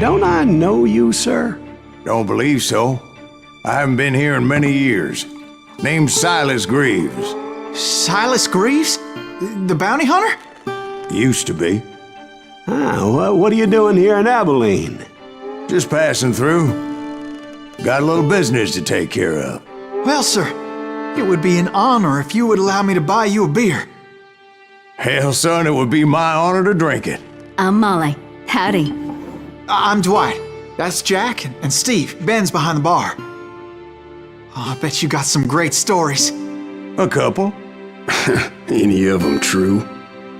don't I know you, sir? Don't believe so. I haven't been here in many years. Name's Silas Greaves. Silas Greaves? The bounty hunter? Used to be. What are you doing here in Abilene? Just passing through. Got a little business to take care of. Well, sir, it would be an honor if you would allow me to buy you a beer. Hell, son, it would be my honor to drink it. I'm Molly. Howdy. I'm Dwight. That's Jack and Steve. Ben's behind the bar. Oh, I bet you got some great stories. A couple. Any of them true?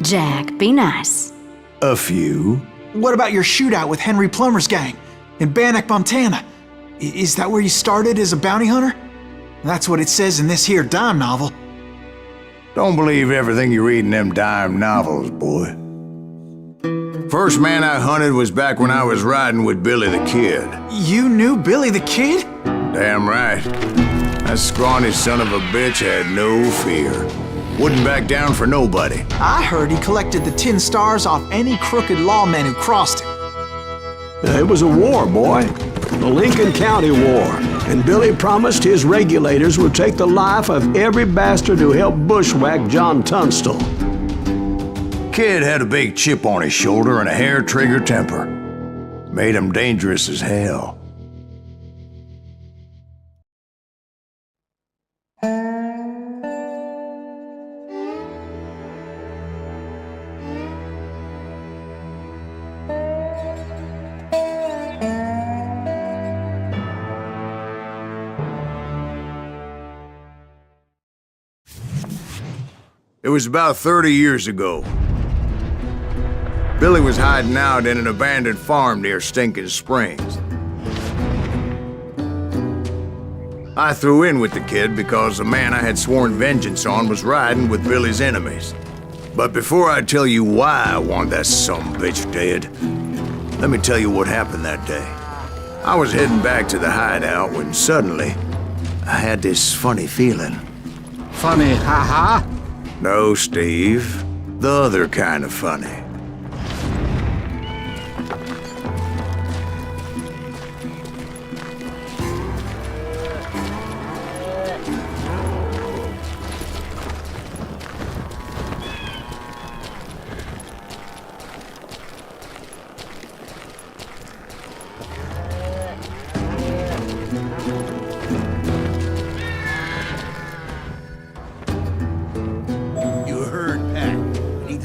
Jack, be nice. A few. What about your shootout with Henry Plummer's gang in Bannock, Montana? Is that where you started as a bounty hunter? That's what it says in this here dime novel. Don't believe everything you read in them dime novels, boy. First man I hunted was back when I was riding with Billy the Kid. You knew Billy the Kid? Damn right. That scrawny son of a bitch had no fear. Wouldn't back down for nobody. I heard he collected the 10 stars off any crooked lawman who crossed him. It was a war, boy. The Lincoln County War. And Billy promised his regulators would take the life of every bastard who helped bushwhack John Tunstall. Kid had a big chip on his shoulder and a hair-trigger temper. Made him dangerous as hell. It was about 30 years ago. Billy was hiding out in an abandoned farm near Stinking Springs. I threw in with the kid because the man I had sworn vengeance on was riding with Billy's enemies. But before I tell you why I want that sumbitch dead, let me tell you what happened that day. I was heading back to the hideout when suddenly I had this funny feeling. Funny, ha-ha? No, Steve. The other kind of funny.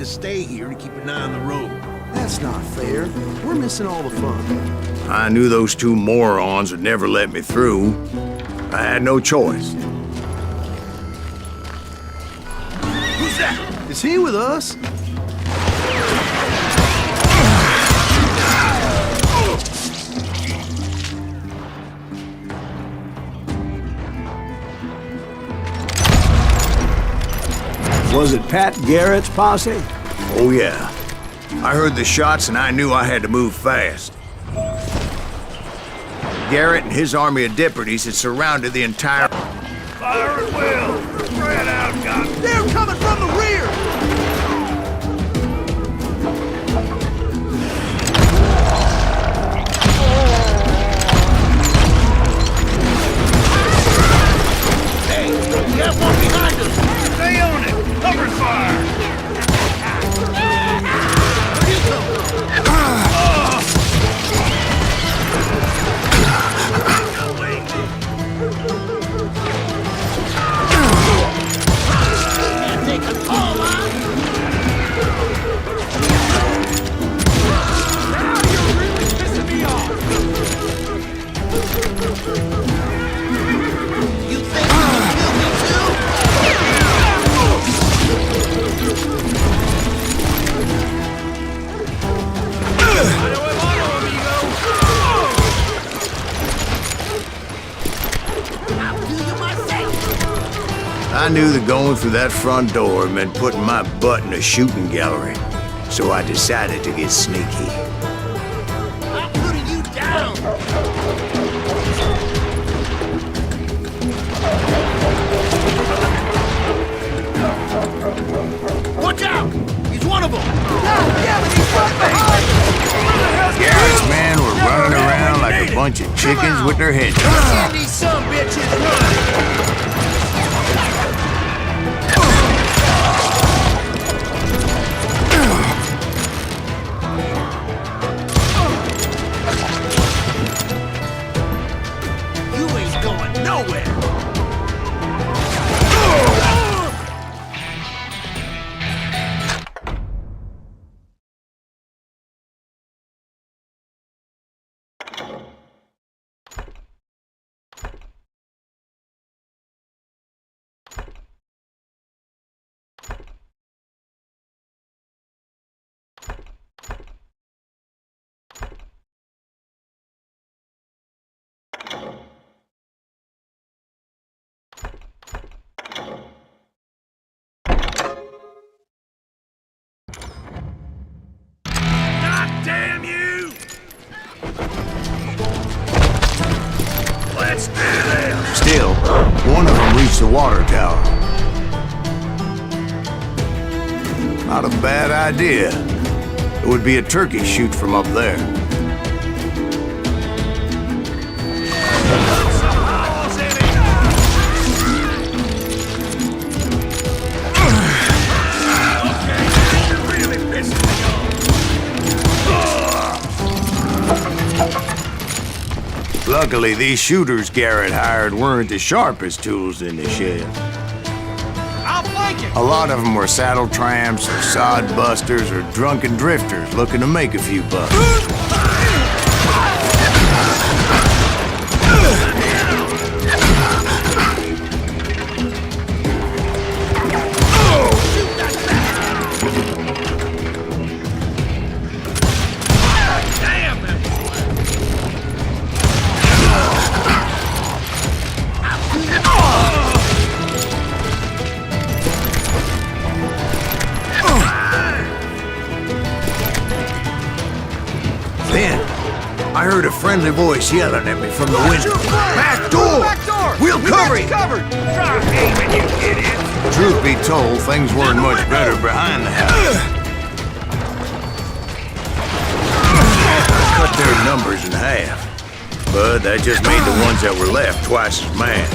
Stay here and keep an eye on the road. That's not fair. We're missing all the fun. I knew those two morons would never let me through. I had no choice. Who's that? Is he with us? Was it Pat Garrett's posse? Oh, yeah. I heard the shots and I knew I had to move fast. Garrett and his army of deputies had surrounded the entire... Fire at will! Spread out, God! They're coming from the rear! Hey, we got one behind us! Stay on it! Cover fire! I knew that going through that front door meant putting my butt in a shooting gallery, so I decided to get sneaky. I'm putting you down! Watch out! He's one of them! Yeah, but he's right behind! Garrett's men were running bunch of chickens with their heads. Send these some bitches run! You ain't going nowhere! Damn you! Let's do this! Still, one of them reached the water tower. Not a bad idea. It would be a turkey shoot from up there. Luckily, these shooters Garrett hired weren't as sharp as tools in the shed. I'll flank it! A lot of them were saddle tramps, or sod busters, or drunken drifters looking to make a few bucks. I heard a friendly voice yelling at me from the window. Back door! Back door! We'll cover you! Covered! Try aiming, you idiot! Truth be told, things weren't much better behind the house. Cut their numbers in half. But that just made the ones that were left twice as mad.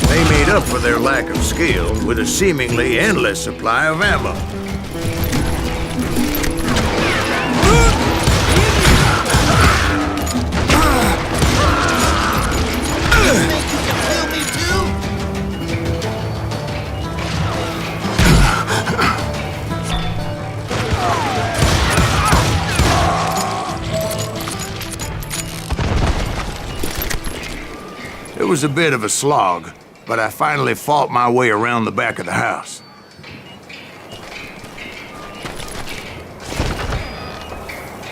They made up for their lack of skill with a seemingly endless supply of ammo. It was a bit of a slog, but I finally fought my way around the back of the house.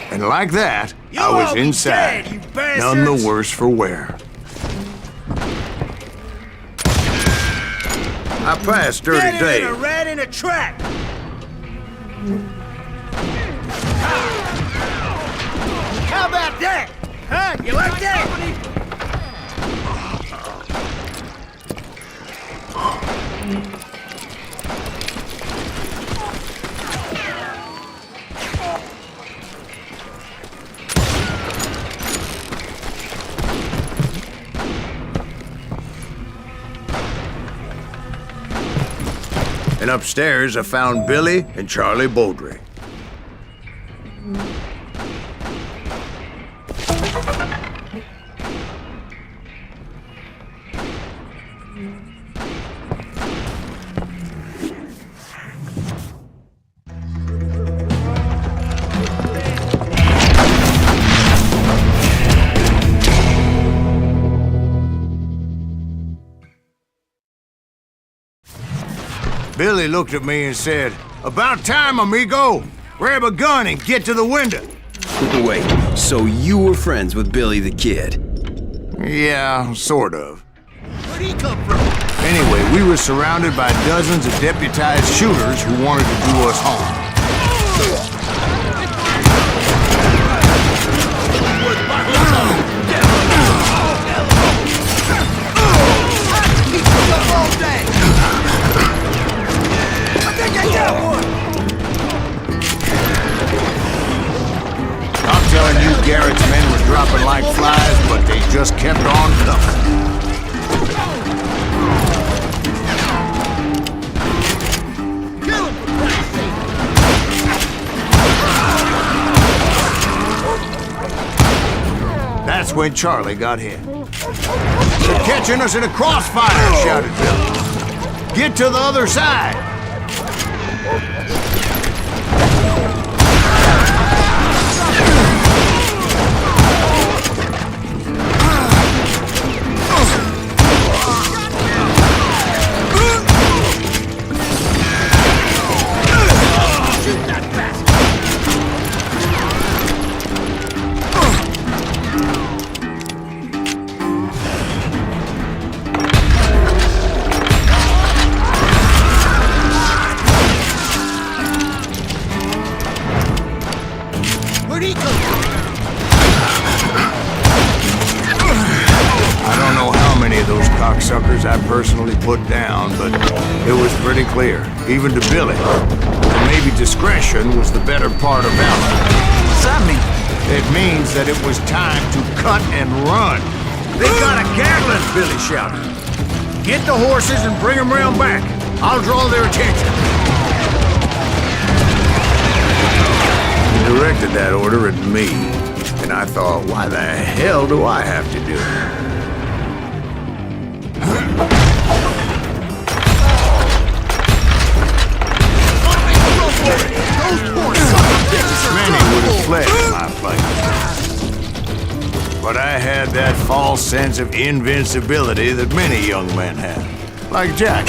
And like that, I was inside, none the worse for wear. I passed Dirty Dave. A rat in a trap! How about that? Huh? You like that? And upstairs, I found Billy and Charlie Beaudry. Billy looked at me and said, "About time, amigo! Grab a gun and get to the window!" Wait, so you were friends with Billy the Kid? Yeah, sort of. Where'd he come from? Anyway, we were surrounded by dozens of deputized shooters who wanted to do us harm. just kept on coming. Kill him, for Christ's sake! That's when Charlie got hit. "They're catching us in a crossfire," shouted Billy. "Get to the other side!" Where'd he go? I don't know how many of those cocksuckers I personally put down, but it was pretty clear, even to Billy, that maybe discretion was the better part of valor. What's that mean? It means that it was time to cut and run. "They got a Gatling," Billy shouted. "Get the horses and bring them round back. I'll draw their attention." He directed that order at me, and I thought, why the hell do I have to do it? Those poor son of bitches are Many would have fled in my place. But I had that false sense of invincibility that many young men have. Like Jack.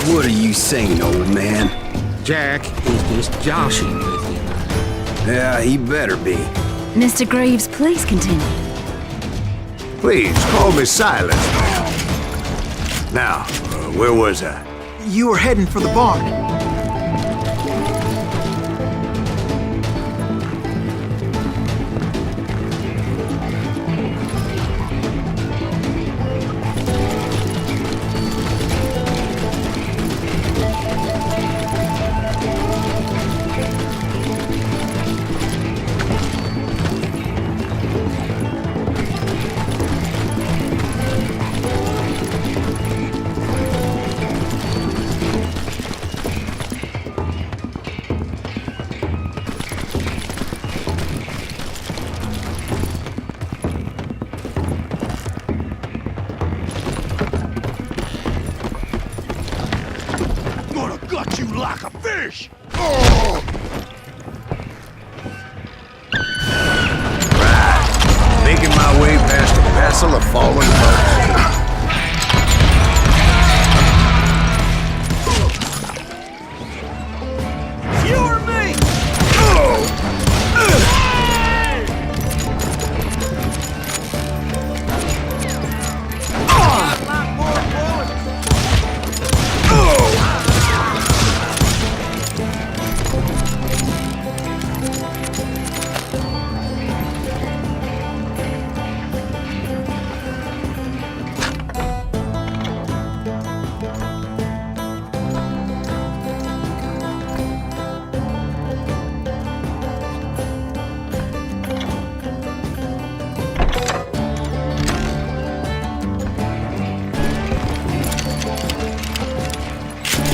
What are you saying, old man? Jack is just joshing with you. Yeah, he better be. Mr. Greaves, please continue. Please, call me Silas. Now, where was I? You were heading for the barn. gonna gut you like a fish! Making my way past a vessel of fallen boats. You or me?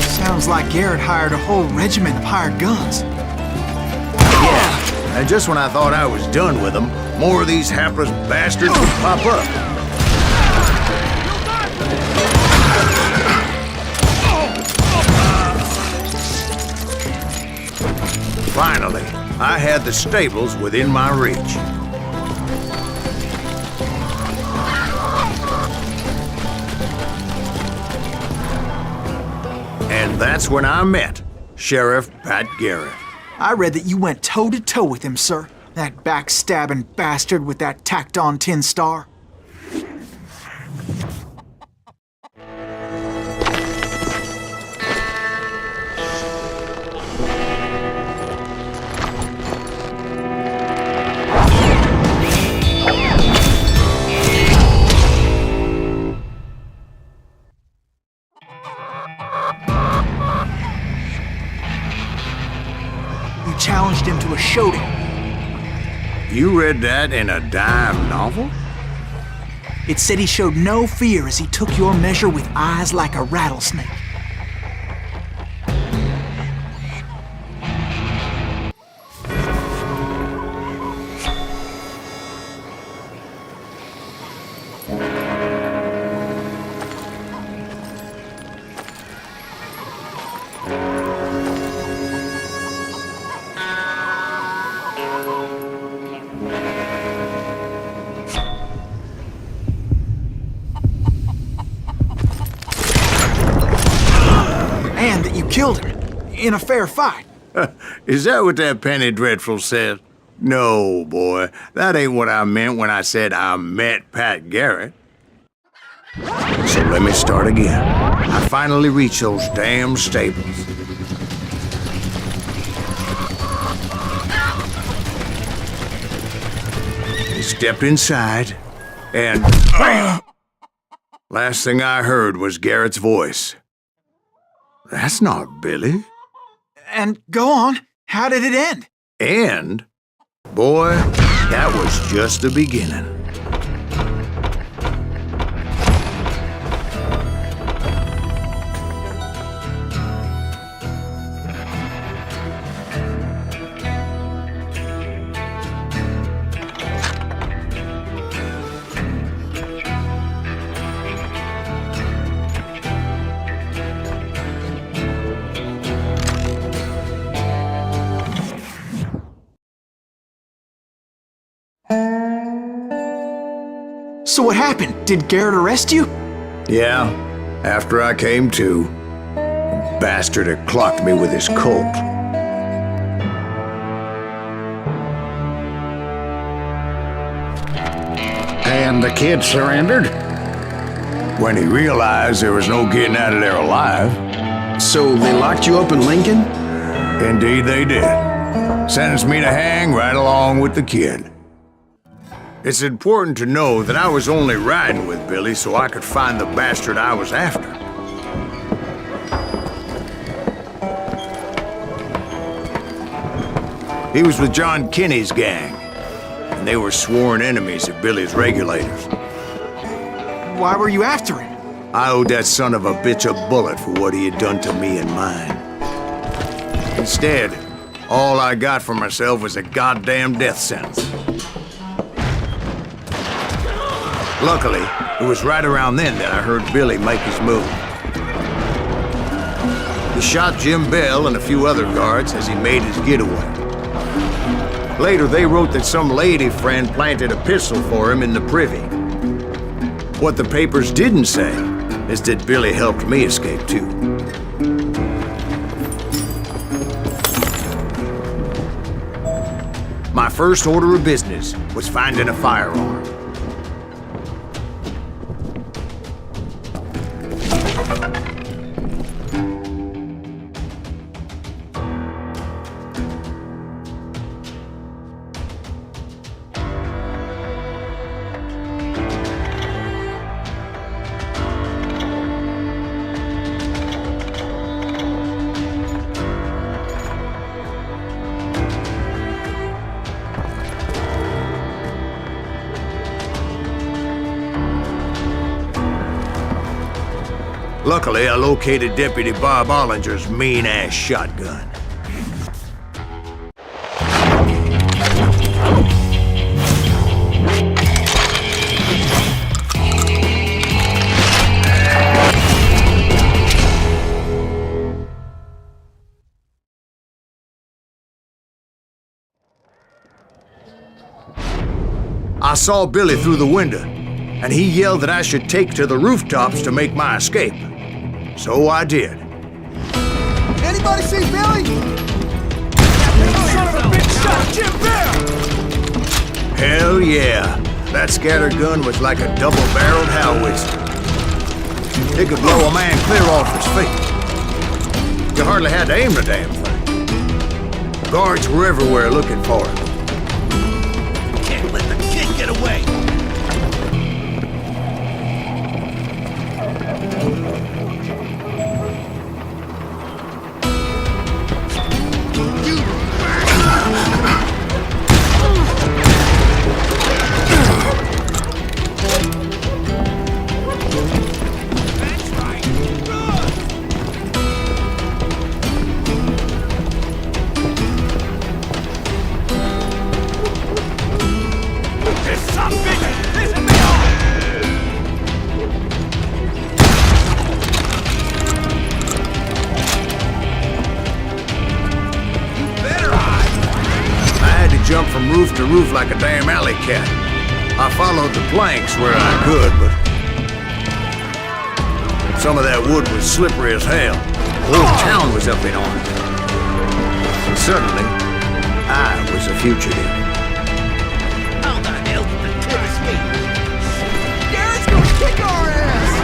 Sounds like Garrett hired a whole regiment of hired guns. Yeah, and just when I thought I was done with them, more of these hapless bastards would pop up. Finally, I had the stables within my reach. And that's when I met Sheriff Pat Garrett. I read that you went toe-to-toe with him, sir. That backstabbing bastard with that tacked-on tin star. You challenged him to a showdown. You read that in a dime novel? It said he showed no fear as he took your measure with eyes like a rattlesnake. And that you killed him in a fair fight. Is that what that Penny Dreadful said? No, boy. That ain't what I meant when I said I met Pat Garrett. So let me start again. I finally reached those damn stables. He stepped inside, and last thing I heard was Garrett's voice. That's not Billy. And go on, how did it end? And, boy, that was just the beginning. So what happened? Did Garrett arrest you? Yeah, after I came to, the bastard had clocked me with his Colt. And the kid surrendered? When he realized there was no getting out of there alive. So they locked you up in Lincoln? Indeed they did. Sentenced me to hang right along with the kid. It's important to know that I was only riding with Billy so I could find the bastard I was after. He was with John Kinney's gang, and they were sworn enemies of Billy's regulators. Why were you after him? I owed that son of a bitch a bullet for what he had done to me and mine. Instead, all I got for myself was a goddamn death sentence. Luckily, it was right around then that I heard Billy make his move. He shot Jim Bell and a few other guards as he made his getaway. Later, they wrote that some lady friend planted a pistol for him in the privy. What the papers didn't say is that Billy helped me escape too. My first order of business was finding a firearm. Luckily, I located Deputy Bob Ollinger's mean-ass shotgun. I saw Billy through the window, and he yelled that I should take to the rooftops to make my escape. So I did. Anybody see Billy? That son of a bitch shot Jim Bell! Hell yeah. That scattergun was like a double-barreled howitzer. It could blow a man clear off his feet. You hardly had to aim the damn thing. Guards were everywhere looking for him. Can't let the kid get away! from roof to roof like a damn alley cat. I followed the planks where I could, but some of that wood was slippery as hell. The whole town was up in arms. And suddenly, I was a fugitive. How the hell did the kid escape? Garrett's gonna kick our ass!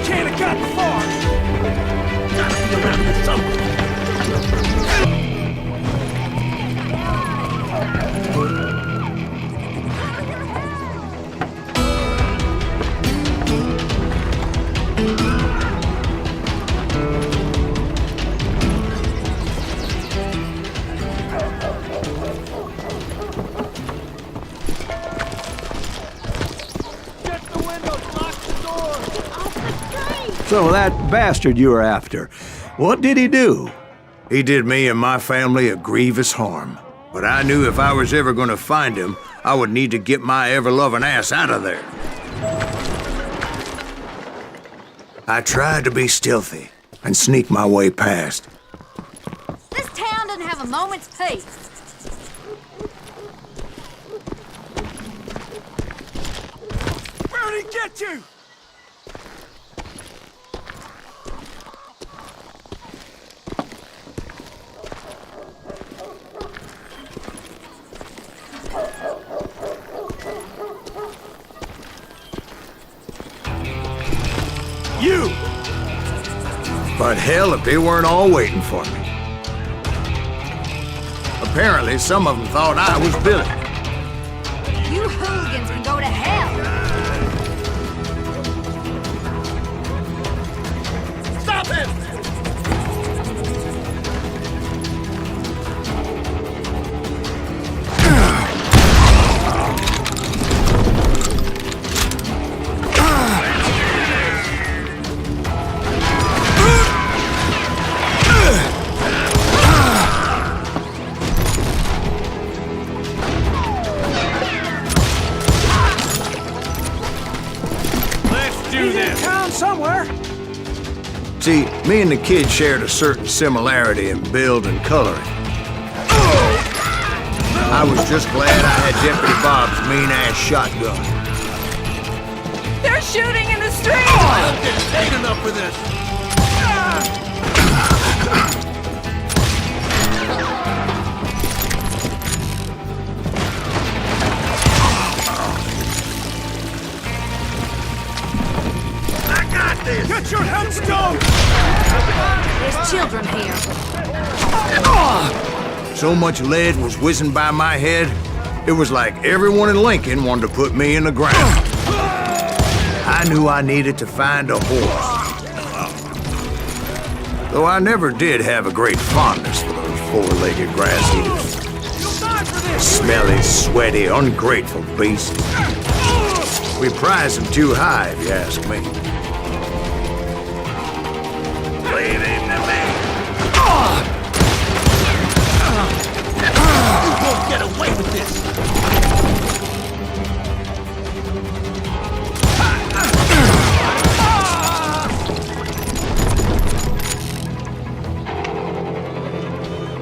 Can't have gotten far! Gotta be around here somewhere! So that bastard you were after, what did he do? He did me and my family a grievous harm. But I knew if I was ever gonna find him, I would need to get my ever-loving ass out of there. I tried to be stealthy and sneak my way past. This town doesn't have a moment's peace. Where'd he get you? You! But hell, if they weren't all waiting for me. Apparently, some of them thought I was Billy. You hooligans can go to hell. Stop him! See, me and the kid shared a certain similarity in build and coloring. I was just glad I had Deputy Bob's mean-ass shotgun. They're shooting in the street! I'm getting paid enough for this! Get your headstone! There's children here. So much lead was whizzing by my head, it was like everyone in Lincoln wanted to put me in the ground. I knew I needed to find a horse. Though I never did have a great fondness for those four-legged grass eaters. Smelly, sweaty, ungrateful beasts. We prize them too high, if you ask me. Leave him to me! You won't get away with this!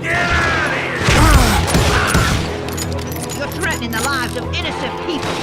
Get out of here! You're threatening the lives of innocent people.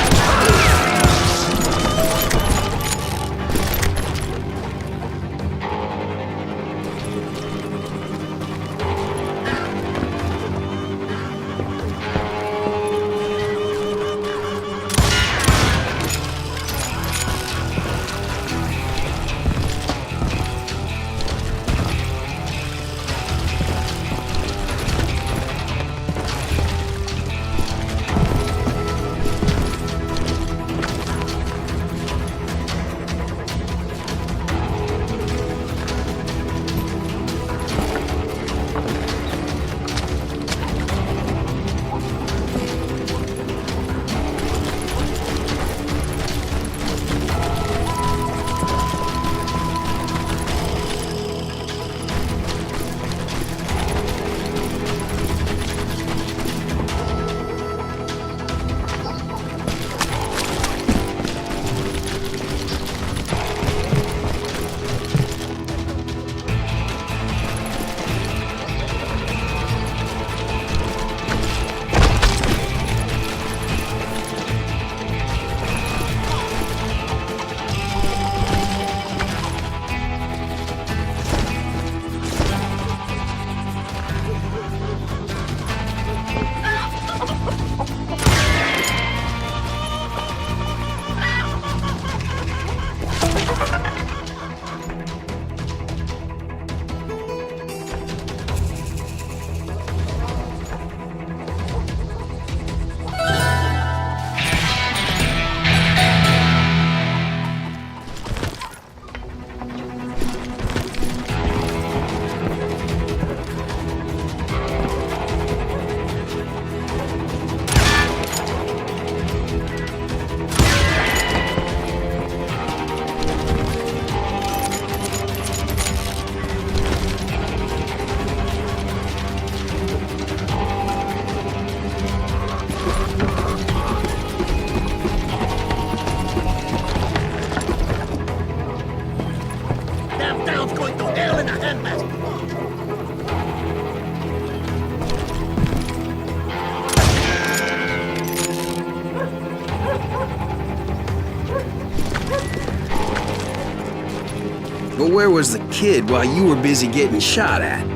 where was the kid while you were busy getting shot at?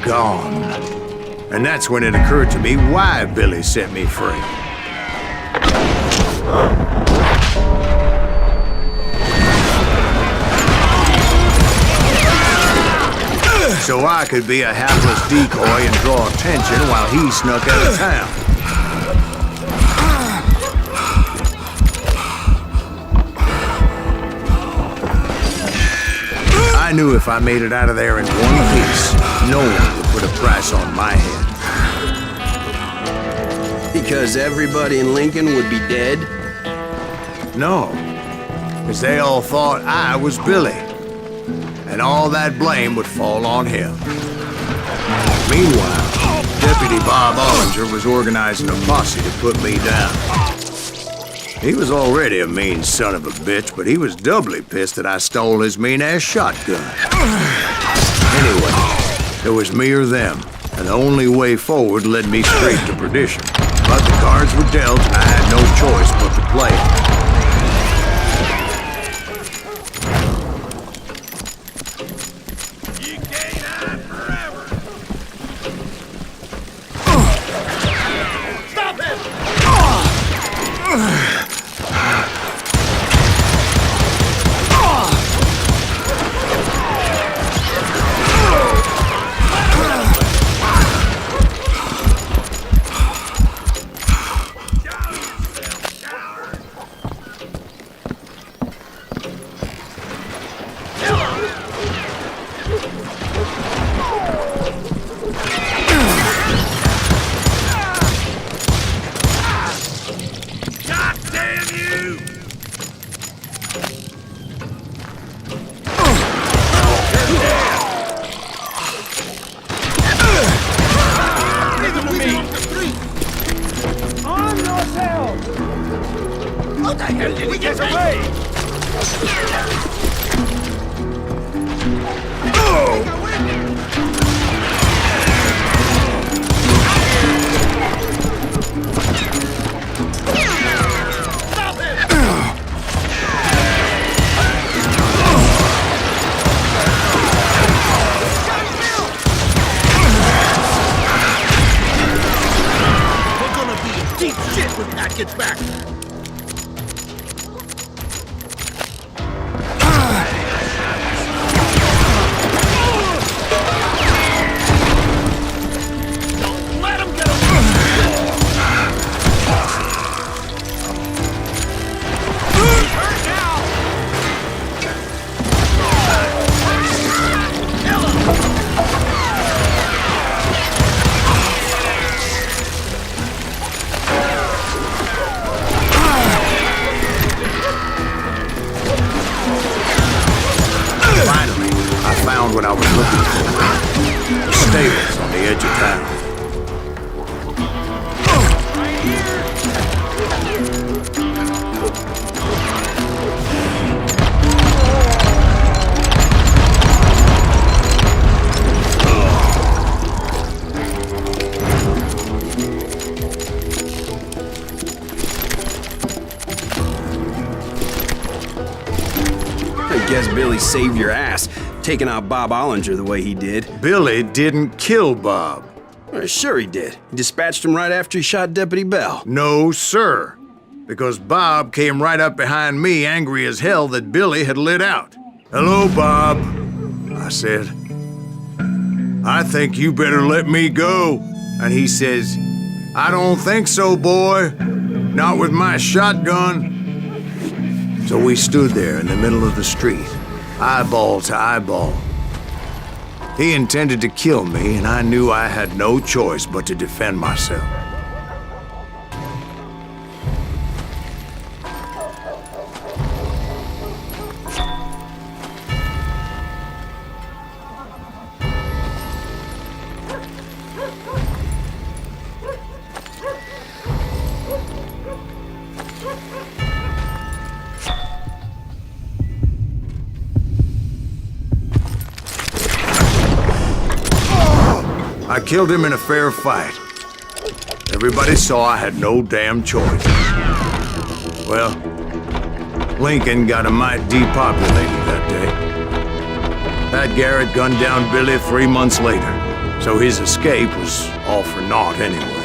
Gone. And that's when it occurred to me why Billy set me free. So I could be a hapless decoy and draw attention while he snuck out of town. I knew if I made it out of there in one piece, no one would put a price on my head. Because everybody in Lincoln would be dead? No, because they all thought I was Billy. And all that blame would fall on him. Meanwhile, Deputy Bob Ollinger was organizing a posse to put me down. He was already a mean son of a bitch, but he was doubly pissed that I stole his mean-ass shotgun. Anyway, it was me or them, and the only way forward led me straight to perdition. But the cards were dealt, and I had no choice but to play it. What I was looking for. Stables on the edge of town. I guess Billy saved your ass, taking out Bob Ollinger the way he did. Billy didn't kill Bob. Well, sure he did. He dispatched him right after he shot Deputy Bell. No, sir. Because Bob came right up behind me, angry as hell that Billy had lit out. "Hello, Bob," I said. "I think you better let me go." And he says, "I don't think so, boy. Not with my shotgun." So we stood there in the middle of the street, eyeball to eyeball. He intended to kill me, and I knew I had no choice but to defend myself. I killed him in a fair fight. Everybody saw I had no damn choice. Well, Lincoln got a mite depopulated that day. Pat Garrett gunned down Billy 3 months later, so his escape was all for naught anyway.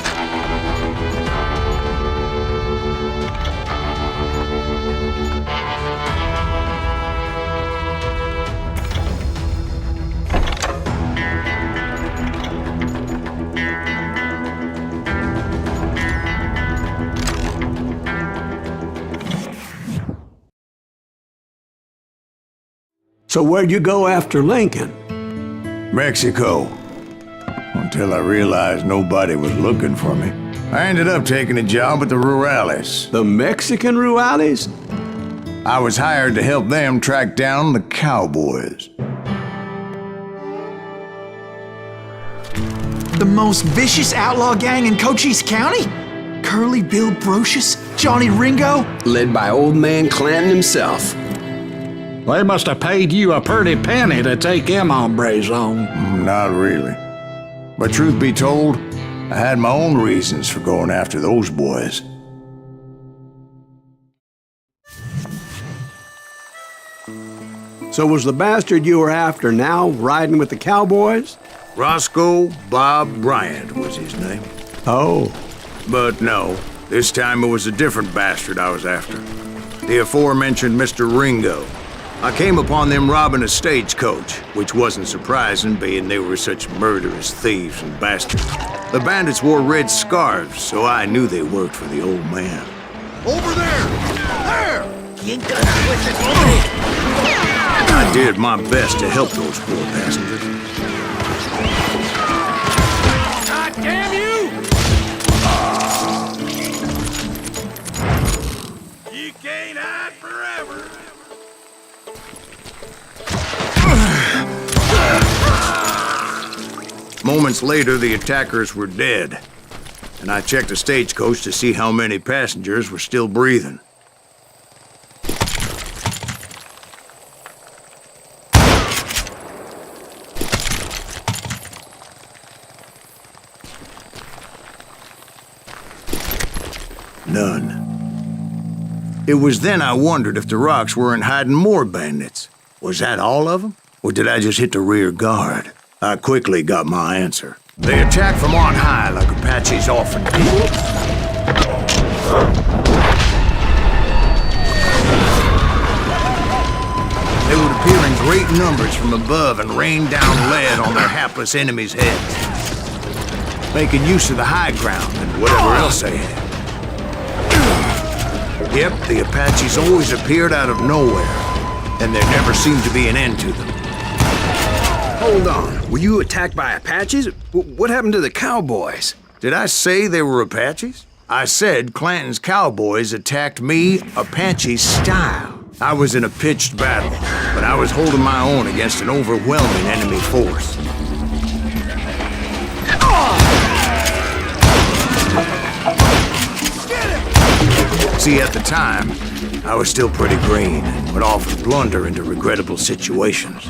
So where'd you go after Lincoln? Mexico. Until I realized nobody was looking for me. I ended up taking a job at the Rurales. The Mexican Rurales? I was hired to help them track down the cowboys. The most vicious outlaw gang in Cochise County? Curly Bill Brocious? Johnny Ringo? Led by old man Clanton himself. They must have paid you a pretty penny to take them hombres on. Not really. But truth be told, I had my own reasons for going after those boys. So was the bastard you were after now riding with the cowboys? Roscoe Bob Bryant was his name. Oh. But no, this time it was a different bastard I was after. The aforementioned Mr. Ringo. I came upon them robbing a stagecoach, which wasn't surprising, being they were such murderous thieves and bastards. The bandits wore red scarves, so I knew they worked for the old man. Over there! There! You ain't done with it, homie! I did my best to help those poor passengers. God damn you! You can't hide forever! Moments later, the attackers were dead, and I checked the stagecoach to see how many passengers were still breathing. None. It was then I wondered if the rocks weren't hiding more bandits. Was that all of them? Or did I just hit the rear guard? I quickly got my answer. They attacked from on high like Apaches often do. They would appear in great numbers from above and rain down lead on their hapless enemies' heads, making use of the high ground and whatever else they had. Yep, the Apaches always appeared out of nowhere, and there never seemed to be an end to them. Hold on. Were you attacked by Apaches? What happened to the cowboys? Did I say they were Apaches? I said Clanton's cowboys attacked me Apache style. I was in a pitched battle, but I was holding my own against an overwhelming enemy force. See, at the time, I was still pretty green and would often blunder into regrettable situations.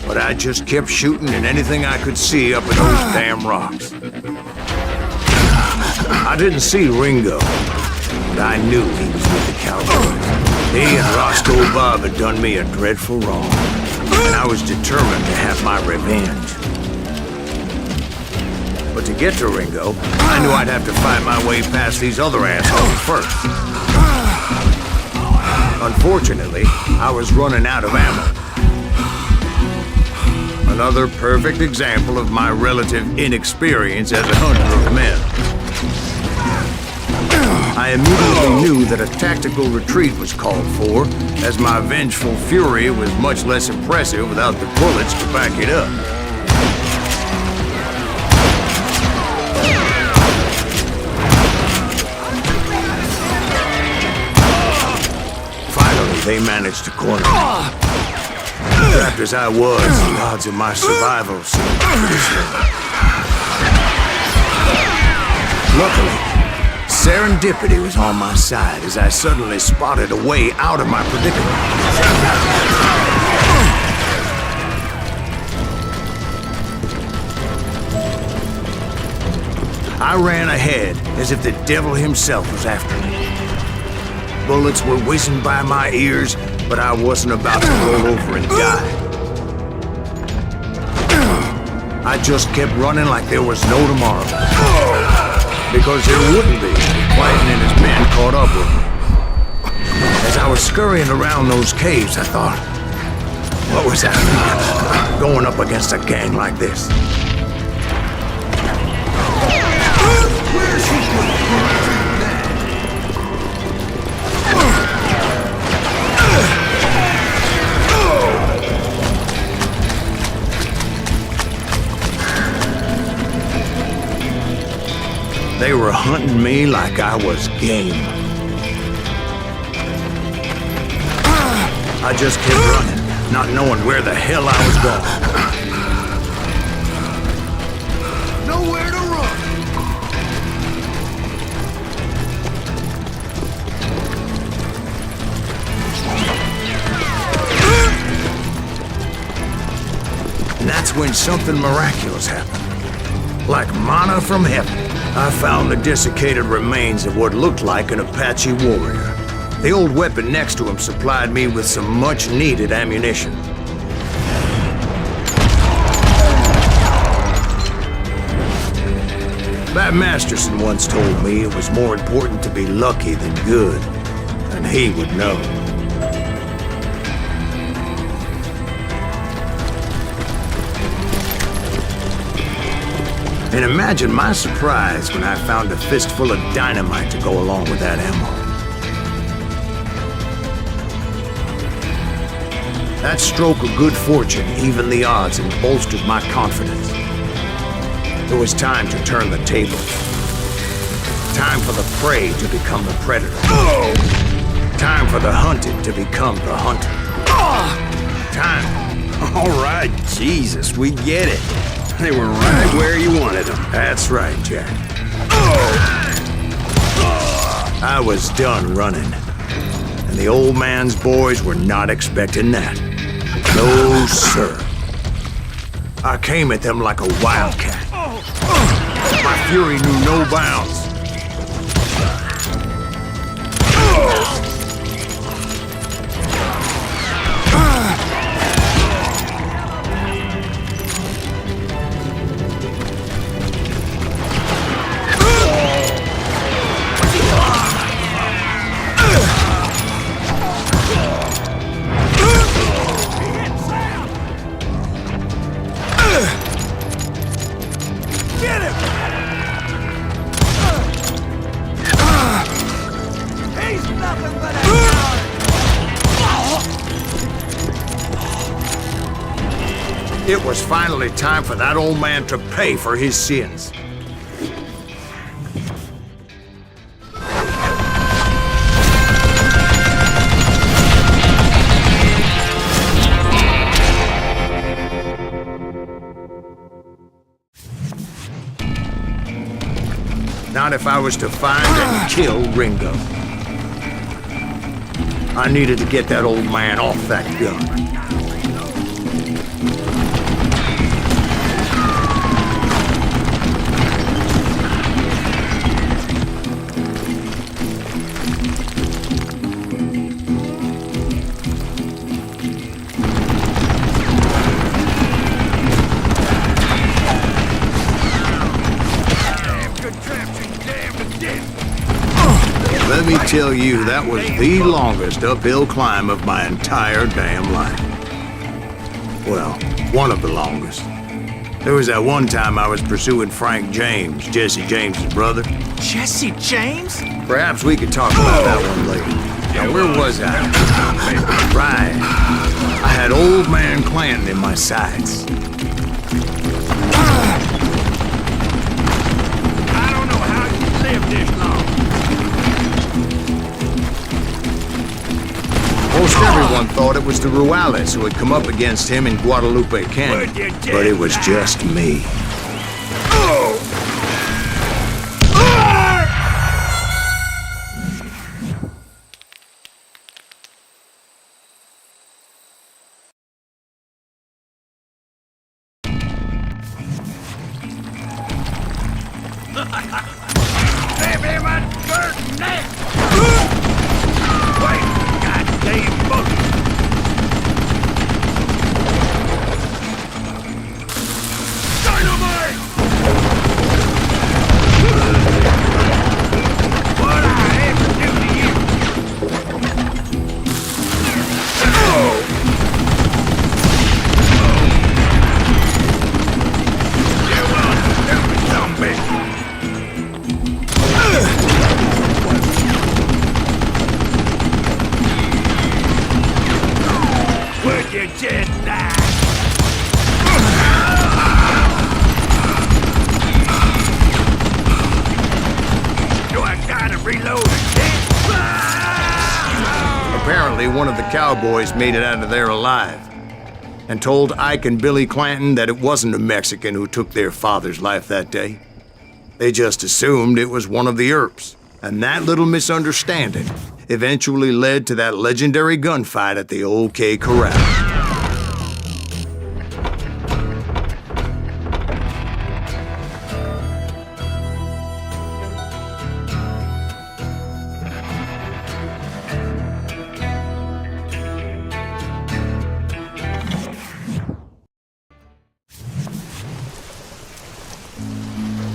But I just kept shooting at anything I could see up at those damn rocks. I didn't see Ringo, but I knew he was with the cowboys. He and Roscoe Bob had done me a dreadful wrong, and I was determined to have my revenge. But to get to Ringo, I knew I'd have to fight my way past these other assholes first. Unfortunately, I was running out of ammo. Another perfect example of my relative inexperience as a hunter of men. I immediately knew that a tactical retreat was called for, as my vengeful fury was much less impressive without the bullets to back it up. Finally, they managed to corner me. Trapped as I was, the odds of my survival seemed pretty slim. Luckily, serendipity was on my side as I suddenly spotted a way out of my predicament. I ran ahead as if the devil himself was after me. Bullets were whizzing by my ears, but I wasn't about to roll over and die. I just kept running like there was no tomorrow. Because there wouldn't be if Clayton and his men caught up with me. As I was scurrying around those caves, I thought, what was that? Going up against a gang like this? They were hunting me like I was game. I just kept running, not knowing where the hell I was going. Nowhere to run! And that's when something miraculous happened. Like manna from heaven. I found the desiccated remains of what looked like an Apache warrior. The old weapon next to him supplied me with some much-needed ammunition. Bat Masterson once told me it was more important to be lucky than good, and he would know. And imagine my surprise when I found a fistful of dynamite to go along with that ammo. That stroke of good fortune evened the odds and bolstered my confidence. It was time to turn the tables. Time for the prey to become the predator. Time for the hunted to become the hunter. Time. All right, Jesus, we get it. They were right where you wanted them. That's right, Jack. I was done running. And the old man's boys were not expecting that. No, sir. I came at them like a wildcat. My fury knew no bounds. It was finally time for that old man to pay for his sins. Not if I was to find and kill Ringo. I needed to get that old man off that gun. Let me tell you, that was the longest uphill climb of my entire damn life. Well, one of the longest. There was that one time I was pursuing Frank James, Jesse James's brother. Jesse James? Perhaps we could talk about that one later. Now, where was I? Right. I had old man Clanton in my sights. I don't know how you lived this long. Most everyone thought it was the Ruales who had come up against him in Guadalupe Canyon, but it was just me. Stab him at dirt neck! Wait, goddamn bucket! one of the cowboys made it out of there alive, and told Ike and Billy Clanton that it wasn't a Mexican who took their father's life that day. They just assumed it was one of the Earps, and that little misunderstanding eventually led to that legendary gunfight at the OK Corral.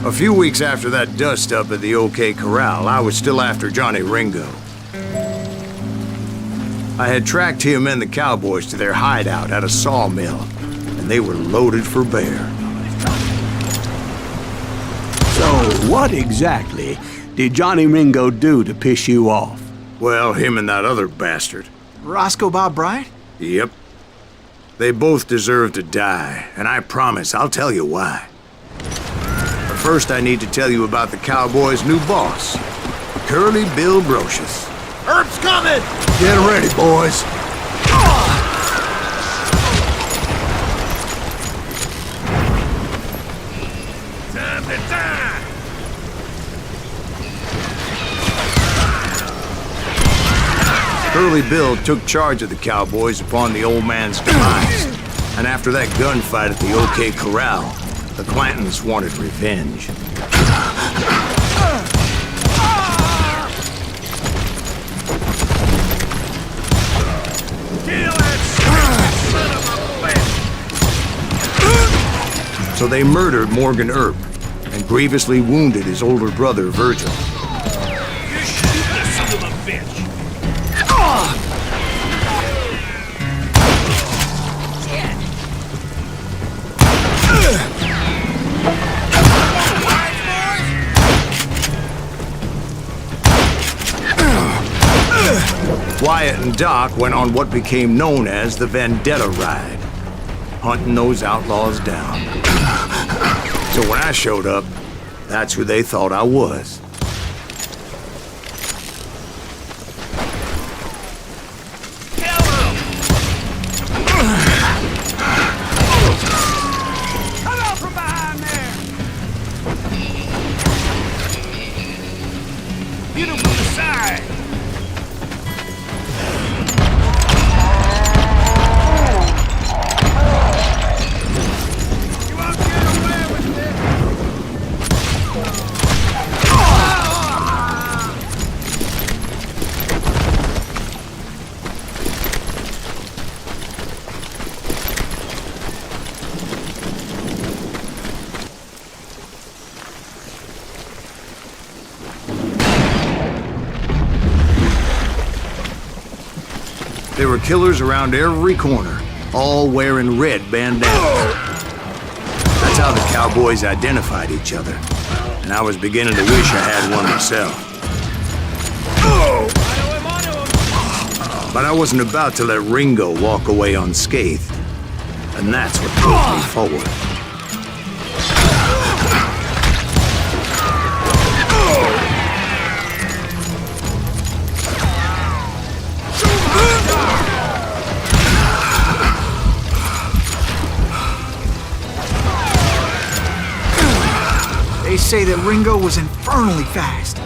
A few weeks after that dust-up at the OK Corral, I was still after Johnny Ringo. I had tracked him and the cowboys to their hideout at a sawmill, and they were loaded for bear. So, what exactly did Johnny Ringo do to piss you off? Well, him and that other bastard. Roscoe Bob Bryant? Yep. They both deserve to die, and I promise I'll tell you why. But first I need to tell you about the cowboys' new boss, Curly Bill Brocious. Earp's coming! Get ready, boys. Time to die! Curly Bill took charge of the cowboys upon the old man's demise. And after that gunfight at the OK Corral, the Clantons wanted revenge. Kill that son of a bitch! So they murdered Morgan Earp and grievously wounded his older brother, Virgil. You shoot this son of a bitch! Wyatt and Doc went on what became known as the Vendetta Ride, hunting those outlaws down. So when I showed up, that's who they thought I was. Come out from behind there! Get him from the side! You won't get away with this! There were killers around every corner, all wearing red bandanas. That's how the cowboys identified each other, and I was beginning to wish I had one myself. But I wasn't about to let Ringo walk away unscathed, and that's what pulled me forward. They say that Ringo was infernally fast. I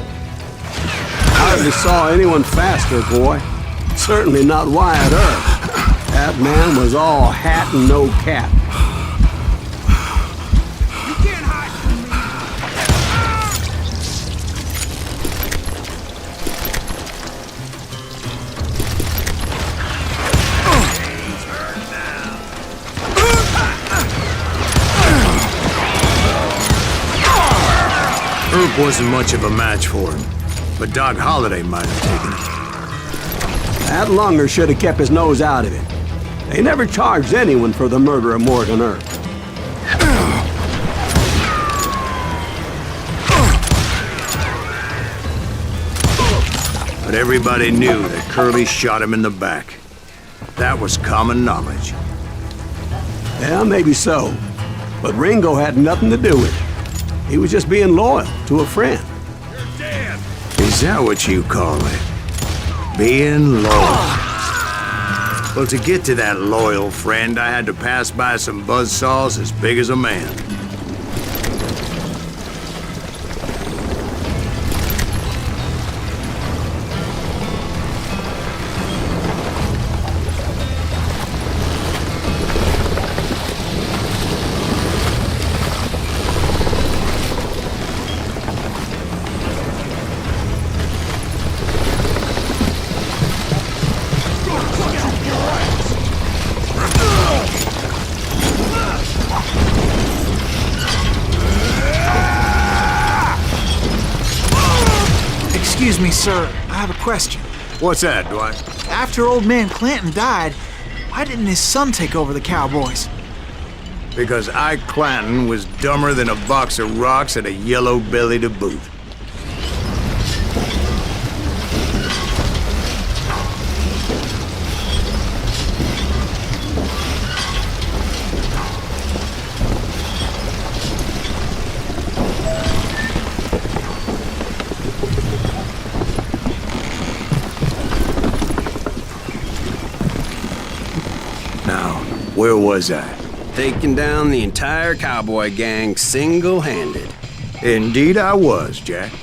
hardly saw anyone faster, boy. Certainly not Wyatt Earp. That man was all hat and no cap. You can't hide from me! Earp wasn't much of a match for him, but Doc Holliday might have taken it. That lunger should have kept his nose out of it. They never charged anyone for the murder of Morgan Earp. But everybody knew that Curly shot him in the back. That was common knowledge. Yeah, maybe so. But Ringo had nothing to do with it. He was just being loyal to a friend. Is that what you call it? Being loyal? Well, to get to that loyal friend, I had to pass by some buzzsaws as big as a man. Excuse me, sir. I have a question. What's that, Dwight? After old man Clanton died, why didn't his son take over the Cowboys? Because Ike Clanton was dumber than a box of rocks and a yellow belly to boot. Now, where was I? Taking down the entire cowboy gang single-handed. Indeed I was, Jack.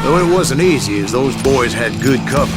Though it wasn't easy, as those boys had good cover.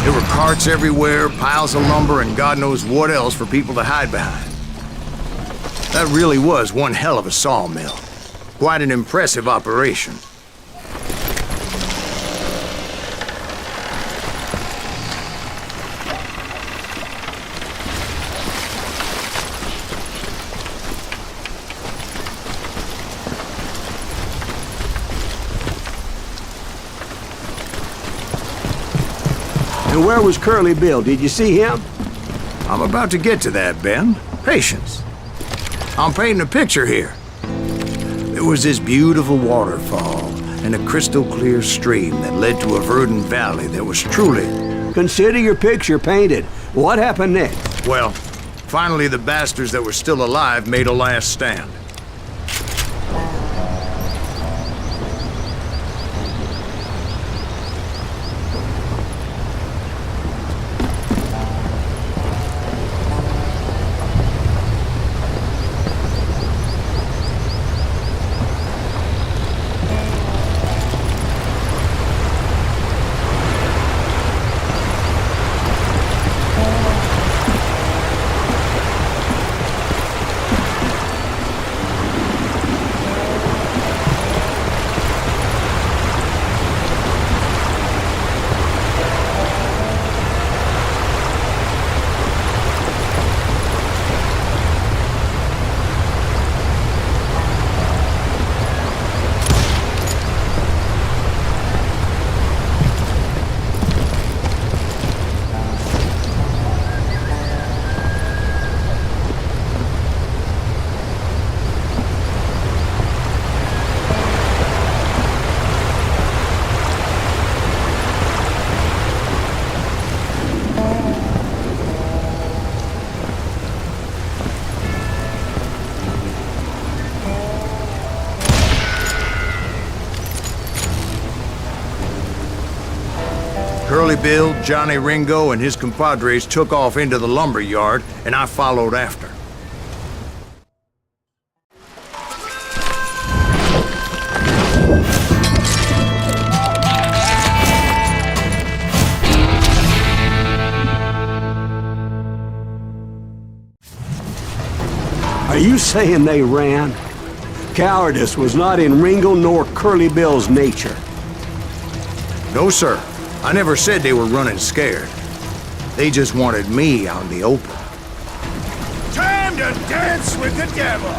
There were carts everywhere, piles of lumber, and God knows what else for people to hide behind. That really was one hell of a sawmill. Quite an impressive operation. And where was Curly Bill? Did you see him? I'm about to get to that, Ben. Patience. I'm painting a picture here. There was this beautiful waterfall and a crystal clear stream that led to a verdant valley that was truly... Consider your picture painted. What happened next? Well, finally the bastards that were still alive made a last stand. Bill, Johnny Ringo, and his compadres took off into the lumber yard, and I followed after. Are you saying they ran? Cowardice was not in Ringo nor Curly Bill's nature. No, sir. I never said they were running scared. They just wanted me out in the open. Time to dance with the devil!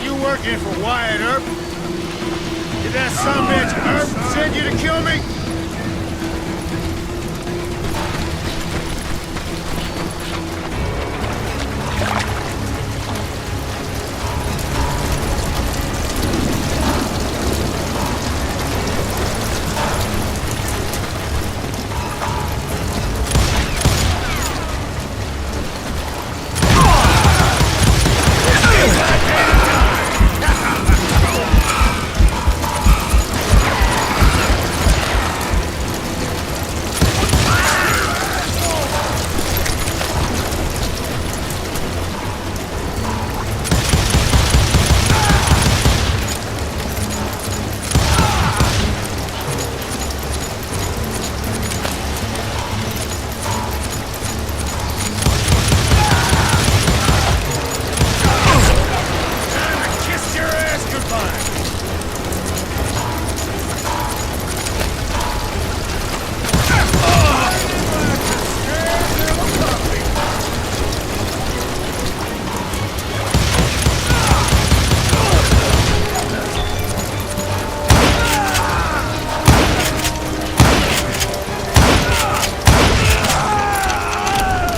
You working for Wyatt Earp? Did that sumbitch Earp send you to kill me?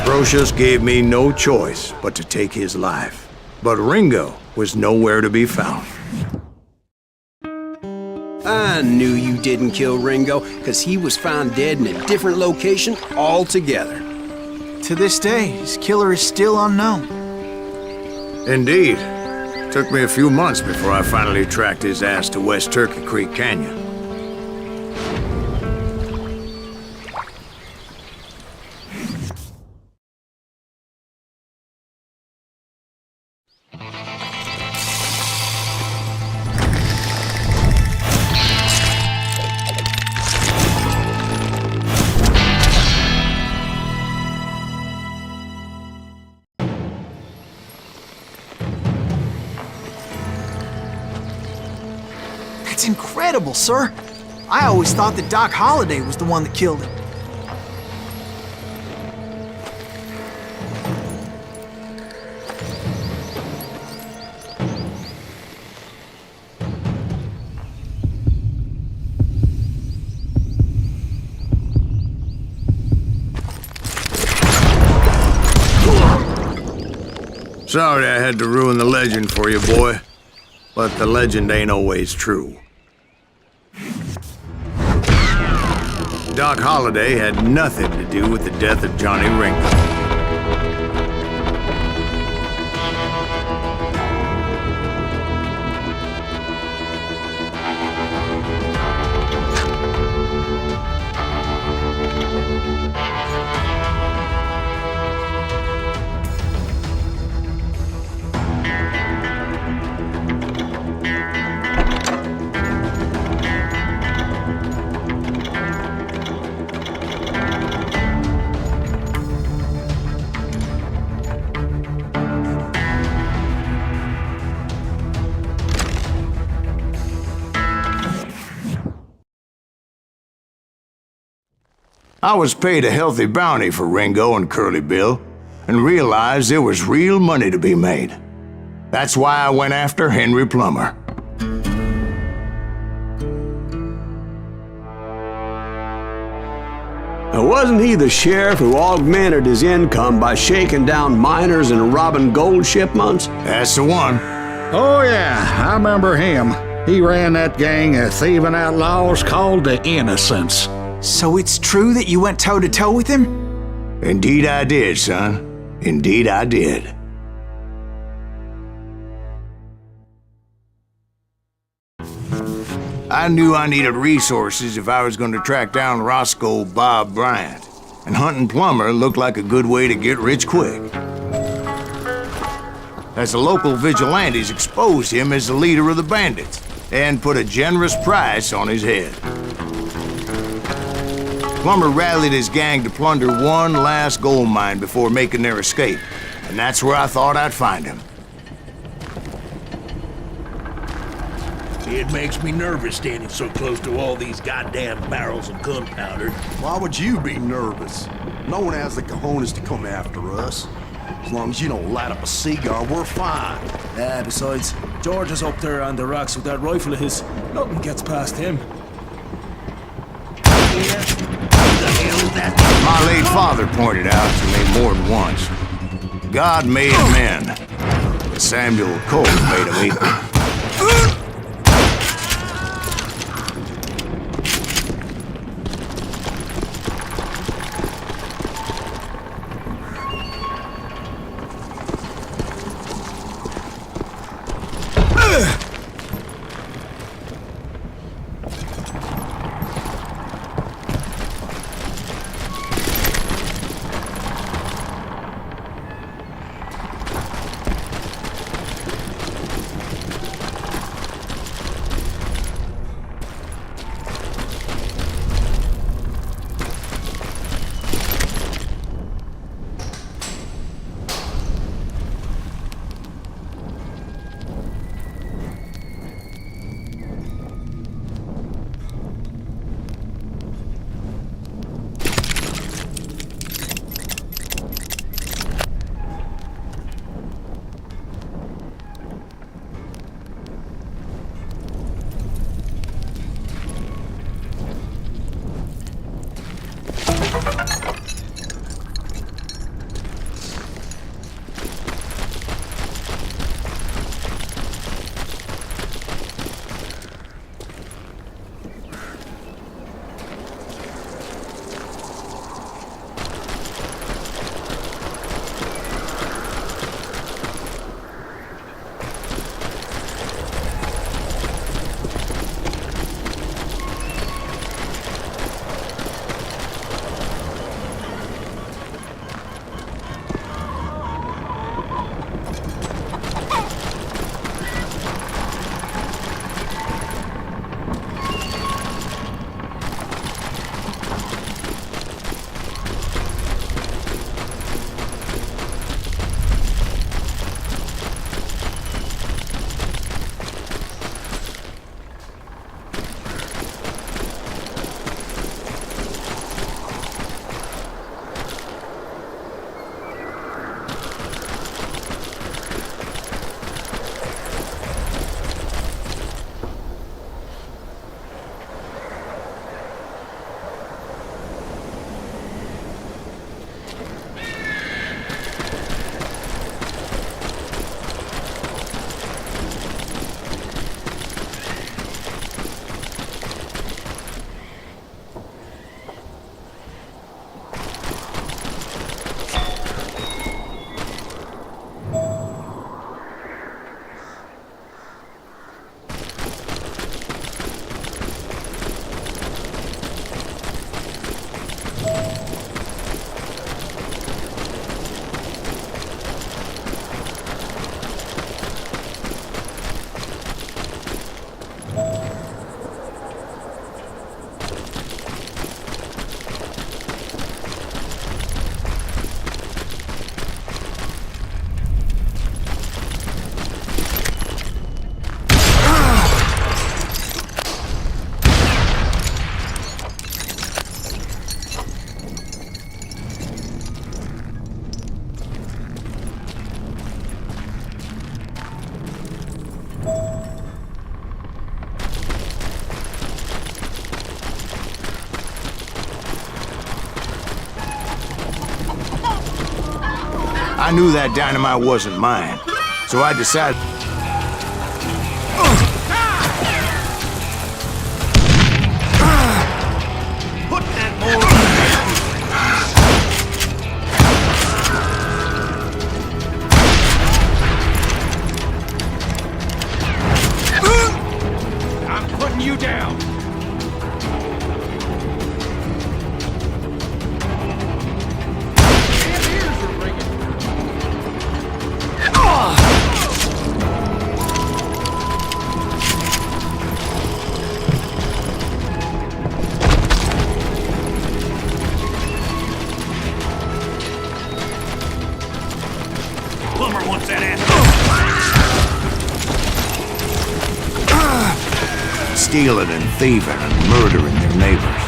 Brocious gave me no choice but to take his life. But Ringo was nowhere to be found. I knew you didn't kill Ringo, because he was found dead in a different location altogether. To this day, his killer is still unknown. Indeed. Took me a few months before I finally tracked his ass to West Turkey Creek Canyon. That's incredible, sir. I always thought that Doc Holliday was the one that killed him. Sorry I had to ruin the legend for you, boy. But the legend ain't always true. Doc Holliday had nothing to do with the death of Johnny Ringo. I was paid a healthy bounty for Ringo and Curly Bill, and realized there was real money to be made. That's why I went after Henry Plummer. Now, wasn't he the sheriff who augmented his income by shaking down miners and robbing gold shipments? That's the one. Oh, yeah, I remember him. He ran that gang of thieving outlaws called the Innocents. So it's true that you went toe-to-toe with him? Indeed I did, son. Indeed I did. I knew I needed resources if I was going to track down Roscoe Bob Bryant, and hunting Plummer looked like a good way to get rich quick. As the local vigilantes exposed him as the leader of the bandits, and put a generous price on his head. Plummer rallied his gang to plunder one last gold mine before making their escape, and that's where I thought I'd find him. It makes me nervous standing so close to all these goddamn barrels of gunpowder. Why would you be nervous? No one has the cojones to come after us. As long as you don't light up a cigar, we're fine. Yeah, besides, George is up there on the rocks with that rifle of his. Nothing gets past him. My late father pointed out to me more than once. God made men, but Samuel Colt made them equal. I knew that dynamite wasn't mine, so I decided... Put that boy I'm putting you down. Once that ass... Stealing and thieving and murdering their neighbors.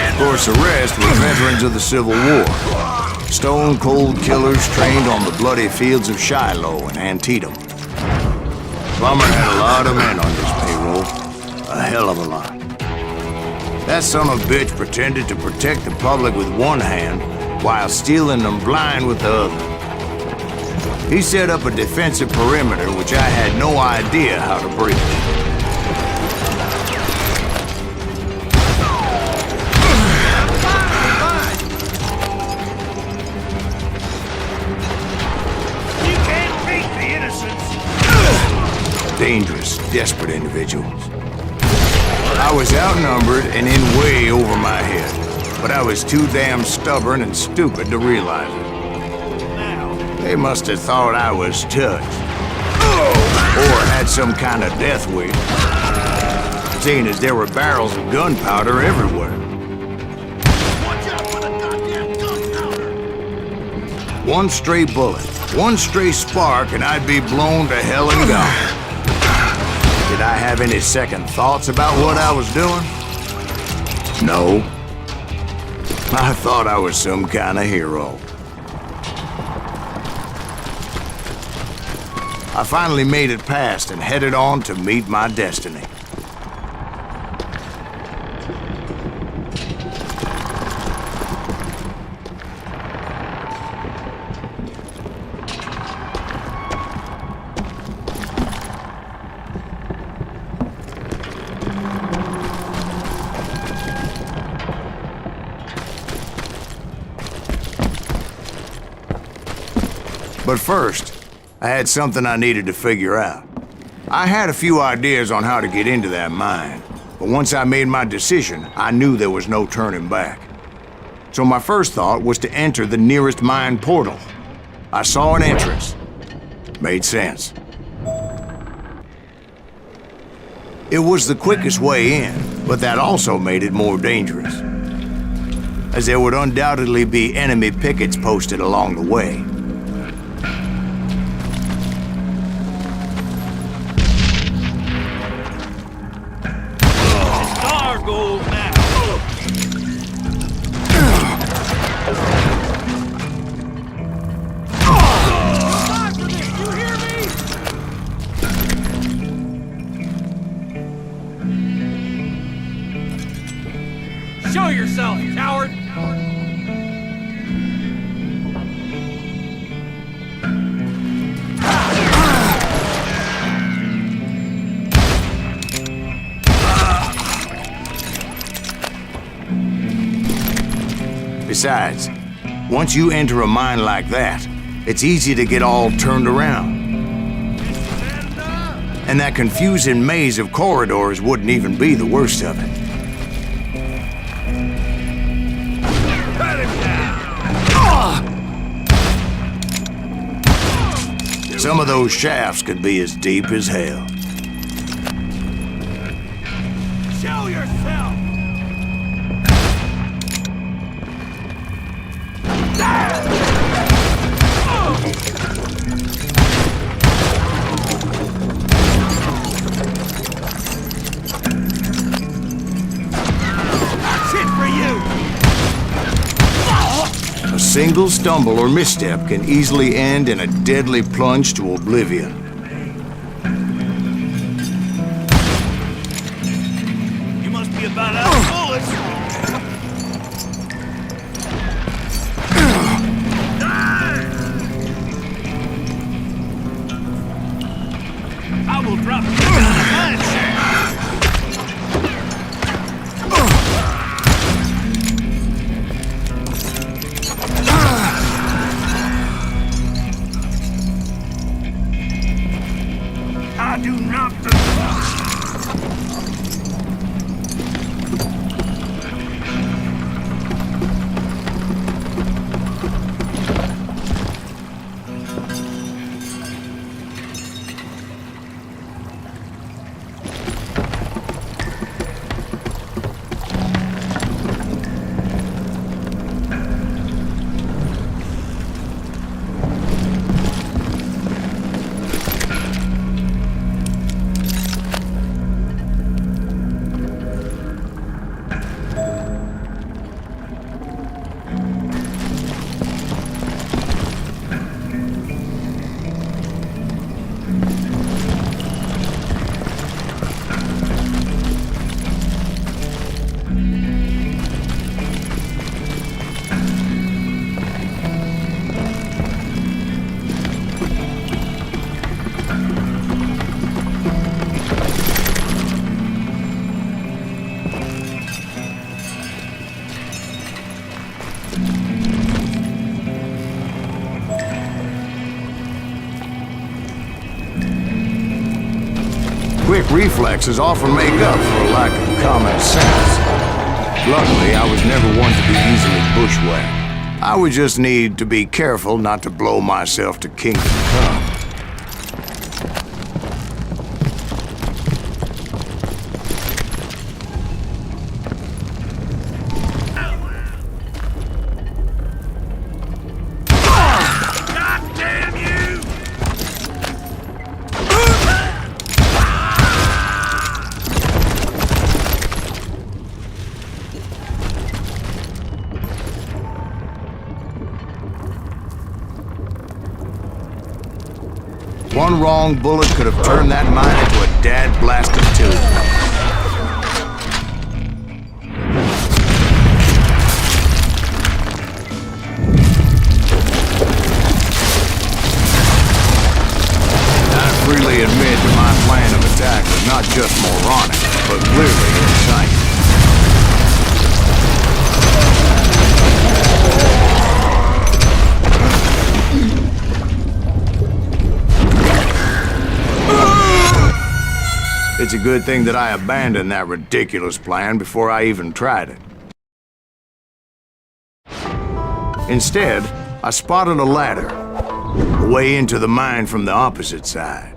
Of course, the rest were veterans of the Civil War. Stone-cold killers trained on the bloody fields of Shiloh and Antietam. Plummer had a lot of men on his payroll. A hell of a lot. That son of a bitch pretended to protect the public with one hand while stealing them blind with the other. He set up a defensive perimeter which I had no idea how to breach. Dangerous, desperate individuals. I was outnumbered and in way over my head, but I was too damn stubborn and stupid to realize it. They must have thought I was touched, or had some kind of death wish, seeing as there were barrels of gunpowder everywhere. Watch out for the goddamn gunpowder! One stray bullet, one stray spark, and I'd be blown to hell and gone. Did I have any second thoughts about what I was doing? No. I thought I was some kind of hero. I finally made it past and headed on to meet my destiny. But first, I had something I needed to figure out. I had a few ideas on how to get into that mine, but once I made my decision, I knew there was no turning back. So my first thought was to enter the nearest mine portal. I saw an entrance. Made sense. It was the quickest way in, but that also made it more dangerous, as there would undoubtedly be enemy pickets posted along the way. Show yourself, coward! Besides, once you enter a mine like that, it's easy to get all turned around. And that confusing maze of corridors wouldn't even be the worst of it. Some of those shafts could be as deep as hell. Show yourself! A single stumble or misstep can easily end in a deadly plunge to oblivion. You must be about out of bullets! I will drop you down the mine shaft! quick reflexes often make up for a lack of common sense. Luckily, I was never one to be easily bushwhacked. I would just need to be careful not to blow myself to kingdom come. One wrong bullet could have turned that mine into a dad-blasted tube. I freely admit that my plan of attack was not just moronic, but clearly insane. It's a good thing that I abandoned that ridiculous plan before I even tried it. Instead, I spotted a ladder, a way into the mine from the opposite side.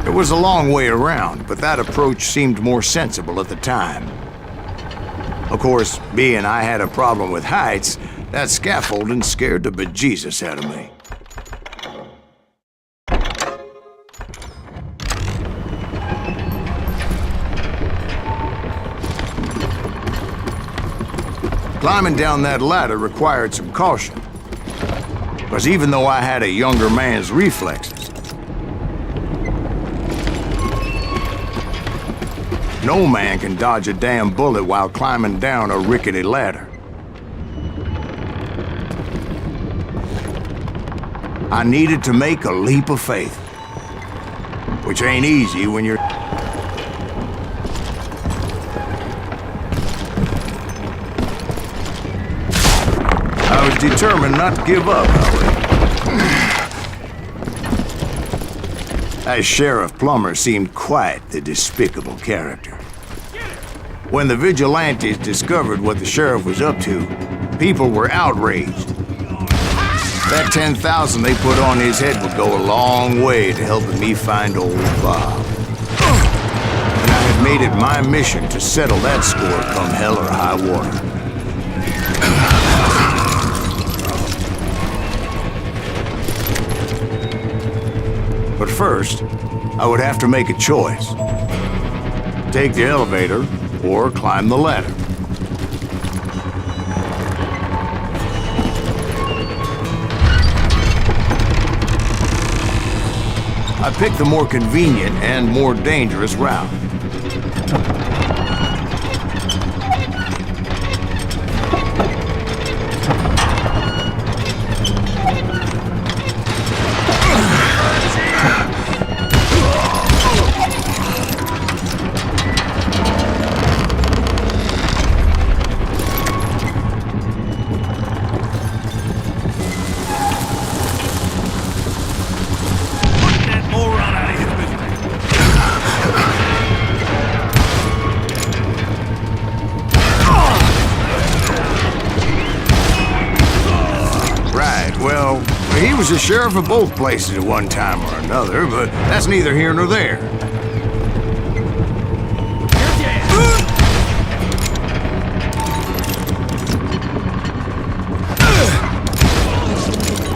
It was a long way around, but that approach seemed more sensible at the time. Of course, being I had a problem with heights, that scaffolding scared the bejesus out of me. Climbing down that ladder required some caution, because even though I had a younger man's reflexes, no man can dodge a damn bullet while climbing down a rickety ladder. I needed to make a leap of faith, which ain't easy when you're... I was determined not to give up, however. As Sheriff Plummer seemed quite the despicable character. When the vigilantes discovered what the sheriff was up to, people were outraged. That 10,000 they put on his head would go a long way to helping me find old Bob. And I had made it my mission to settle that score come hell or high water. But first, I would have to make a choice. Take the elevator or climb the ladder. I picked the more convenient and more dangerous route. He was the sheriff of both places at one time or another, but that's neither here nor there.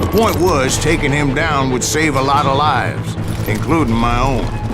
The point was, taking him down would save a lot of lives, including my own.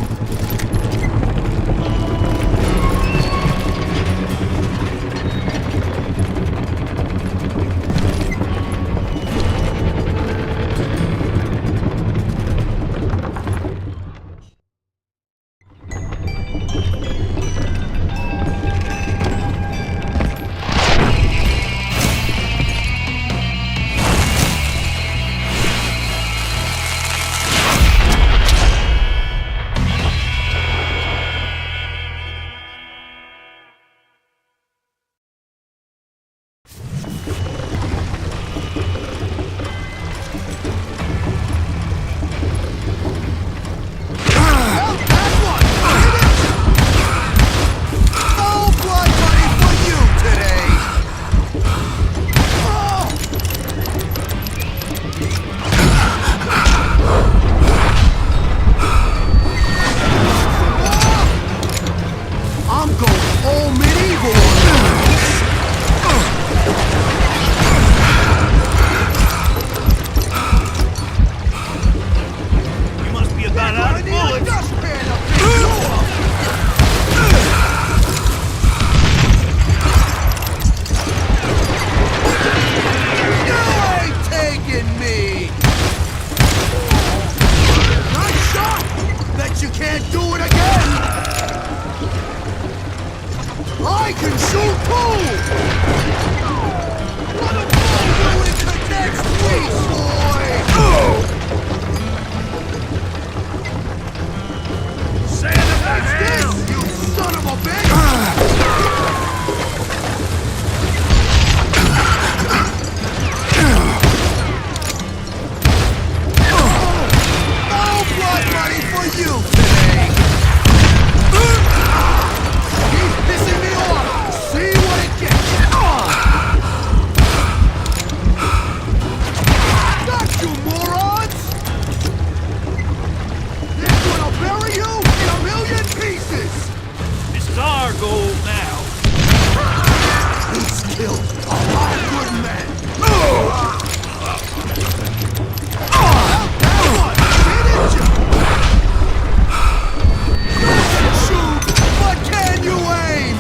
you today! He's pissing me off! See what it gets! Not you morons! This one'll bury you in a million pieces! This is our goal now. He's killed a lot of good men! Didn't you? You can shoot, but can you aim?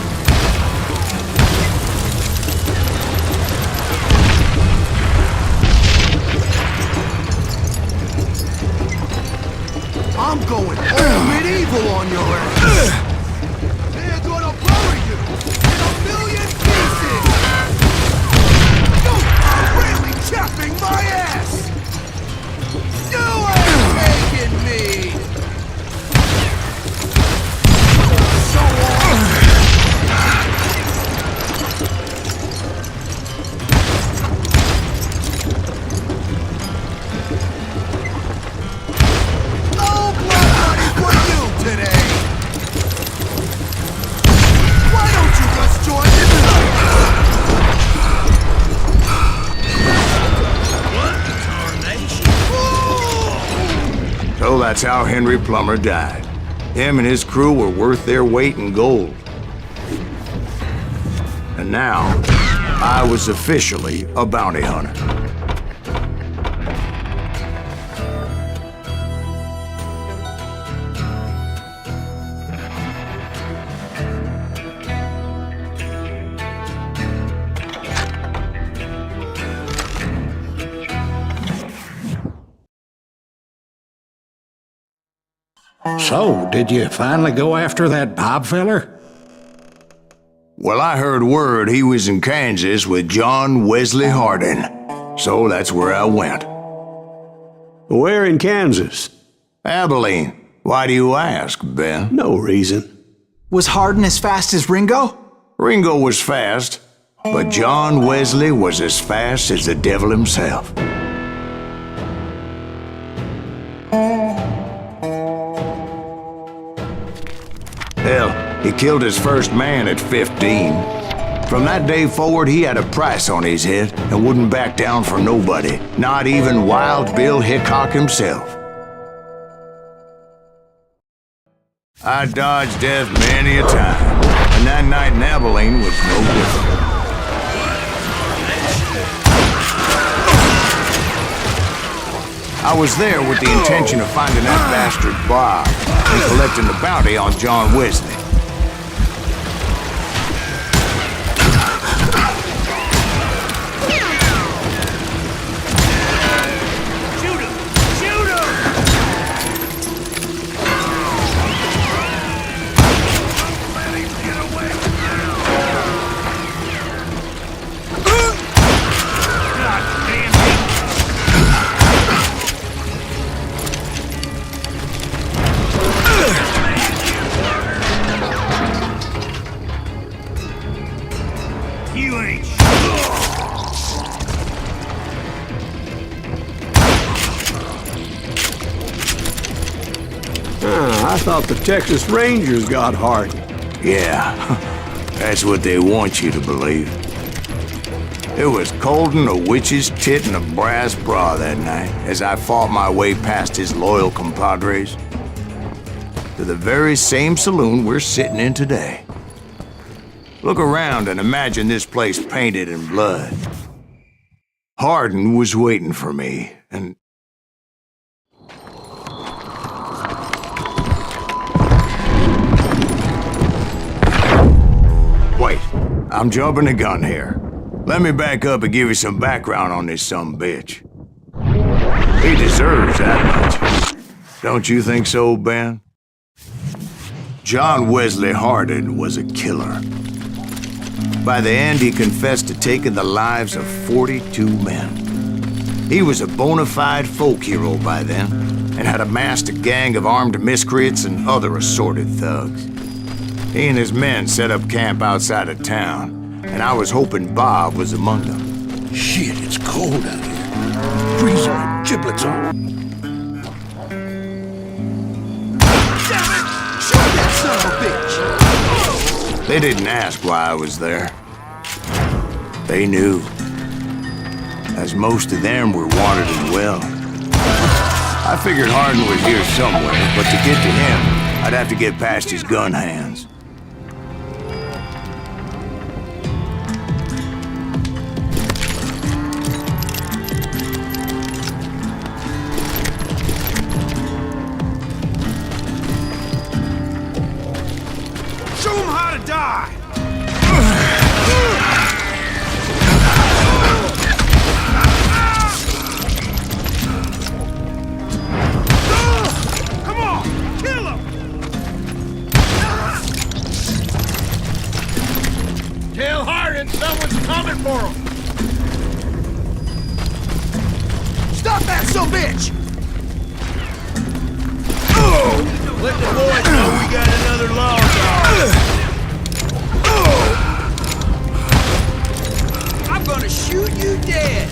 I'm going all medieval on your ass! They're gonna bury you in a million pieces! You are really chapping my ass! You ain't taking me! So on! No blood money for you today! Why don't you just join the So that's how Henry Plummer died. Him and his crew were worth their weight in gold. And now, I was officially a bounty hunter. So, did you finally go after that Bob feller? Well, I heard word he was in Kansas with John Wesley Hardin. So that's where I went. Where in Kansas? Abilene. Why do you ask, Ben? No reason. Was Hardin as fast as Ringo? Ringo was fast, but John Wesley was as fast as the devil himself. Hell, he killed his first man at 15. From that day forward, he had a price on his head and wouldn't back down for nobody, not even Wild Bill Hickok himself. I dodged death many a time, and that night in Abilene was no different. I was there with the intention of finding that bastard Bob and collecting the bounty on John Wesley. Shoot him! Shoot him! Let him get away now! God damn it! You ain't I thought the Texas Rangers got Hardin. Yeah, that's what they want you to believe. It was cold and a witch's tit and a brass bra that night as I fought my way past his loyal compadres to the very same saloon we're sitting in today. Look around and imagine this place painted in blood. Hardin was waiting for me, and... Wait, I'm jumping the gun here. Let me back up and give you some background on this sumbitch. He deserves that much. Don't you think so, Ben? John Wesley Hardin was a killer. By the end, he confessed to taking the lives of 42 men. He was a bona fide folk hero by then, and had amassed a gang of armed miscreants and other assorted thugs. He and his men set up camp outside of town, and I was hoping Bob was among them. Shit, it's cold out here. Freezing my giblets off. of a bitch! They didn't ask why I was there. They knew. As most of them were wanted and well. I figured Hardin was here somewhere, but to get to him, I'd have to get past his gun hands. Show him how to die! Come on, kill him! Tell Hardin someone's coming for him! Stop that bitch! Let the boys know we got another law dog. I'm gonna shoot you dead.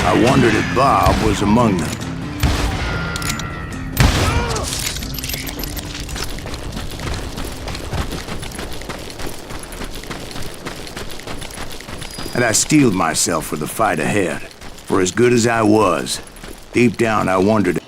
I wondered if Bob was among them. And I steeled myself for the fight ahead. For as good as I was, deep down I wondered.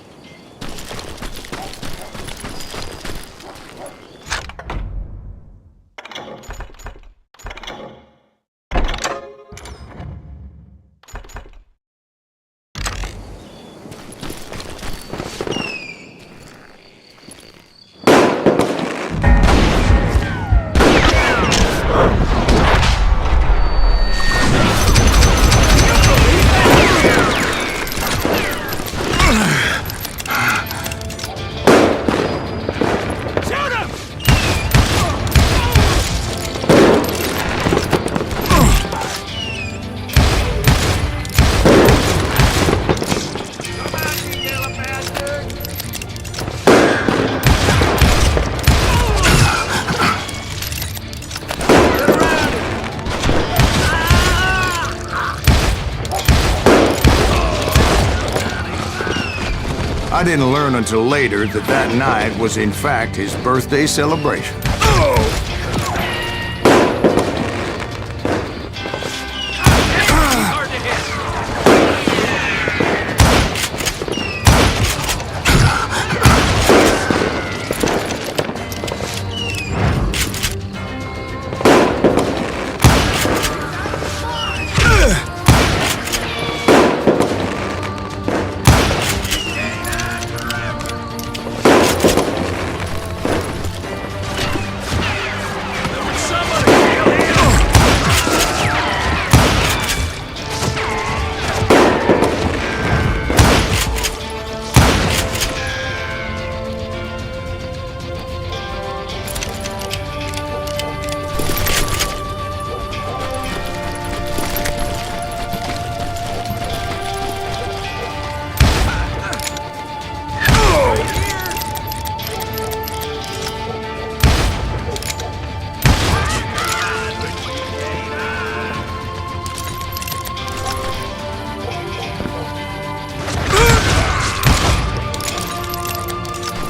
I didn't learn until later that that night was in fact his birthday celebration.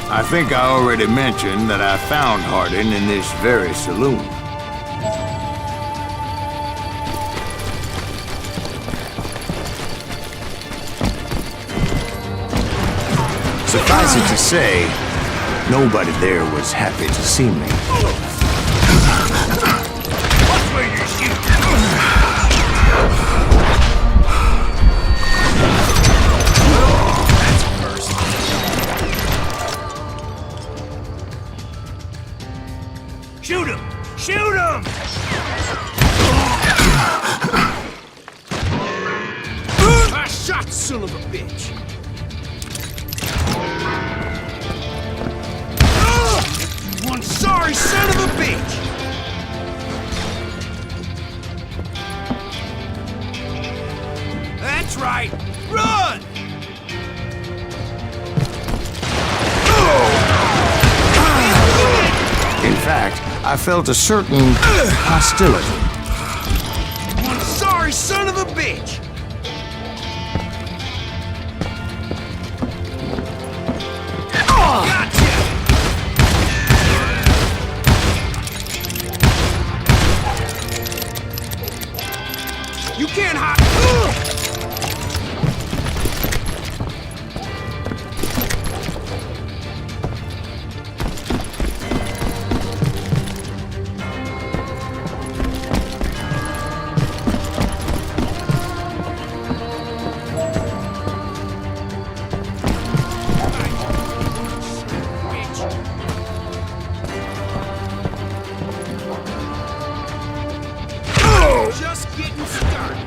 I think I already mentioned that I found Hardin in this very saloon. Suffice it to say, nobody there was happy to see me. Watch where you're shooting. Shoot him! Shoot him! I shot, son of a bitch! You one sorry son of a bitch! That's right! Run! In fact, I felt a certain hostility. One sorry son of a bitch! Gotcha! You can't hide. Just getting started.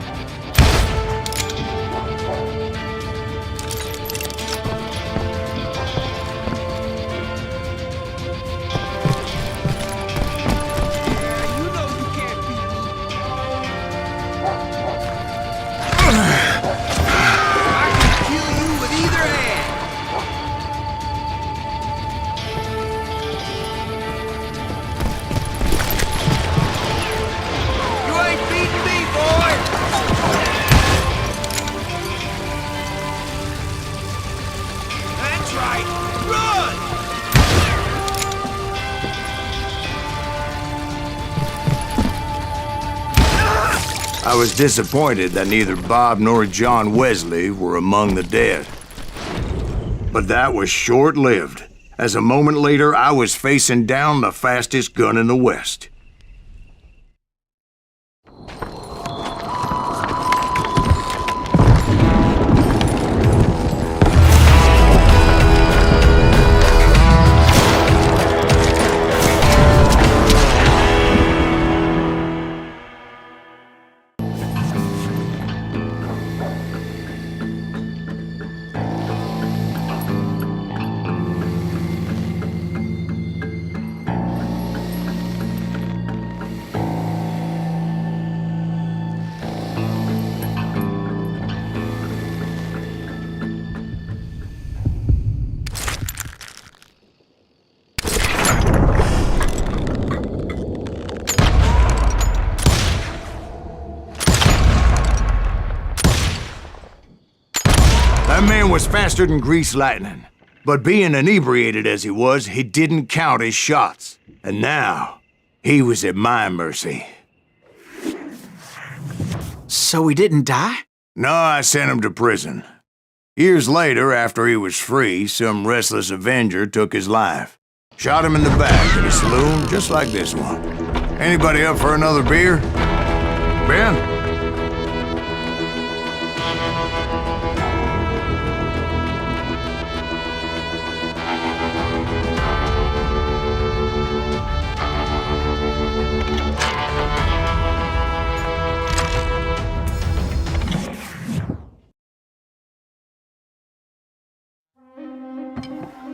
You know you can't beat me. I can kill you with either hand. You ain't beating me, boy! That's right. Run! I was disappointed that neither Bob nor John Wesley were among the dead. But that was short-lived, as a moment later I was facing down the fastest gun in the West. That man was faster than greased lightning. But being inebriated as he was, he didn't count his shots. And now, he was at my mercy. So he didn't die? No, I sent him to prison. Years later, after he was free, some restless Avenger took his life. Shot him in the back at a saloon just like this one. Anybody up for another beer? Ben?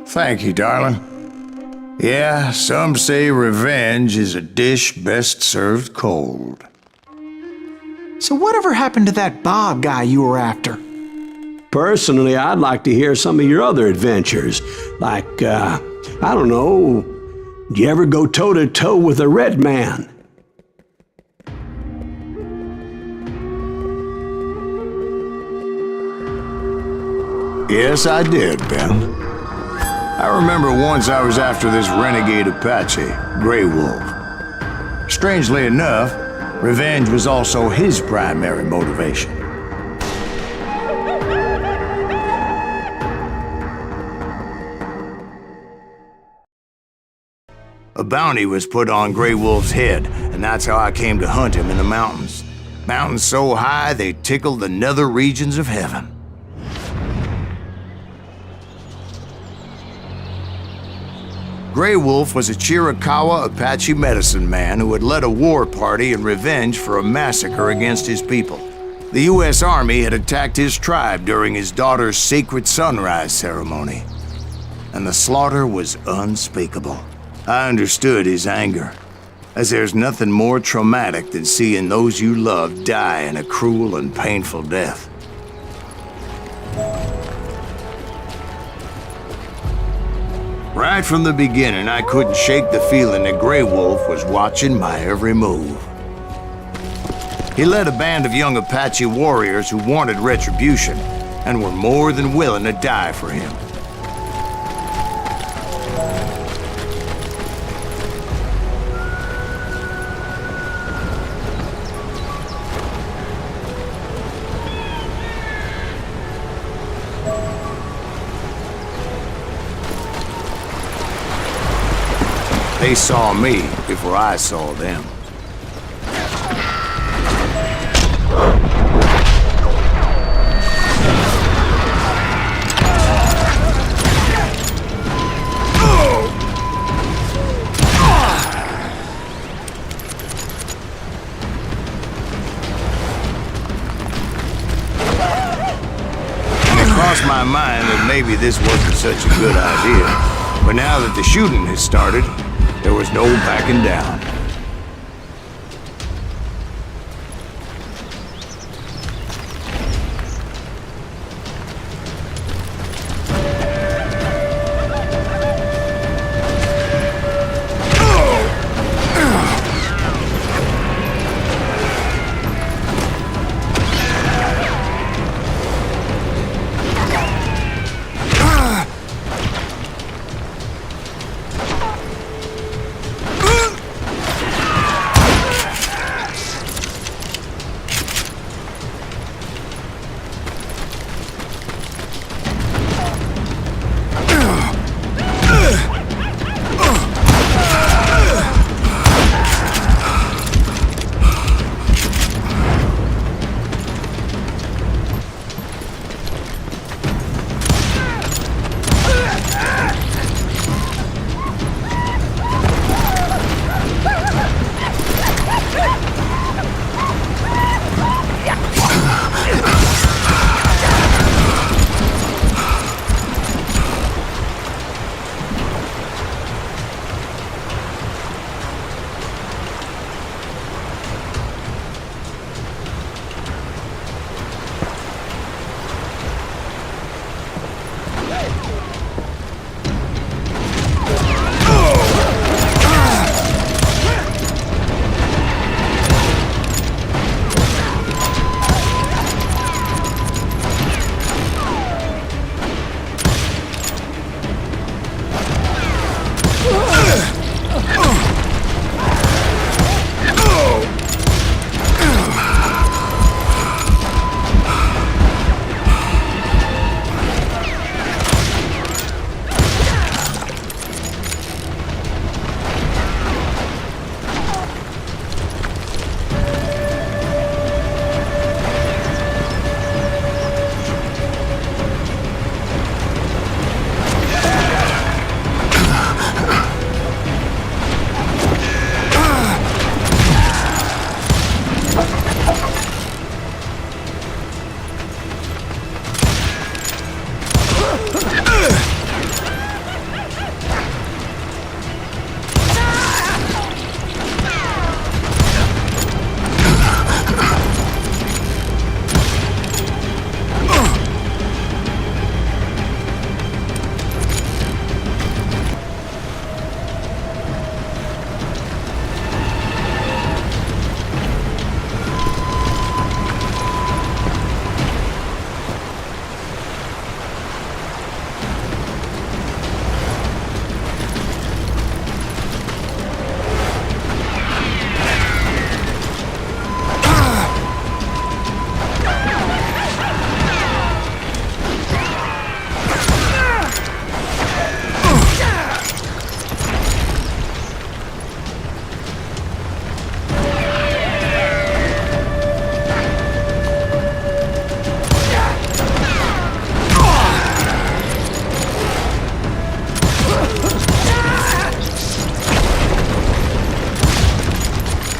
Thank you, darling. Yeah, some say revenge is a dish best served cold. So whatever happened to that Bob guy you were after? Personally, I'd like to hear some of your other adventures. Like, I don't know, did you ever go toe-to-toe with a red man? Yes, I did, Ben. I remember once I was after this renegade Apache, Grey Wolf. Strangely enough, revenge was also his primary motivation. A bounty was put on Grey Wolf's head, and that's how I came to hunt him in the mountains. Mountains so high they tickled the nether regions of heaven. Grey Wolf was a Chiricahua Apache medicine man who had led a war party in revenge for a massacre against his people. The U.S. Army had attacked his tribe during his daughter's sacred sunrise ceremony, and the slaughter was unspeakable. I understood his anger, as there's nothing more traumatic than seeing those you love die in a cruel and painful death. Right from the beginning, I couldn't shake the feeling that Grey Wolf was watching my every move. He led a band of young Apache warriors who wanted retribution and were more than willing to die for him. They saw me before I saw them. It crossed my mind that maybe this wasn't such a good idea. But now that the shooting has started, there was no backing down.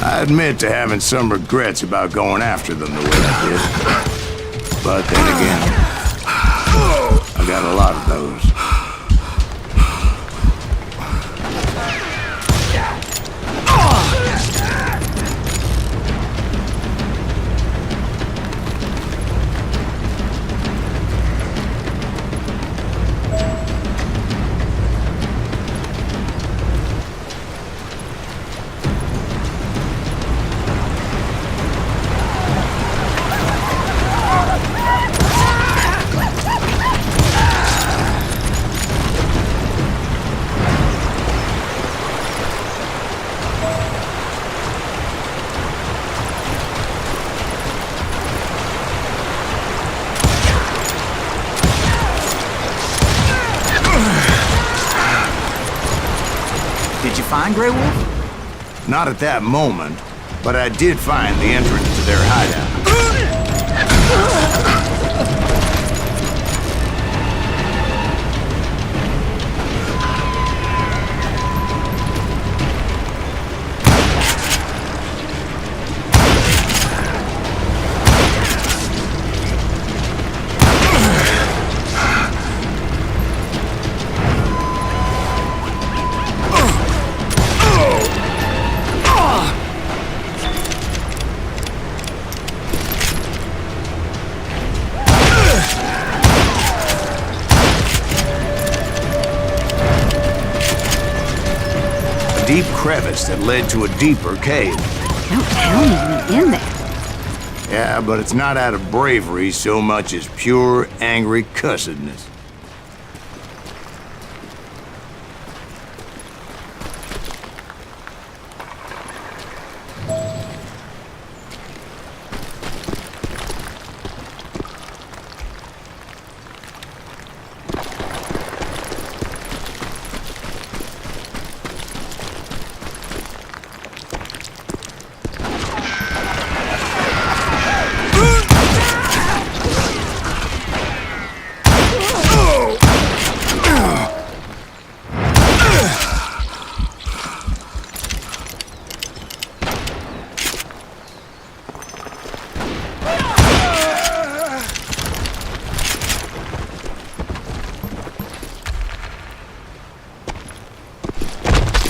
I admit to having some regrets about going after them the way I did. But then again, I got a lot of those. find Grey Wolf? Not at that moment, but I did find the entrance to their hideout. Deep crevice that led to a deeper cave. Don't tell me you went in there. Yeah, but it's not out of bravery so much as pure, angry cussedness.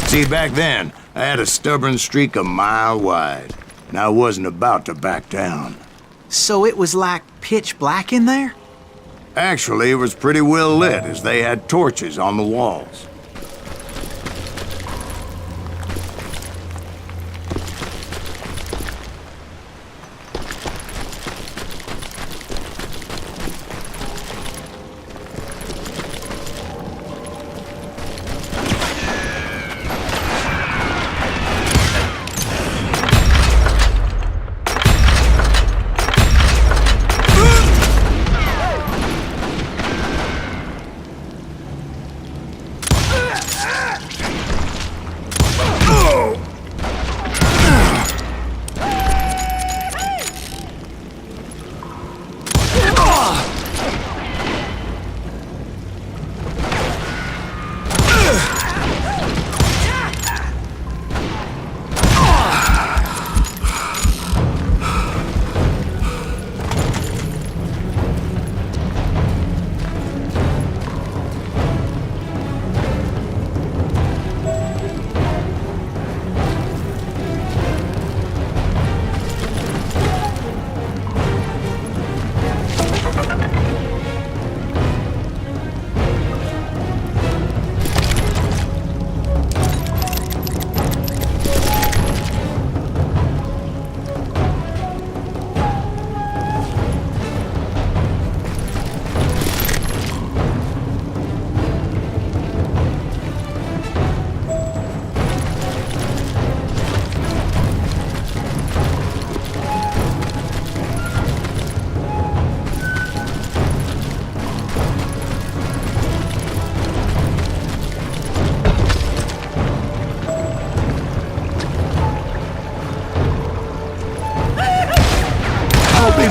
See, back then, I had a stubborn streak a mile wide, and I wasn't about to back down. So it was like pitch black in there? Actually, it was pretty well lit, as they had torches on the walls.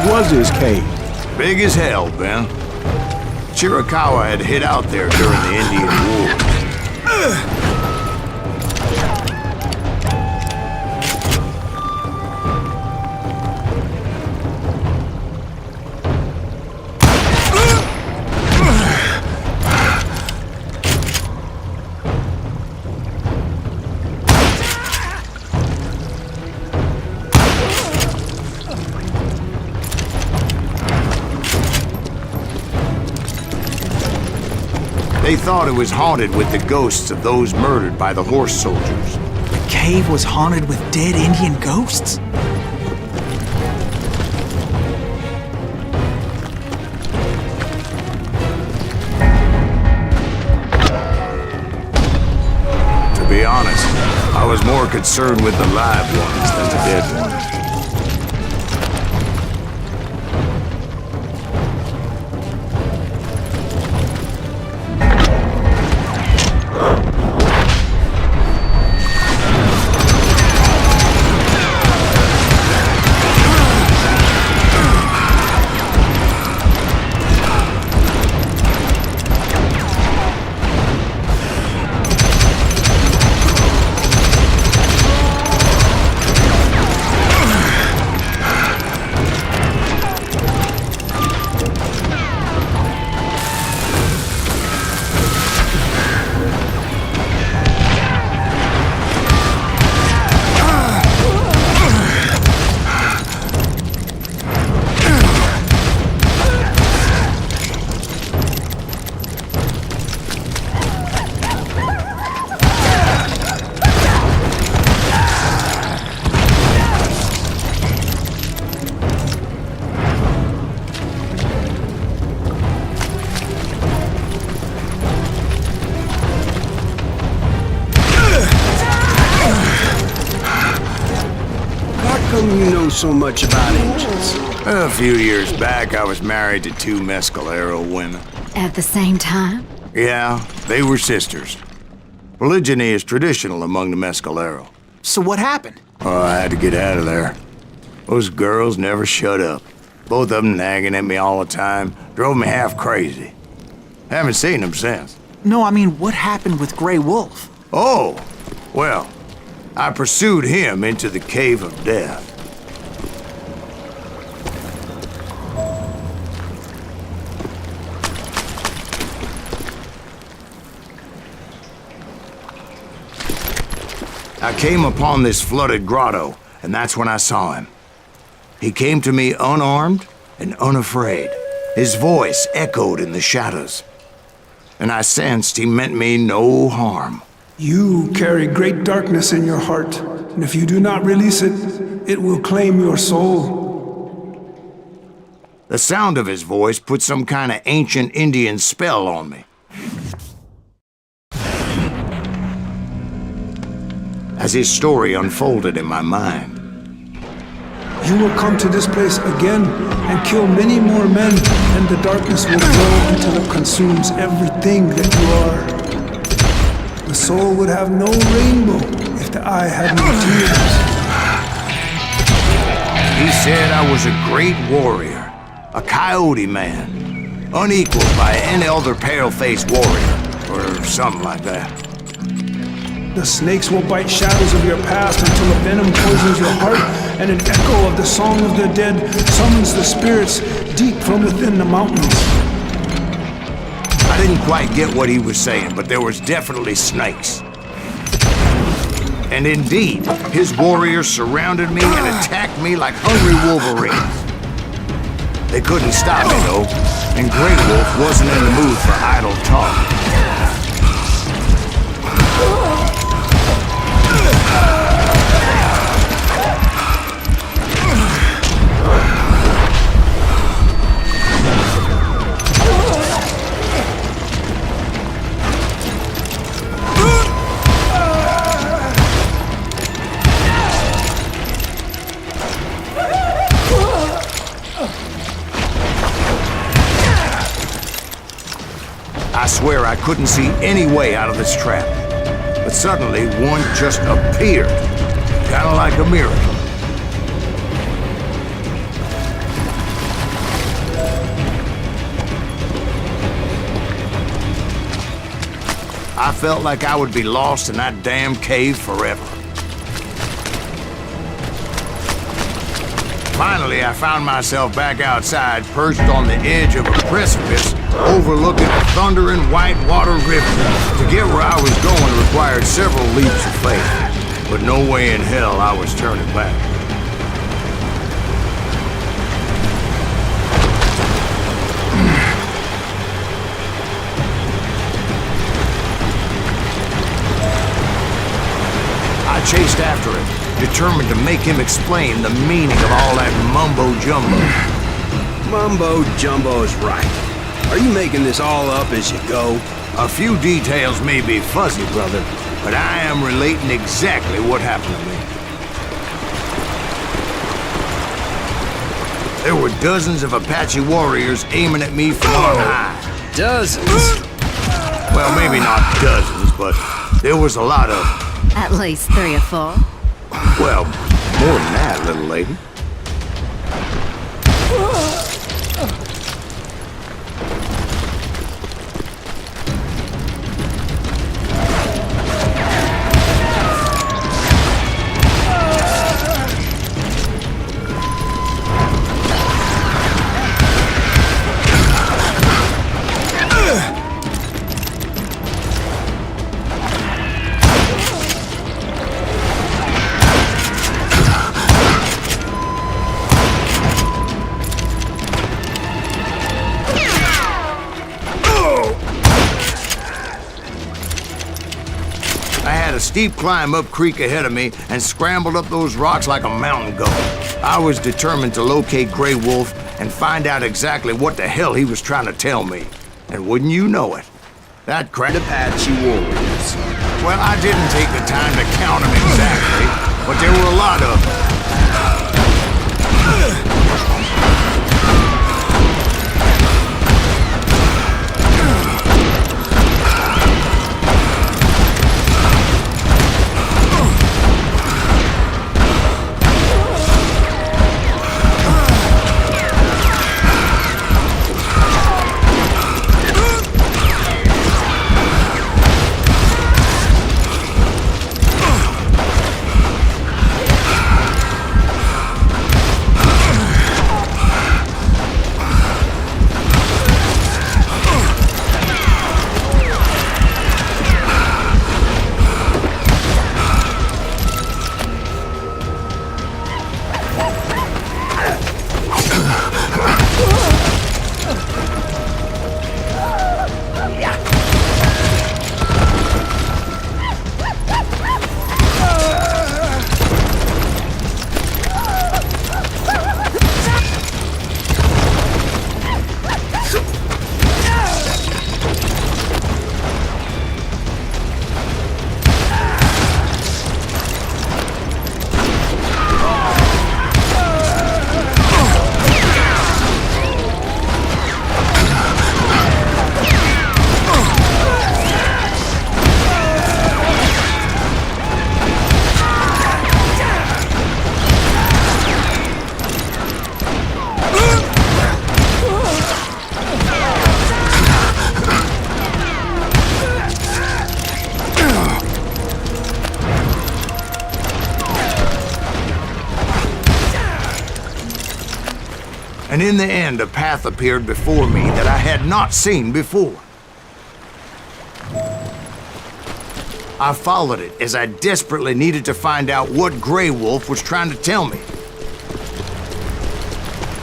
Was his cave? Big as hell, Ben. Chiricahua had hid out there during the Indian War. They thought it was haunted with the ghosts of those murdered by the horse soldiers. The cave was haunted with dead Indian ghosts? To be honest, I was more concerned with the live ones than the dead ones. you know so much about angels? A few years back, I was married to 2 Mescalero women. At the same time? Yeah, they were sisters. Polygyny is traditional among the Mescalero. So what happened? Oh, I had to get out of there. Those girls never shut up. Both of them nagging at me all the time. Drove me half crazy. Haven't seen them since. No, I mean, what happened with Grey Wolf? Oh, well, I pursued him into the Cave of Death. I came upon this flooded grotto, and that's when I saw him. He came to me unarmed and unafraid. His voice echoed in the shadows, and I sensed he meant me no harm. You carry great darkness in your heart, and if you do not release it, it will claim your soul. The sound of his voice put some kind of ancient Indian spell on me. As his story unfolded in my mind, You will come to this place again and kill many more men, and the darkness will grow until it consumes everything that you are. The soul would have no rainbow if the eye had no tears. he said I was a great warrior, a coyote man, unequaled by any other pale-faced warrior, or something like that. The snakes will bite shadows of your past until a venom poisons your heart, and an echo of the song of the dead summons the spirits deep from within the mountains. I didn't quite get what he was saying, but there was definitely snakes. And indeed, his warriors surrounded me and attacked me like hungry wolverines. They couldn't stop me, though, and Grey Wolf wasn't in the mood for idle talk. I swear I couldn't see any way out of this trap. But suddenly, one just appeared. Kind of like a miracle. I felt like I would be lost in that damn cave forever. Finally, I found myself back outside, perched on the edge of a precipice, overlooking a thundering whitewater river. To get where I was going required several leaps of faith, but no way in hell I was turning back. I chased after him, determined to make him explain the meaning of all that mumbo-jumbo. Mumbo-jumbo is right. Are you making this all up as you go? A few details may be fuzzy, brother, but I am relating exactly what happened to me. There were dozens of Apache warriors aiming at me from on high. Dozens? Well, maybe not dozens, but there was a lot of them. At least 3 or 4. Well, more than that, little lady. A steep climb up creek ahead of me and scrambled up those rocks like a mountain goat. I was determined to locate Grey Wolf and find out exactly what the hell he was trying to tell me. And wouldn't you know it, that crap Apache warriors. Well, I didn't take the time to count them exactly, but there were a lot of them. And in the end, a path appeared before me that I had not seen before. I followed it as I desperately needed to find out what Grey Wolf was trying to tell me.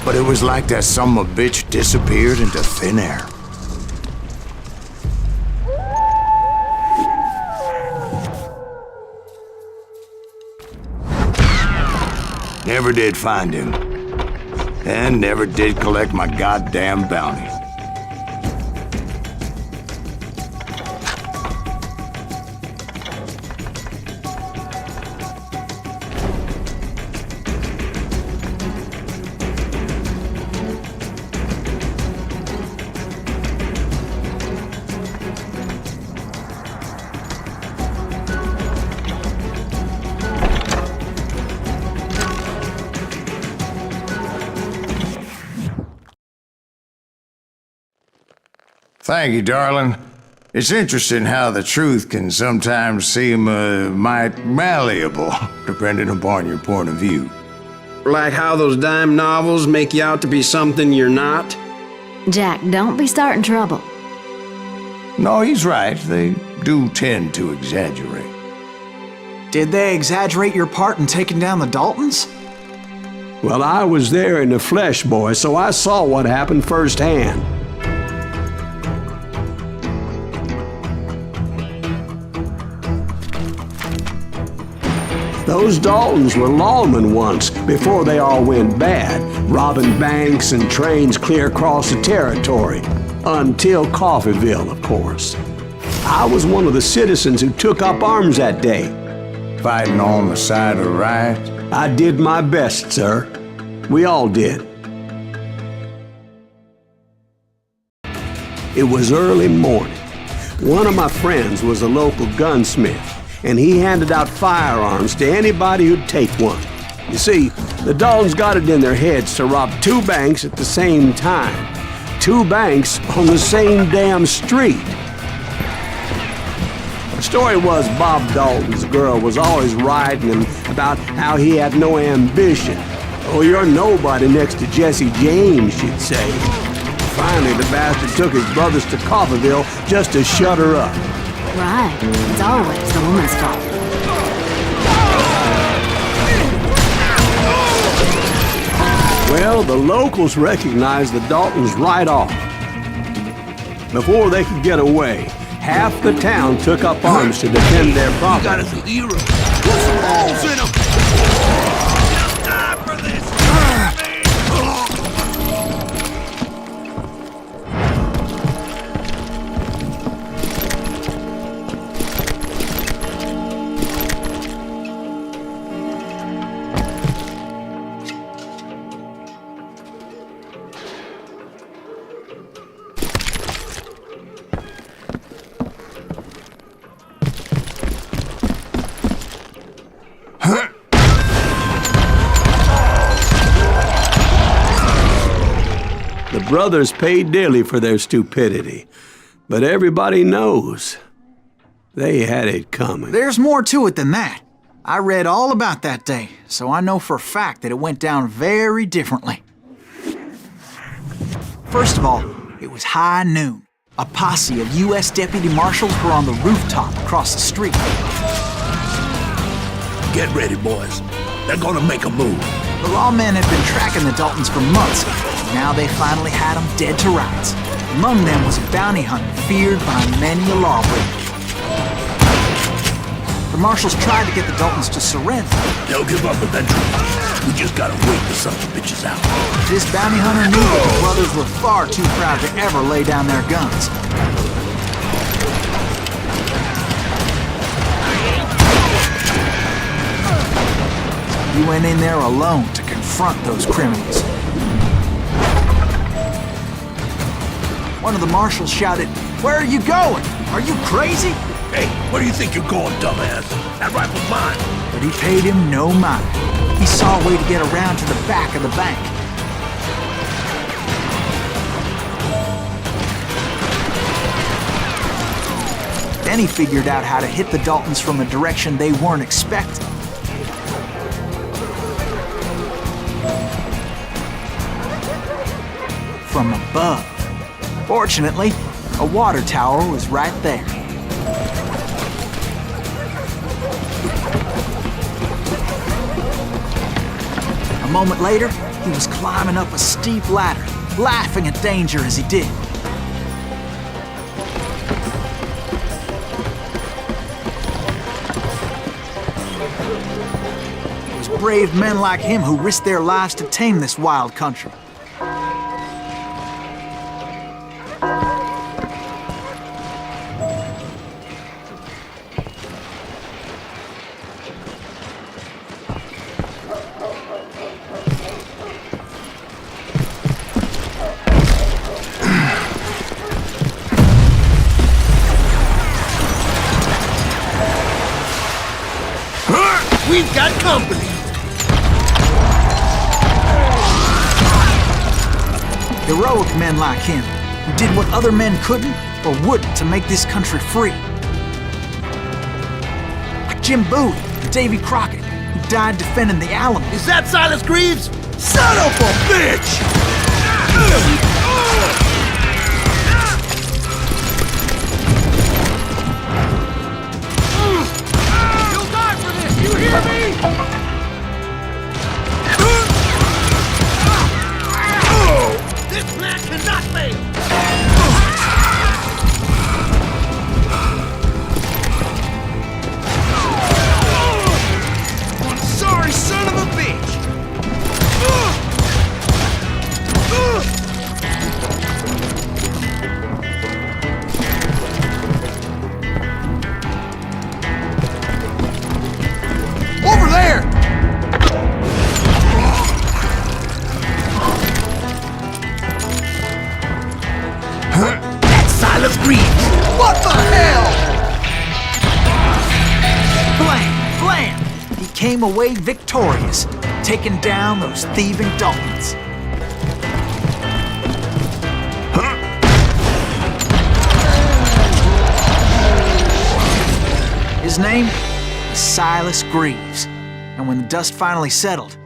But it was like that son of a bitch disappeared into thin air. Never did find him. And never did collect my goddamn bounty. Thank you, darling. It's interesting how the truth can sometimes seem, might malleable, depending upon your point of view. Like how those dime novels make you out to be something you're not? Jack, don't be starting trouble. No, he's right. They do tend to exaggerate. Did they exaggerate your part in taking down the Daltons? Well, I was there in the flesh, boy, so I saw what happened firsthand. Those Daltons were lawmen once, before they all went bad, robbing banks and trains clear across the territory. Until Coffeeville, of course. I was one of the citizens who took up arms that day. Fighting on the side of right? I did my best, sir. We all did. It was early morning. One of my friends was a local gunsmith, and he handed out firearms to anybody who'd take one. You see, the Daltons got it in their heads to rob 2 banks at the same time. 2 banks on the same damn street. The story was Bob Dalton's girl was always writing him about how he had no ambition. Oh, you're nobody next to Jesse James, she'd say. Finally, the bastard took his brothers to Coffeeville just to shut her up. Right. It's always the woman's fault. Well, the locals recognized the Daltons right off. Before they could get away, half the town took up arms to defend their property. You got us with the Euro. Put some holes in them! Just die for this! brothers paid dearly for their stupidity. But everybody knows they had it coming. There's more to it than that. I read all about that day, so I know for a fact that it went down very differently. First of all, it was high noon. A posse of U.S. deputy marshals were on the rooftop across the street. Get ready, boys. They're gonna make a move. The lawmen had been tracking the Daltons for months. Now they finally had them dead to rights. Among them was a bounty hunter feared by many a lawbreaker. The marshals tried to get the Daltons to surrender. They'll give up eventually. We just gotta wait the son of bitches out. This bounty hunter knew that the brothers were far too proud to ever lay down their guns. He went in there alone to confront those criminals. One of the marshals shouted, "Where are you going? Are you crazy?" Hey, where do you think you're going, dumbass? That rifle's mine. But he paid him no mind. He saw a way to get around to the back of the bank. Then he figured out how to hit the Daltons from a direction they weren't expecting. From above. Fortunately, a water tower was right there. A moment later, he was climbing up a steep ladder, laughing at danger as he did. It was brave men like him who risked their lives to tame this wild country. We've got company. Heroic men like him, who did what other men couldn't or wouldn't to make this country free. Like Jim Bowie and Davy Crockett, who died defending the Alamo. Is that Silas Greaves? Son of a bitch! You'll die for this, you hear me? This plan cannot fail! One sorry son of a bitch! Over there! That's Silas Greaves! What the hell? Blam! Blam! He came away victorious, taking down those thieving Daltons. His name was Silas Greaves, and when the dust finally settled,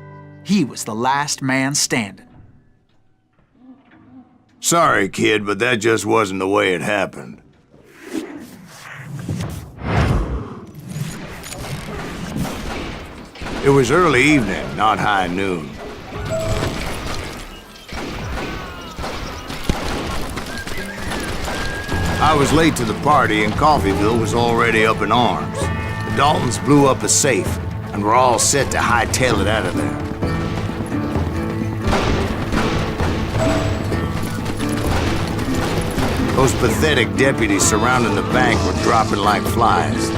he was the last man standing. Sorry, kid, but that just wasn't the way it happened. It was early evening, not high noon. I was late to the party and Coffeyville was already up in arms. The Daltons blew up a safe and were all set to hightail it out of there. Those pathetic deputies surrounding the bank were dropping like flies.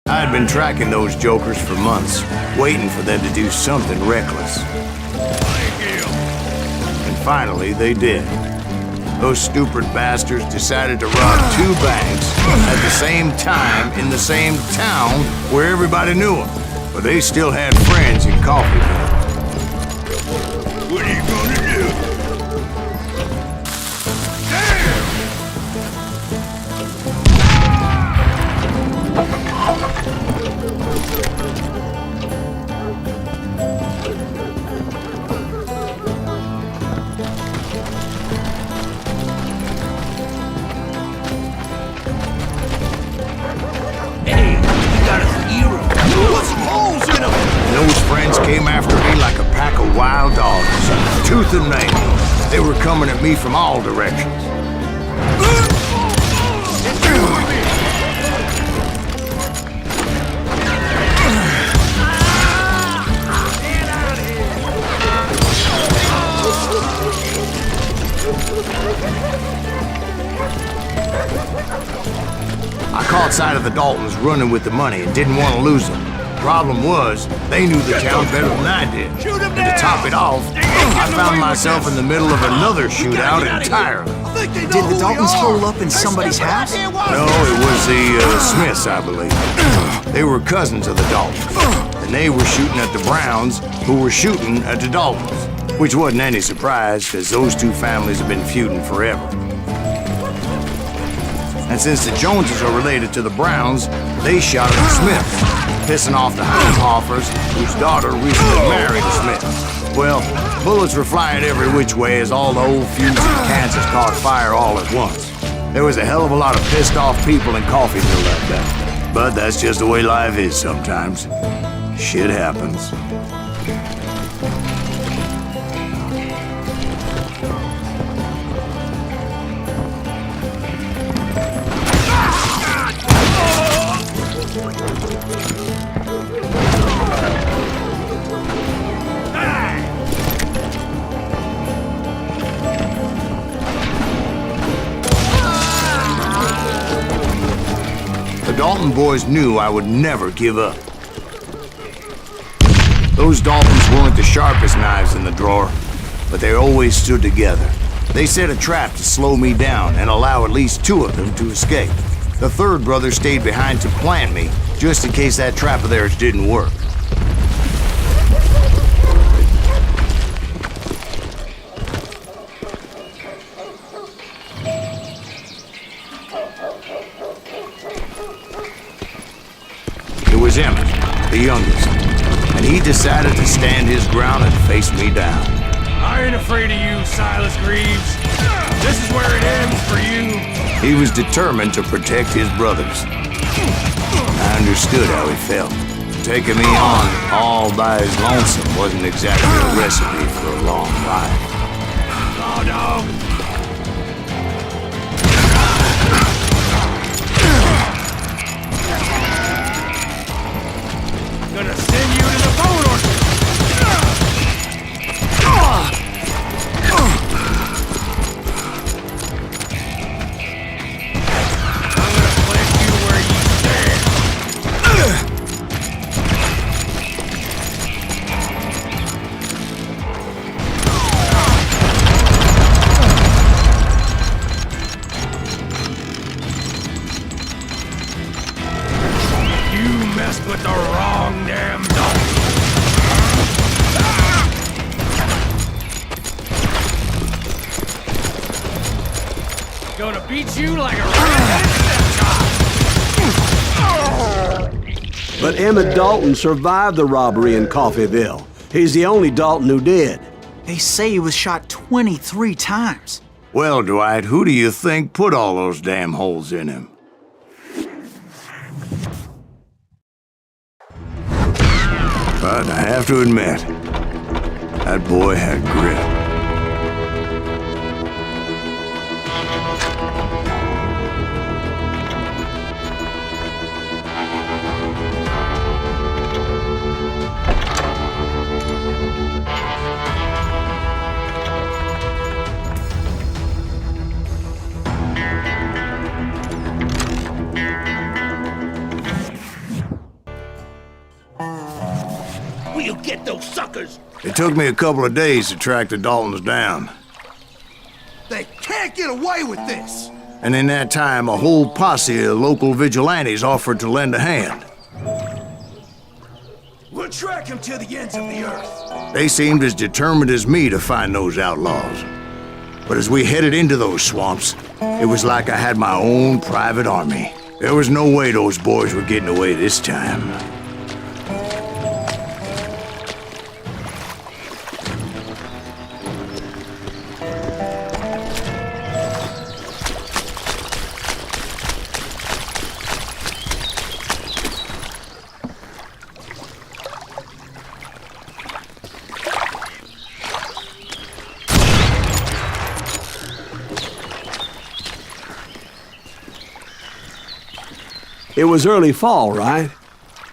I had been tracking those jokers for months, waiting for them to do something reckless. And finally, they did. Those stupid bastards decided to rob 2 banks at the same time in the same town where everybody knew them. But they still had friends in Coffeeville. What are you gonna do? Those friends came after me like a pack of wild dogs, tooth and nail. They were coming at me from all directions. I caught sight of the Daltons running with the money and didn't want to lose them. Problem was, they knew the town better than I did. And to top it off, I found myself in the middle of another shootout entirely. Did the Daltons hole up in somebody's house? No, it was the Smiths, I believe. They were cousins of the Daltons. And they were shooting at the Browns, who were shooting at the Daltons. Which wasn't any surprise, because those 2 families have been feuding forever. And since the Joneses are related to the Browns, they shot at the Smiths, pissing off the Heimhoffers, whose daughter recently married a Smith. Well, bullets were flying every which way as all the old feuds in Kansas caught fire all at once. There was a hell of a lot of pissed off people in Coffeeville that day. But that's just the way life is sometimes. Shit happens. The Dalton boys knew I would never give up. Those Daltons weren't the sharpest knives in the drawer, but they always stood together. They set a trap to slow me down and allow at least 2 of them to escape. The 3rd brother stayed behind to plant me, just in case that trap of theirs didn't work. It was Emmett, the youngest, and he decided to stand his ground and face me down. I ain't afraid of you, Silas Greaves. This is where it ends for you. He was determined to protect his brothers. I understood how he felt. Taking me on all by his lonesome wasn't exactly a recipe for a long life. Oh, dog. Gonna send you to the bone or... with the wrong damn dog. Gonna beat you like a redheaded stepchild. But Emmett Dalton survived the robbery in Coffeeville. He's the only Dalton who did. They say he was shot 23 times. Well, Dwight, who do you think put all those damn holes in him? But I have to admit, that boy had grit. We'll get those suckers! It took me a couple of days to track the Daltons down. Thank can't get away with this! And in that time, a whole posse of local vigilantes offered to lend a hand. We'll track him to the ends of the earth. They seemed as determined as me to find those outlaws. But as we headed into those swamps, it was like I had my own private army. There was no way those boys were getting away this time. It was early fall, right?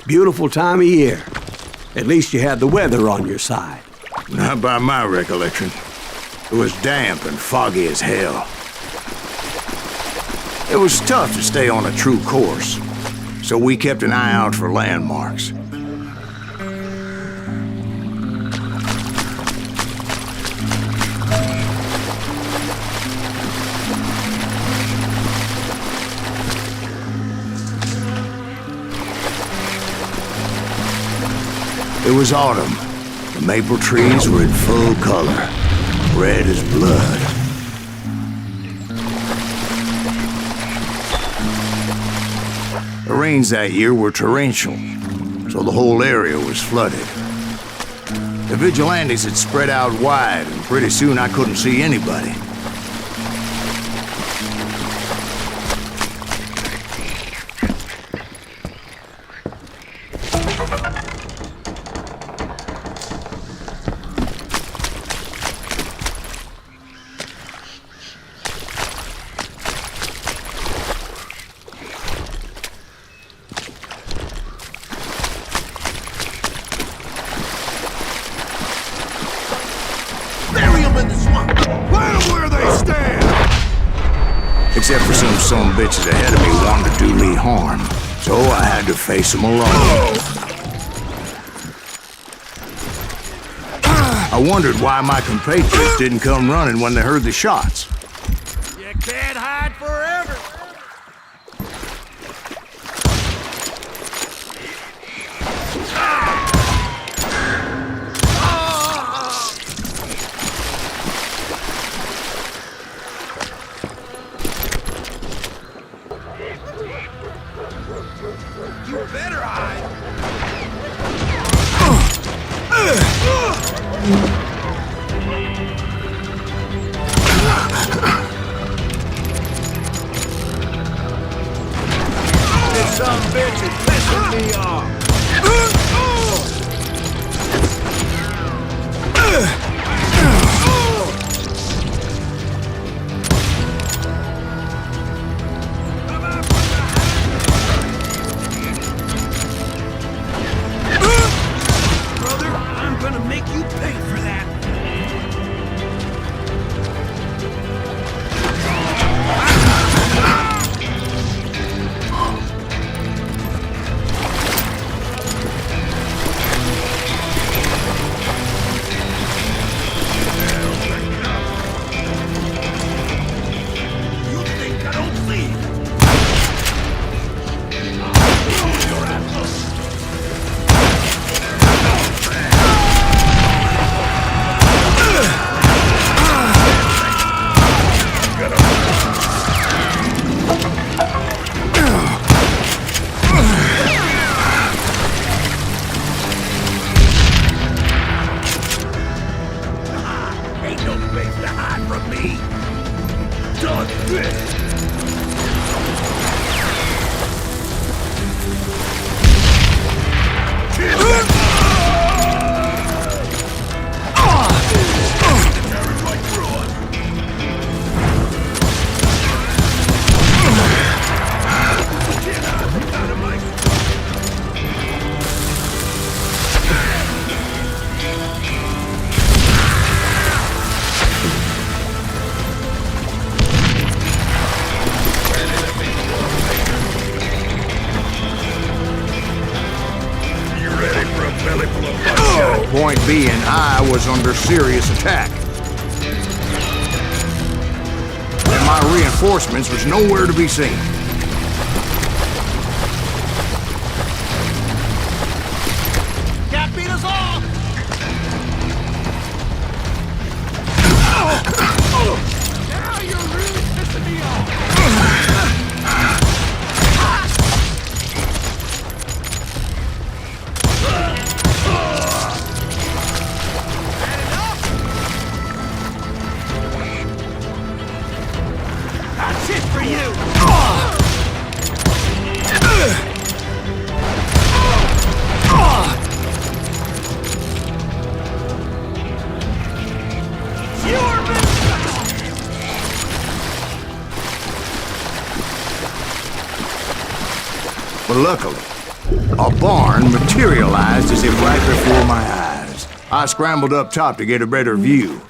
Beautiful time of year. At least you had the weather on your side. Not by my recollection. It was damp and foggy as hell. It was tough to stay on a true course, so we kept an eye out for landmarks. It was autumn. The maple trees were in full color, red as blood. The rains that year were torrential, so the whole area was flooded. The vigilantes had spread out wide, and pretty soon I couldn't see anybody. Except for some bitches ahead of me wanted to do me harm. So I had to face them alone. I wondered why my compatriots didn't come running when they heard the shots. You can't hide forever! You better hide! This some bitch is pissing me off! Point being, I was under serious attack. my reinforcements was nowhere to be seen. Can't beat us all! Now you're really pissing me off! That's it for you! But luckily, a barn materialized as if right before my eyes. I scrambled up top to get a better view.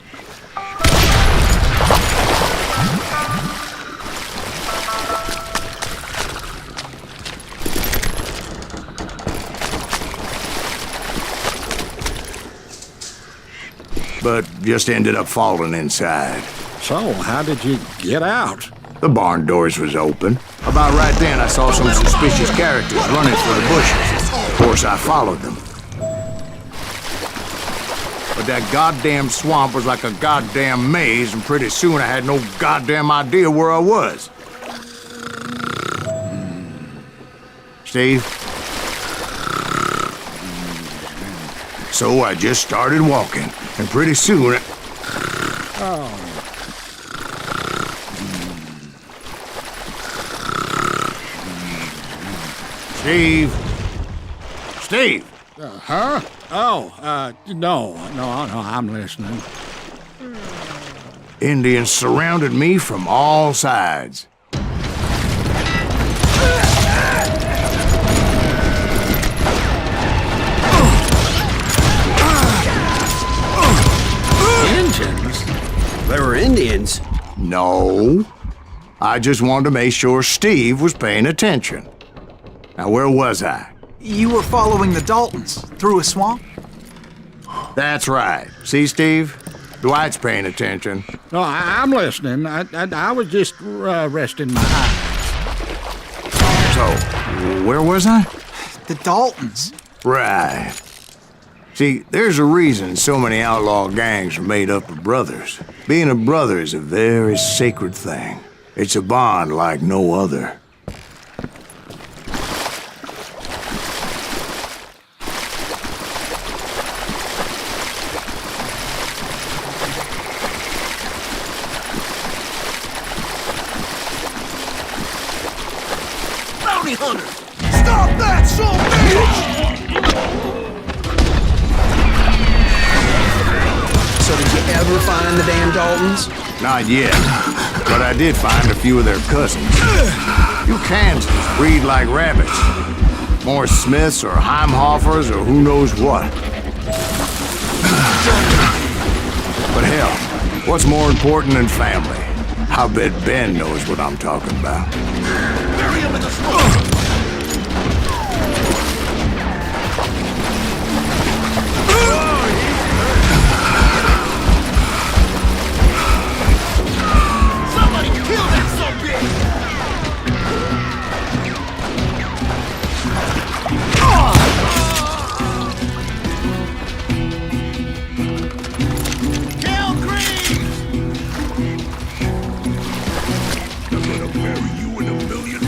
But just ended up falling inside. So, how did you get out? The barn doors was open. About right then, I saw some suspicious characters running for the bushes. Of course, I followed them. But that goddamn swamp was like a goddamn maze, and pretty soon I had no goddamn idea where I was. Steve? So I just started walking, and pretty soon... Steve? Steve! Huh? No, I'm listening. Indians surrounded me from all sides. Indians? There were Indians? No. I just wanted to make sure Steve was paying attention. Now, where was I? You were following the Daltons through a swamp? That's right. See, Steve? Dwight's paying attention. No, I'm listening. I was just resting my eyes. So, where was I? The Daltons. Right. See, there's a reason so many outlaw gangs are made up of brothers. Being a brother is a very sacred thing. It's a bond like no other. Bounty hunter! Stop that, son of a bitch! So did you ever find the damn Daltons? Not yet, but I did find a few of their cousins. You Kansans breed like rabbits. More Smiths or Heimhoffers or who knows what. But hell, what's more important than family? I bet Ben knows what I'm talking about. Bury him in the swamp! Somebody kill that son of a bitch! Kill Greaves! I'm gonna bury you in a million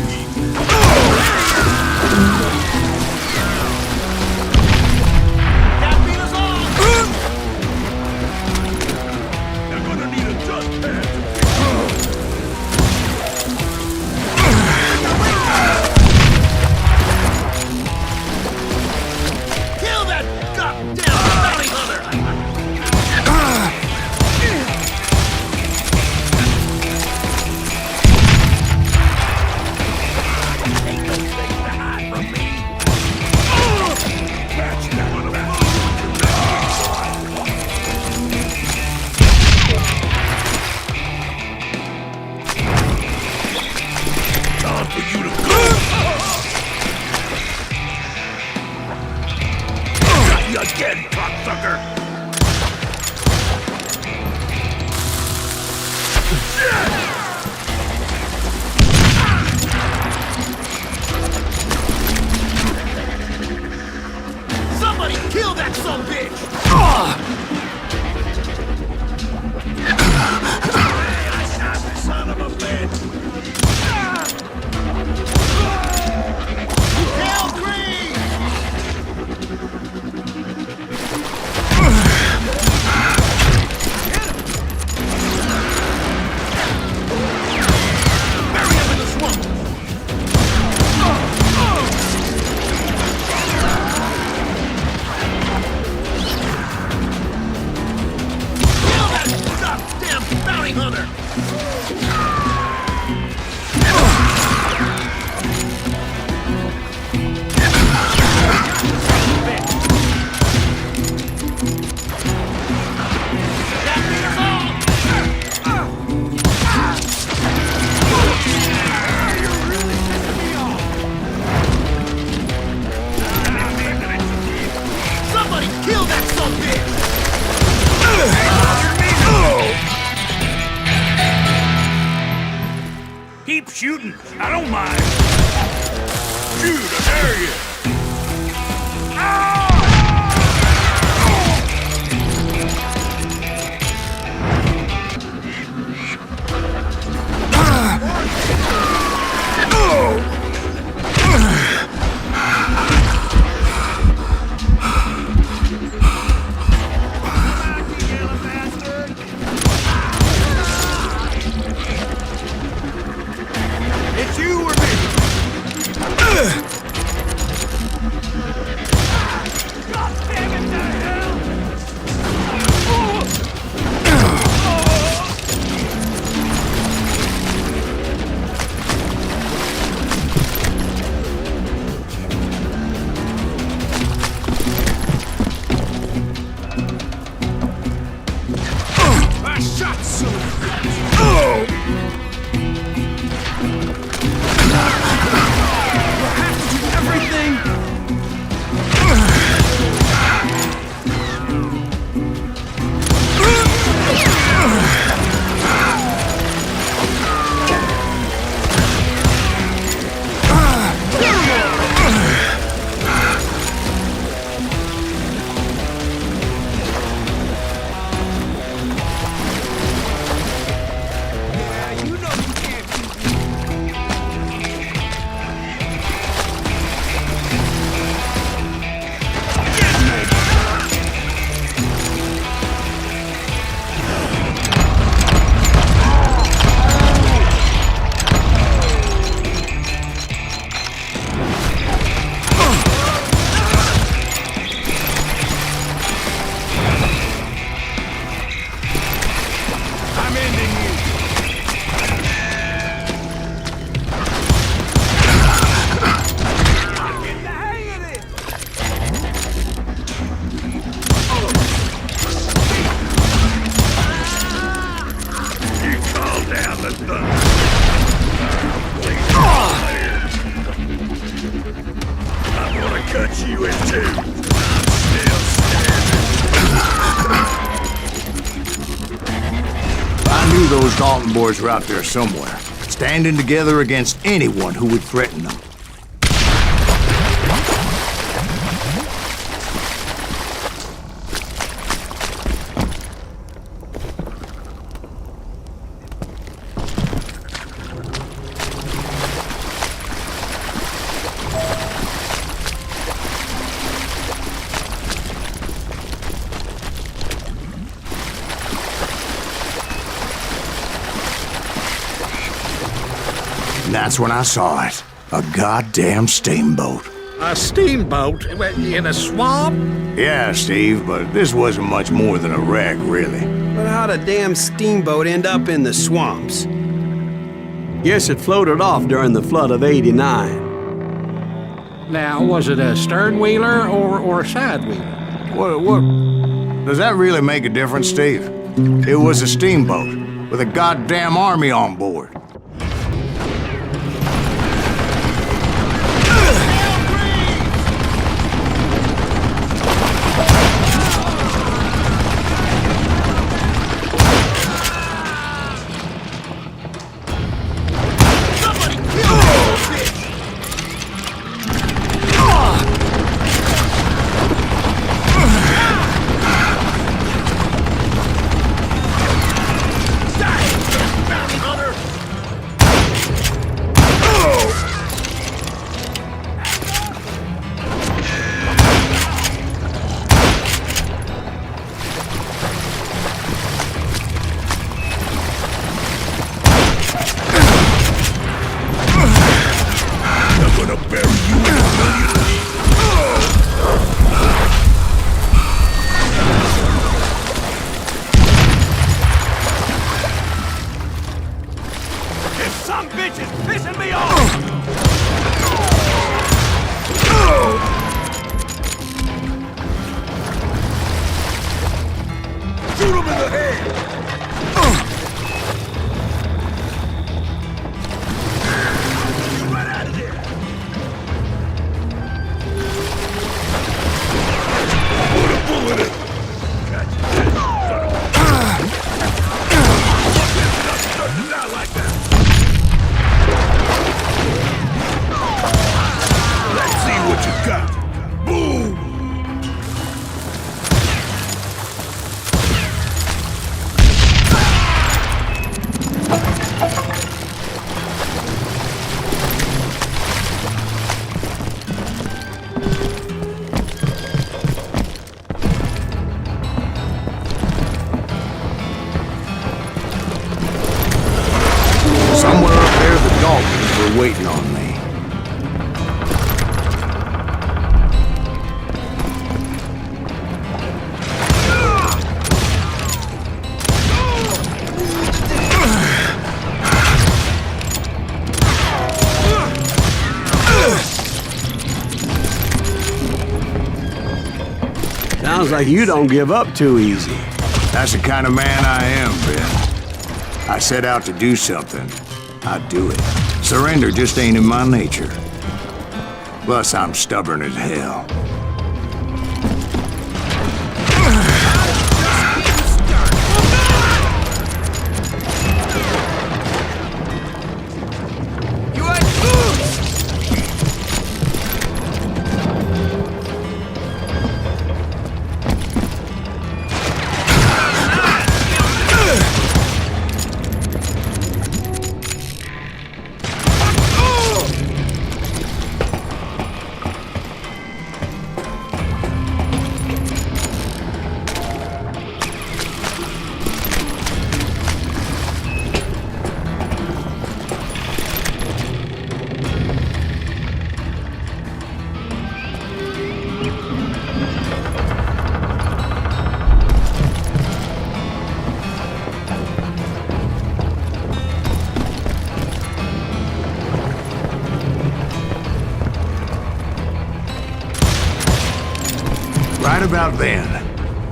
dare you! It's you or me! God damn it, the hell! I shot soon! Everything! Yeah, you know you can't beat me. I'm ending you! Get the hang of this! You call down the thunder. I'm gonna cut you in two. I'm still I knew those Dalton boys were out there somewhere, standing together against anyone who would threaten them. And that's when I saw it. A goddamn steamboat. A steamboat in a swamp? Yeah, Steve, but this wasn't much more than a wreck, really. But how'd a damn steamboat end up in the swamps? Guess it floated off during the flood of '89. Now, was it a stern-wheeler or a side-wheeler? What? Does that really make a difference, Steve? It was a steamboat with a goddamn army on board. Sounds like you don't give up too easy. That's the kind of man I am, Ben. I set out to do something. I do it. Surrender just ain't in my nature. Plus, I'm stubborn as hell. Right about then,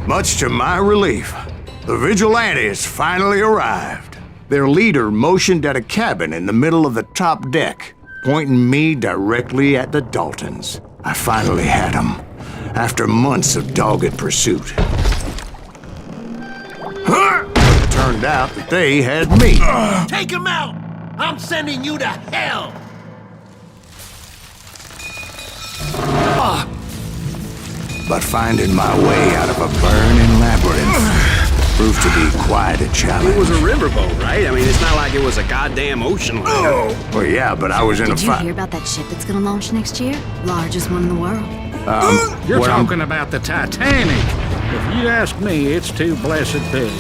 much to my relief, the vigilantes finally arrived. Their leader motioned at a cabin in the middle of the top deck, pointing me directly at the Daltons. I finally had them, after months of dogged pursuit. It turned out that they had me. Take him out! I'm sending you to hell! But finding my way out of a burning labyrinth proved to be quite a challenge. It was a riverboat, right? I mean, it's not like it was a goddamn ocean liner. Well, yeah, but I was in Did a you fight. hear about that ship that's gonna launch next year? Largest one in the world. You're what I'm- talking about the Titanic. If you ask me, it's too blessed big.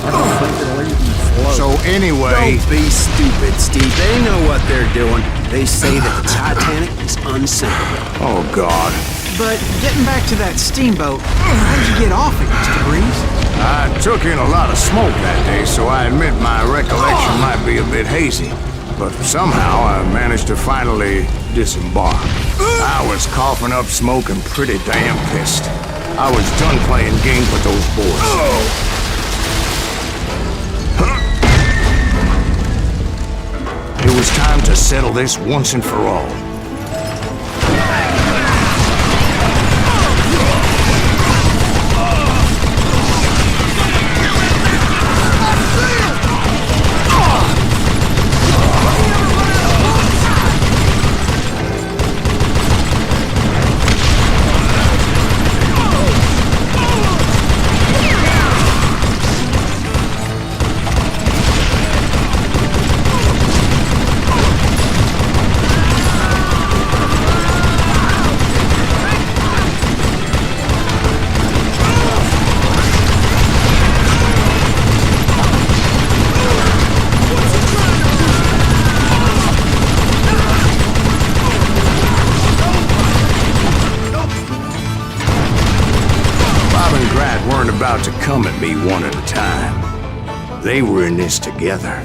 I don't think it'll even float. So anyway, Don't be stupid, Steve. They know what they're doing. They say that the Titanic is unsinkable. oh God. But getting back to that steamboat, how did you get off it, Mr. Breeze? I took in a lot of smoke that day, so I admit my recollection might be a bit hazy. But somehow I managed to finally disembark. I was coughing up smoke and pretty damn pissed. I was done playing games with those boys. It was time to settle this once and for all. About to come at me one at a time. They were in this together.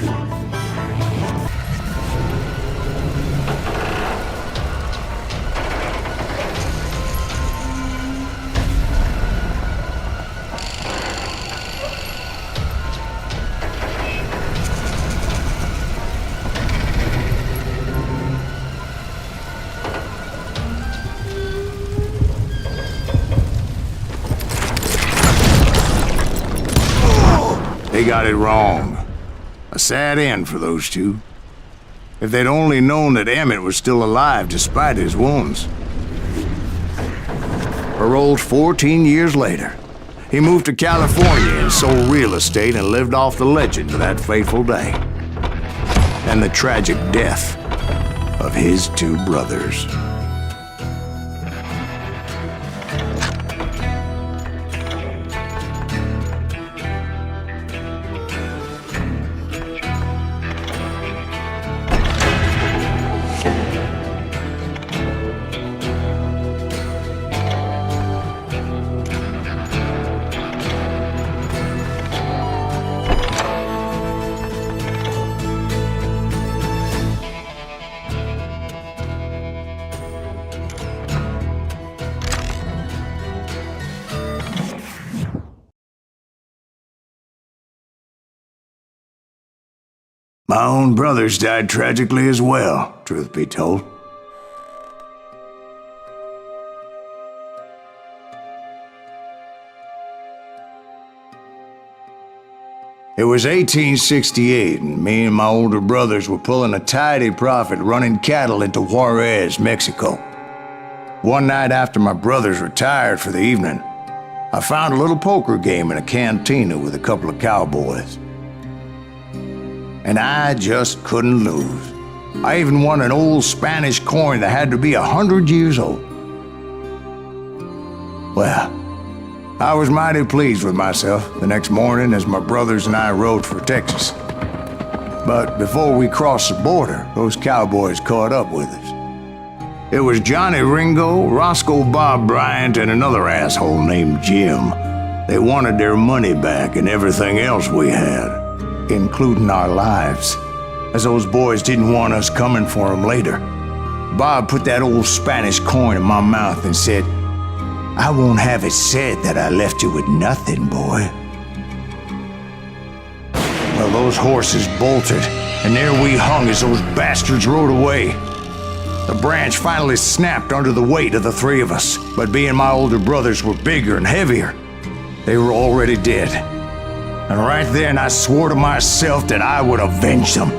They got it wrong. A sad end for those two. If they'd only known that Emmett was still alive despite his wounds. Paroled 14 years later, he moved to California and sold real estate and lived off the legend of that fateful day. And the tragic death of his two brothers. My own brothers died tragically as well, truth be told. It was 1868, and me and my older brothers were pulling a tidy profit running cattle into Juarez, Mexico. One night after my brothers retired for the evening, I found a little poker game in a cantina with a couple of cowboys. And I just couldn't lose. I even won an old Spanish coin that had to be 100 years old. Well, I was mighty pleased with myself the next morning as my brothers and I rode for Texas. But before we crossed the border, those cowboys caught up with us. It was Johnny Ringo, Roscoe Bob Bryant, and another asshole named Jim. They wanted their money back and everything else we had, including our lives, as those boys didn't want us coming for them later. Bob put that old Spanish coin in my mouth and said, "I won't have it said that I left you with nothing, boy." Well, those horses bolted, and there we hung as those bastards rode away. The branch finally snapped under the weight of the three of us, but being my older brothers were bigger and heavier, they were already dead. And right then I swore to myself that I would avenge them.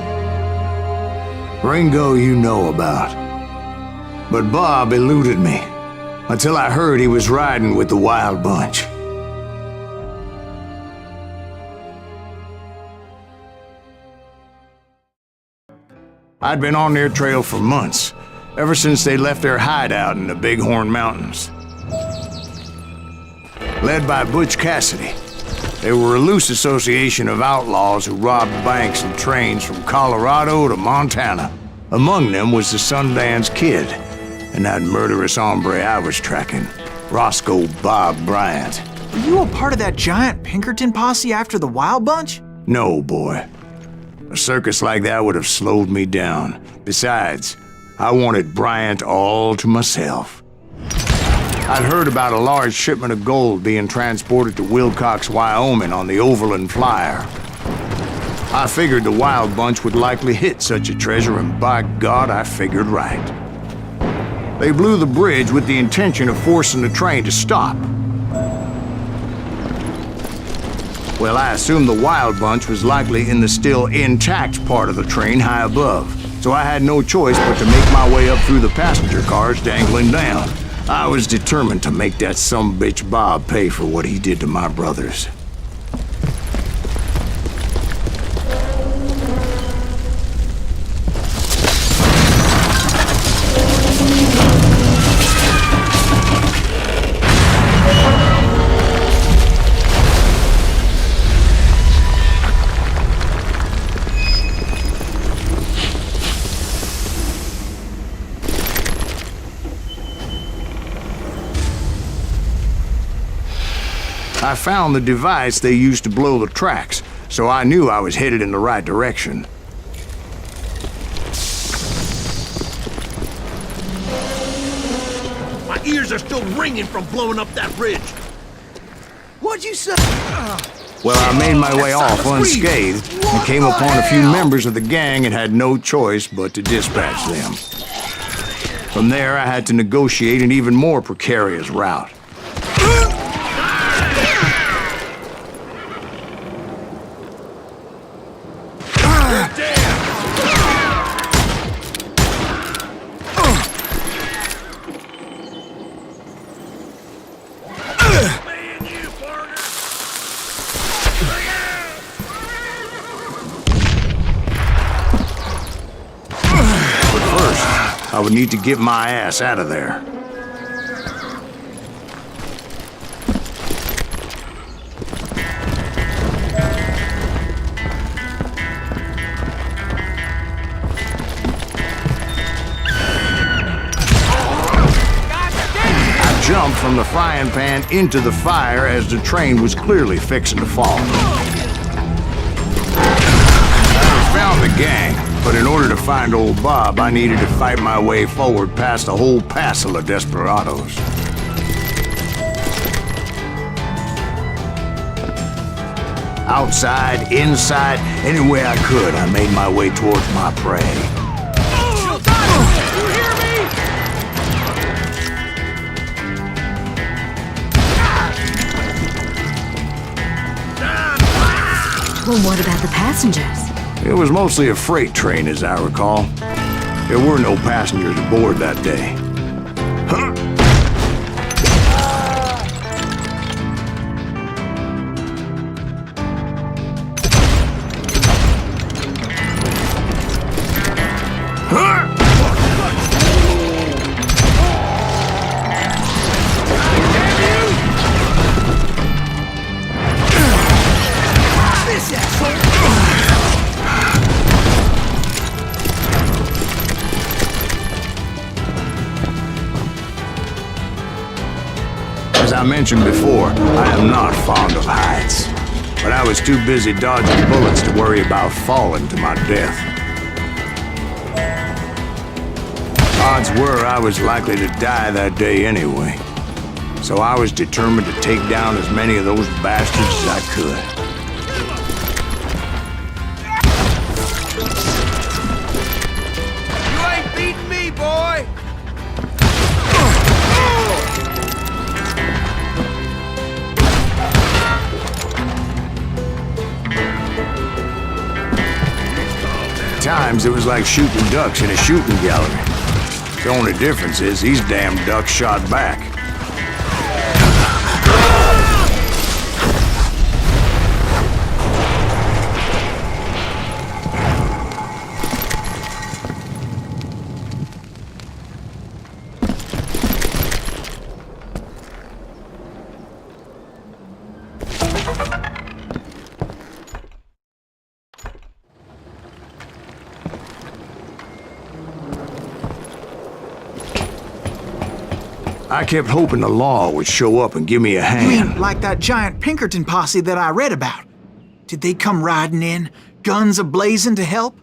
Ringo you know about. But Bob eluded me, until I heard he was riding with the Wild Bunch. I'd been on their trail for months, ever since they left their hideout in the Bighorn Mountains. Led by Butch Cassidy, they were a loose association of outlaws who robbed banks and trains from Colorado to Montana. Among them was the Sundance Kid, and that murderous hombre I was tracking, Roscoe Bob Bryant. Were you a part of that giant Pinkerton posse after the Wild Bunch? No, boy. A circus like that would have slowed me down. Besides, I wanted Bryant all to myself. I'd heard about a large shipment of gold being transported to Wilcox, Wyoming on the Overland Flyer. I figured the Wild Bunch would likely hit such a treasure, and by God, I figured right. They blew the bridge with the intention of forcing the train to stop. Well, I assumed the Wild Bunch was likely in the still intact part of the train high above, so I had no choice but to make my way up through the passenger cars dangling down. I was determined to make that sumbitch Bob pay for what he did to my brothers. I found the device they used to blow the tracks, so I knew I was headed in the right direction. My ears are still ringing from blowing up that bridge. What'd you say? Well, I made my way off unscathed and came upon a few members of the gang and had no choice but to dispatch them. From there, I had to negotiate an even more precarious route. I would need to get my ass out of there. I jumped from the frying pan into the fire as the train was clearly fixing to fall. I found the gang. But in order to find old Bob, I needed to fight my way forward past a whole passel of desperados. Outside, inside, any way I could, I made my way towards my prey. You hear me? Well, what about the passengers? It was mostly a freight train, as I recall. There were no passengers aboard that day. Huh? As I mentioned before, I am not fond of heights. But I was too busy dodging bullets to worry about falling to my death. Odds were I was likely to die that day anyway. So I was determined to take down as many of those bastards as I could. You ain't beating me, boy! At times, it was like shooting ducks in a shooting gallery. The only difference is these damn ducks shot back. I kept hoping the law would show up and give me a You hand. mean like that giant Pinkerton posse that I read about? Did they come riding in, guns a-blazing to help?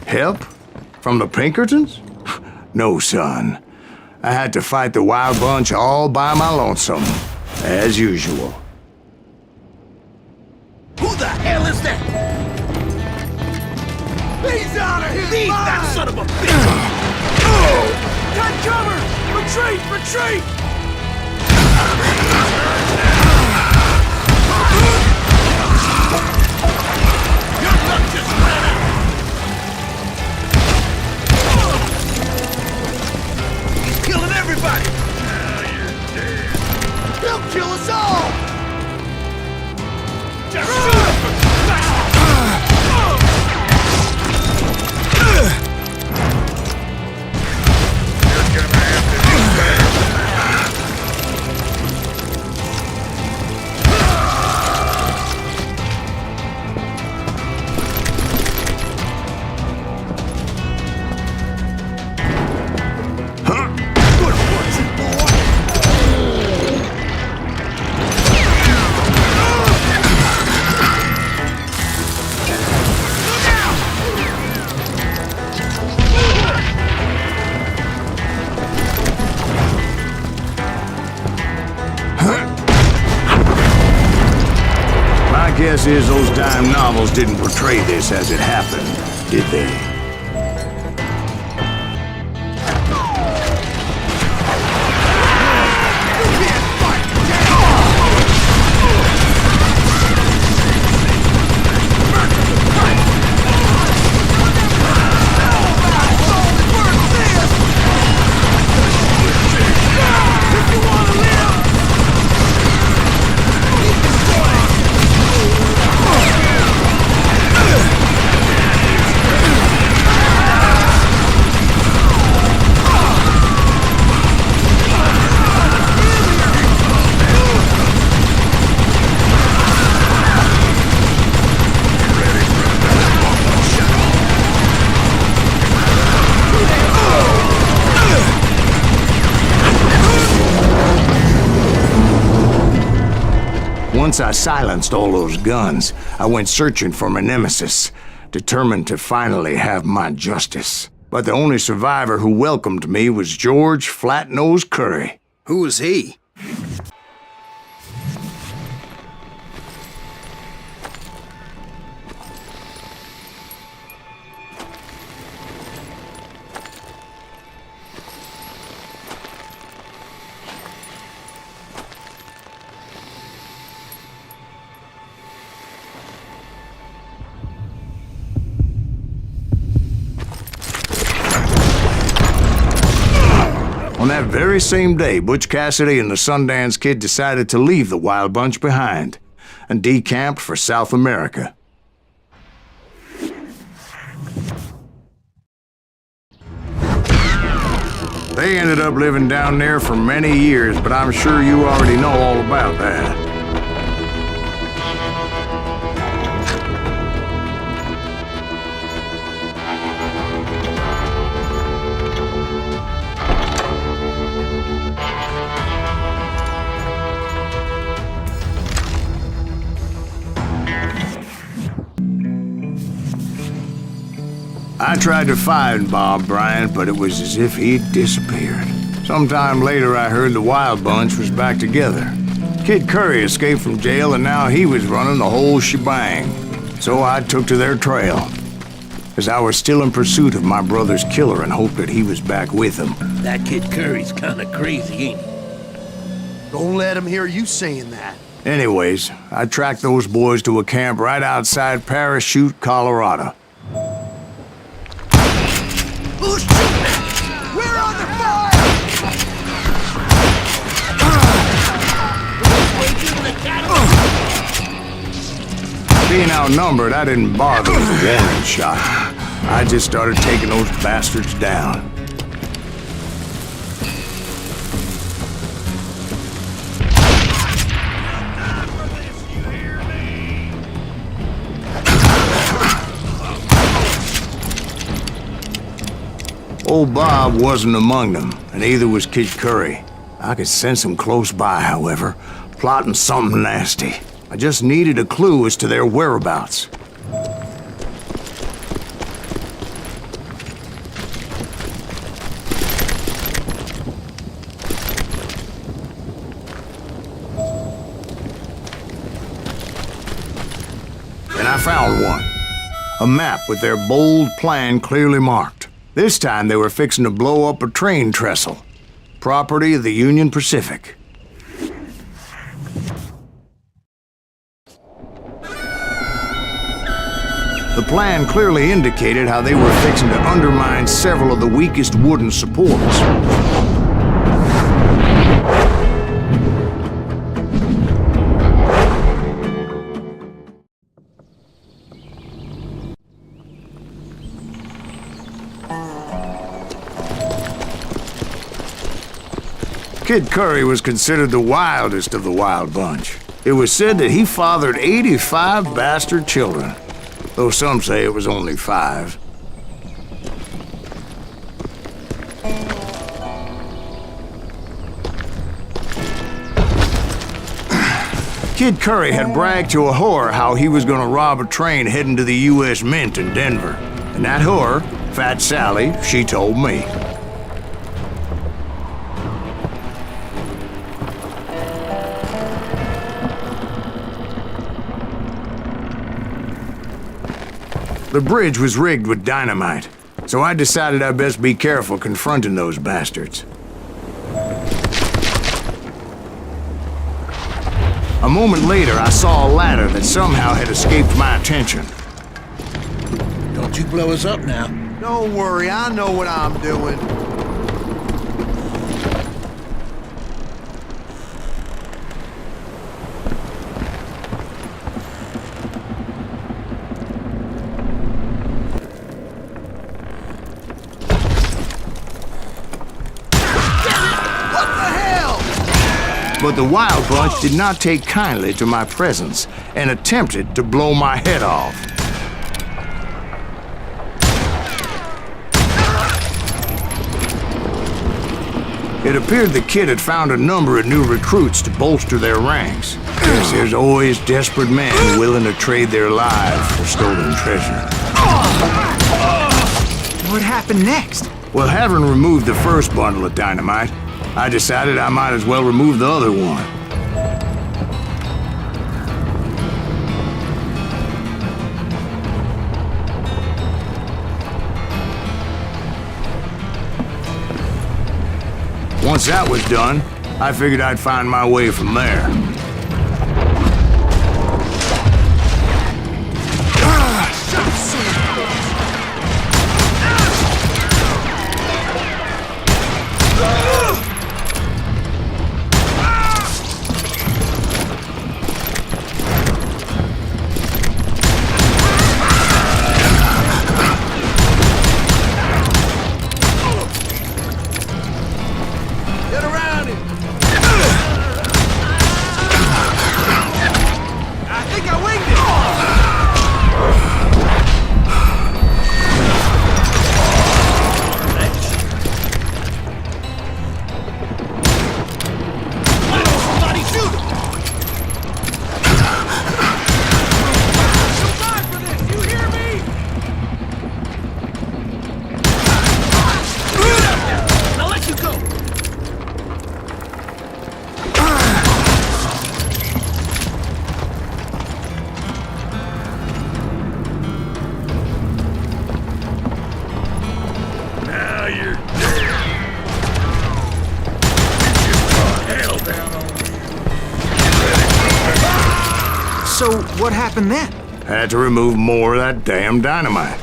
Help? From the Pinkertons? No, son. I had to fight the wild bunch all by my lonesome, as usual. Who the hell is that? He's out of here! Leave that son of a bitch! Got cover! Retreat! Retreat! Your luck just ran out! He's killing everybody! Now you're dead. He'll kill us all! Just shoot him! You're gonna have to do better than that. Good fortune, boy! My guess is those dime novels didn't portray this as it happened, did they? Once I silenced all those guns, I went searching for my nemesis, determined to finally have my justice. But the only survivor who welcomed me was George Flat-Nosed Curry. Who was he? On that very same day, Butch Cassidy and the Sundance Kid decided to leave the Wild Bunch behind and decamped for South America. They ended up living down there for many years, but I'm sure you already know all about that. I tried to find Bob Bryant, but it was as if he'd disappeared. Sometime later, I heard the Wild Bunch was back together. Kid Curry escaped from jail, and now he was running the whole shebang. So I took to their trail, as I was still in pursuit of my brother's killer and hoped that he was back with him. That Kid Curry's kinda crazy, ain't he? Don't let him hear you saying that. Anyways, I tracked those boys to a camp right outside Parachute, Colorado. Who's shooting? We're under fire! Being outnumbered, I didn't bother with a warning shot. I just started taking those bastards down. Old Bob wasn't among them, and neither was Kid Curry. I could sense him close by, however, plotting something nasty. I just needed a clue as to their whereabouts. And I found one. A map with their bold plan clearly marked. This time they were fixing to blow up a train trestle, property of the Union Pacific. The plan clearly indicated how they were fixing to undermine several of the weakest wooden supports. Kid Curry was considered the wildest of the Wild Bunch. It was said that he fathered 85 bastard children, though some say it was only 5. Kid Curry had bragged to a whore how he was gonna rob a train heading to the U.S. Mint in Denver. And that whore, Fat Sally, she told me. The bridge was rigged with dynamite, so I decided I'd best be careful confronting those bastards. A moment later, I saw a ladder that somehow had escaped my attention. Don't you blow us up now. Don't worry, I know what I'm doing. But the Wild Bunch did not take kindly to my presence and attempted to blow my head off. It appeared the kid had found a number of new recruits to bolster their ranks. Guess there's always desperate men willing to trade their lives for stolen treasure. What happened next? Well, having removed the first bundle of dynamite, I decided I might as well remove the other one. Once that was done, I figured I'd find my way from there. So, what happened then? Had to remove more of that damn dynamite.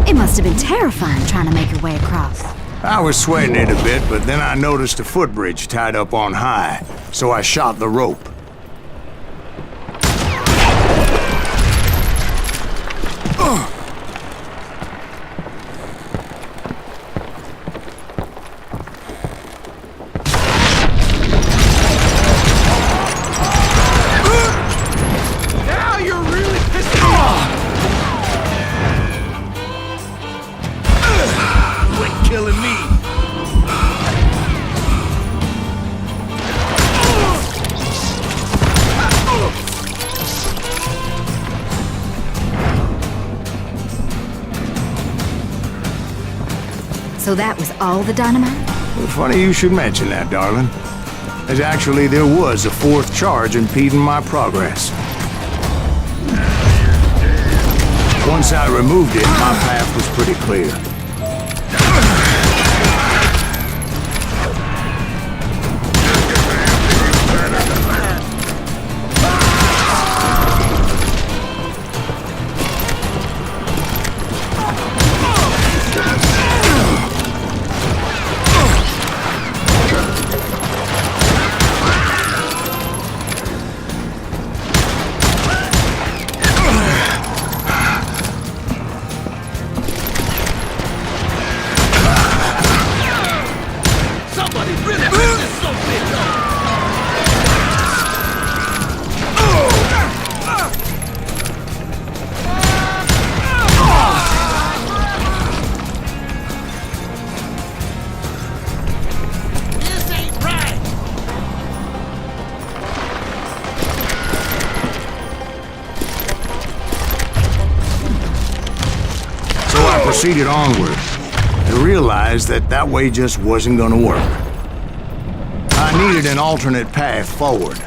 It must have been terrifying trying to make your way across. I was sweating it a bit, but then I noticed a footbridge tied up on high, so I shot the rope. So that was all the dynamite? Well, funny you should mention that, darling. As actually, there was a fourth charge impeding my progress. Once I removed it, my path was pretty clear. Proceeded onward and realized that that way just wasn't gonna work. I needed an alternate path forward.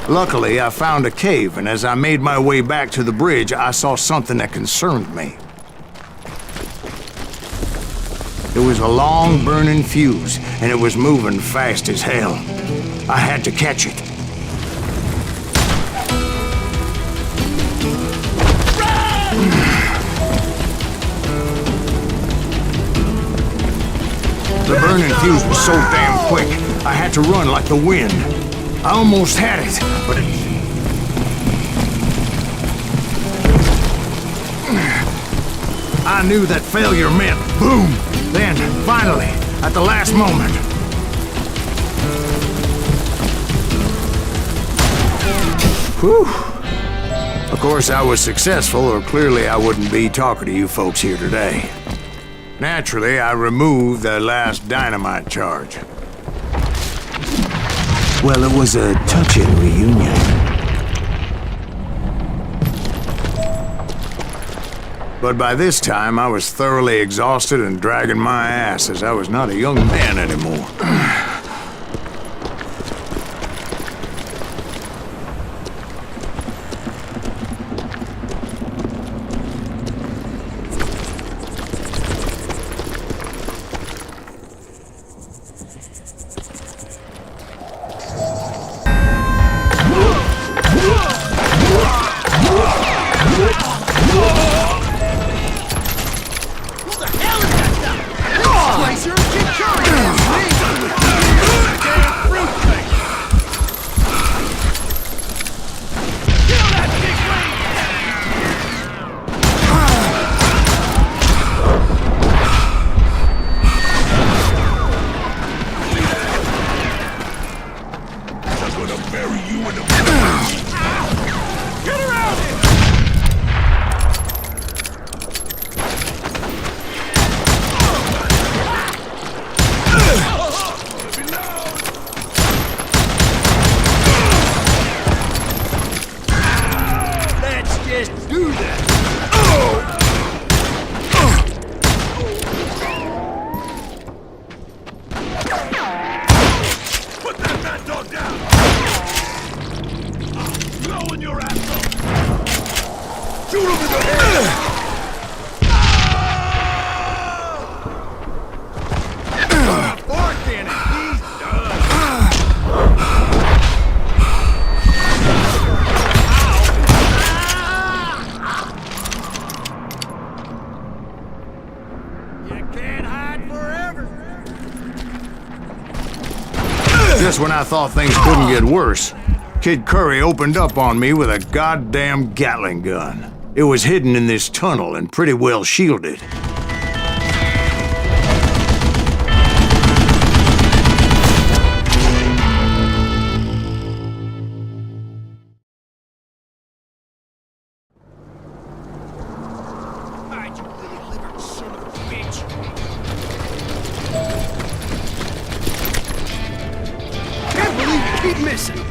Luckily, I found a cave, and as I made my way back to the bridge, I saw something that concerned me. It was a long burning fuse, and it was moving fast as hell. I had to catch it. The burning fuse was so damn quick, I had to run like the wind. I almost had it, but I knew that failure meant boom. Then, finally, at the last moment. Whew. Of course, I was successful, or clearly I wouldn't be talking to you folks here today. Naturally, I removed the last dynamite charge. Well, it was a touching reunion. But by this time, I was thoroughly exhausted and dragging my ass as I was not a young man anymore. Just when I thought things couldn't get worse, Kid Curry opened up on me with a goddamn Gatling gun. It was hidden in this tunnel and pretty well shielded. Keep missing.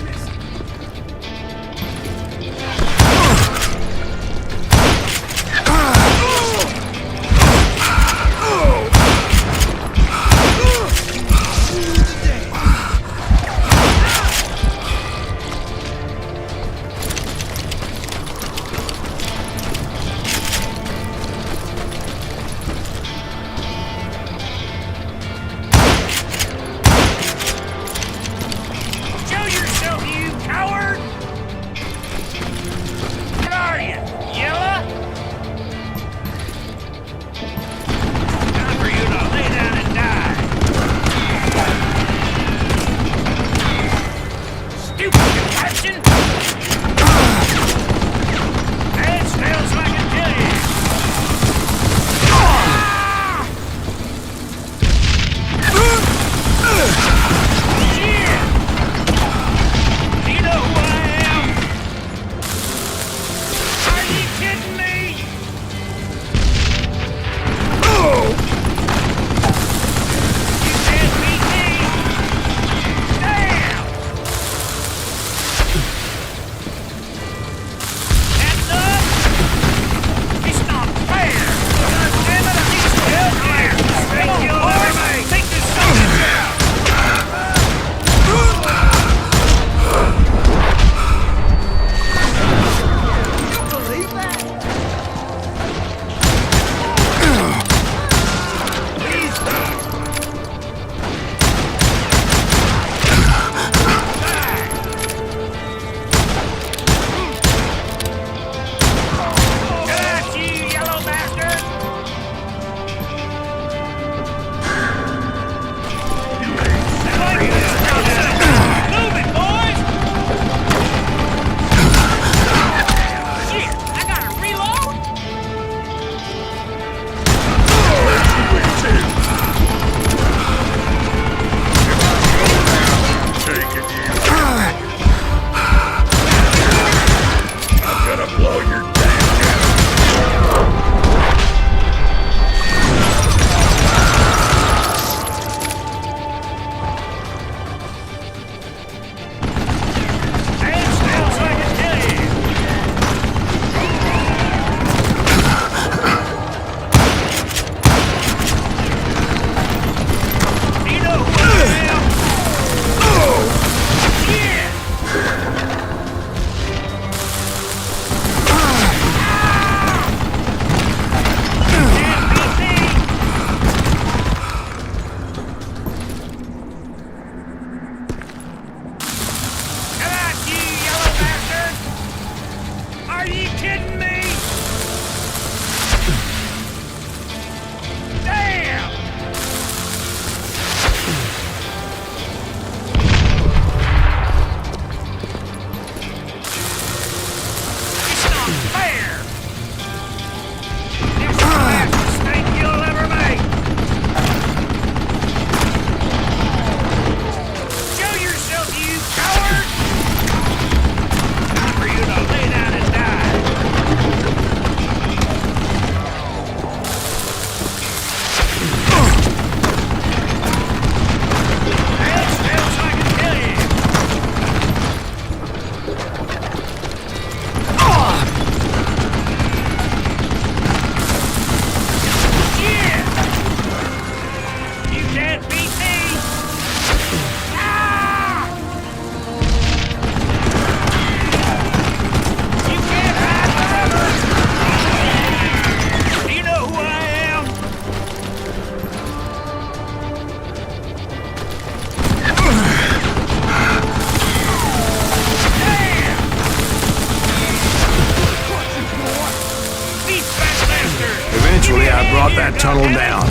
that tunnel down.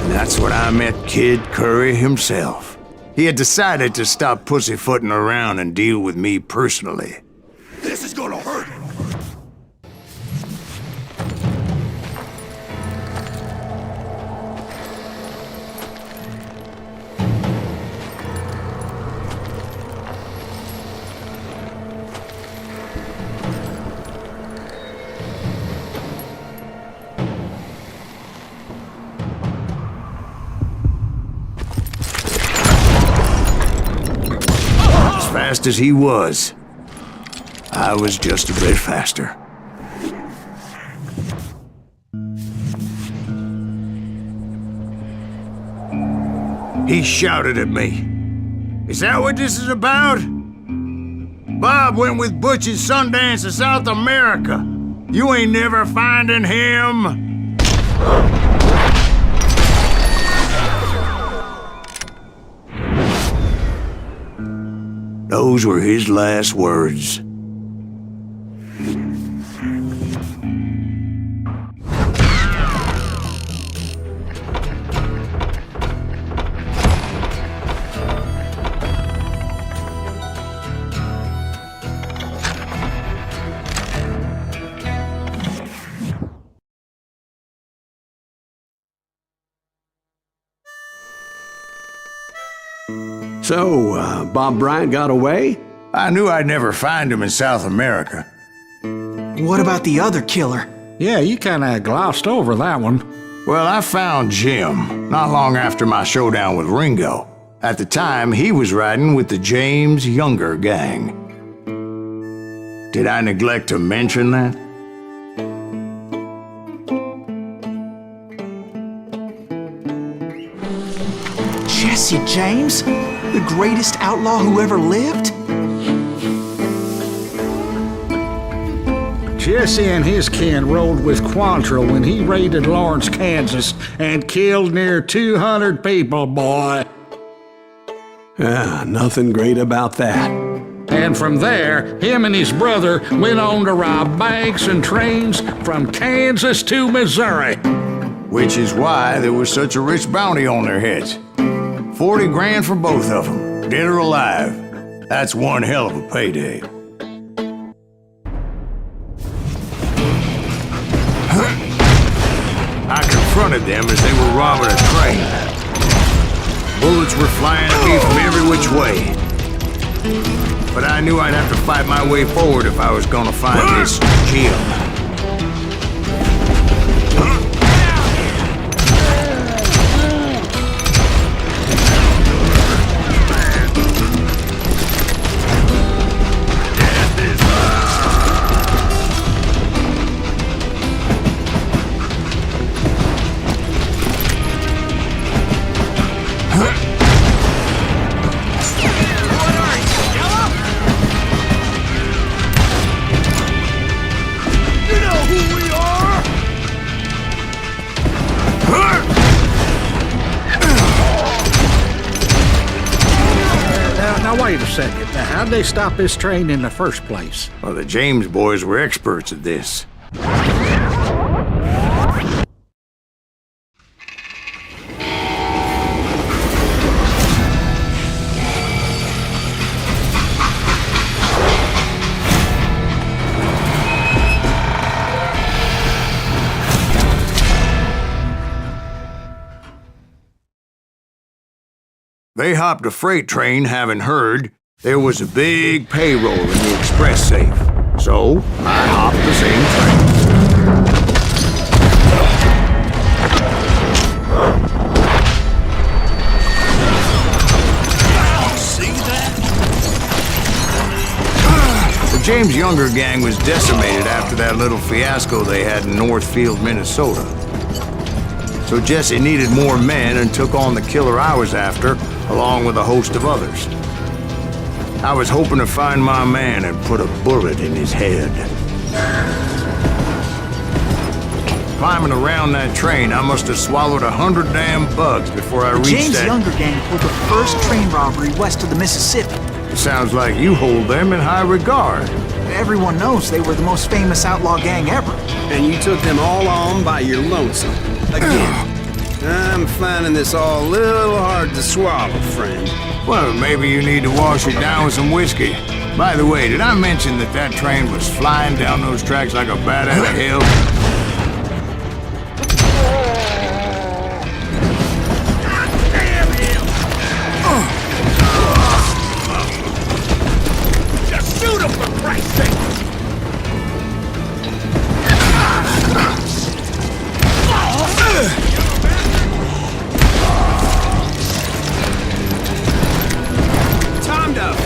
And that's when I met Kid Curry himself. He had decided to stop pussyfooting around and deal with me personally. This is gonna hurt! Fast as he was, I was just a bit faster. He shouted at me. Is that what this is about? Bob went with Butch and Sundance to South America. You ain't never finding him. Those were his last words. So, Bob Bryant got away? I knew I'd never find him in South America. What about the other killer? Yeah, you kinda glossed over that one. Well, I found Jim not long after my showdown with Ringo. At the time, he was riding with the James Younger gang. Did I neglect to mention that? Jesse James? The greatest outlaw who ever lived? Jesse and his kin rode with Quantrill when he raided Lawrence, Kansas, and killed near 200 people, boy. Nothing great about that. And from there, him and his brother went on to rob banks and trains from Kansas to Missouri. Which is why there was such a rich bounty on their heads. 40 grand for both of them, dead or alive. That's one hell of a payday. I confronted them as they were robbing a train. Bullets were flying at me from every which way. But I knew I'd have to fight my way forward if I was gonna find this Jim. Now wait a second. Now, how'd they stop this train in the first place? Well, the James boys were experts at this. They hopped a freight train having heard there was a big payroll in the express safe. So, I hopped the same train. See that? The James Younger gang was decimated after that little fiasco they had in Northfield, Minnesota. So Jesse needed more men and took on the killer I was after, along with a host of others. I was hoping to find my man and put a bullet in his head. Climbing around that train, I must have swallowed 100 damn bugs before I reached James that... Younger gang pulled the first train robbery west of the Mississippi. It sounds like you hold them in high regard. Everyone knows they were the most famous outlaw gang ever. And you took them all on by your lonesome. Again, I'm finding this all a little hard to swallow, friend. Well, maybe you need to wash it down with some whiskey. By the way, did I mention that that train was flying down those tracks like a bat out of hell? Just shoot him, for Christ's sake! Timed up.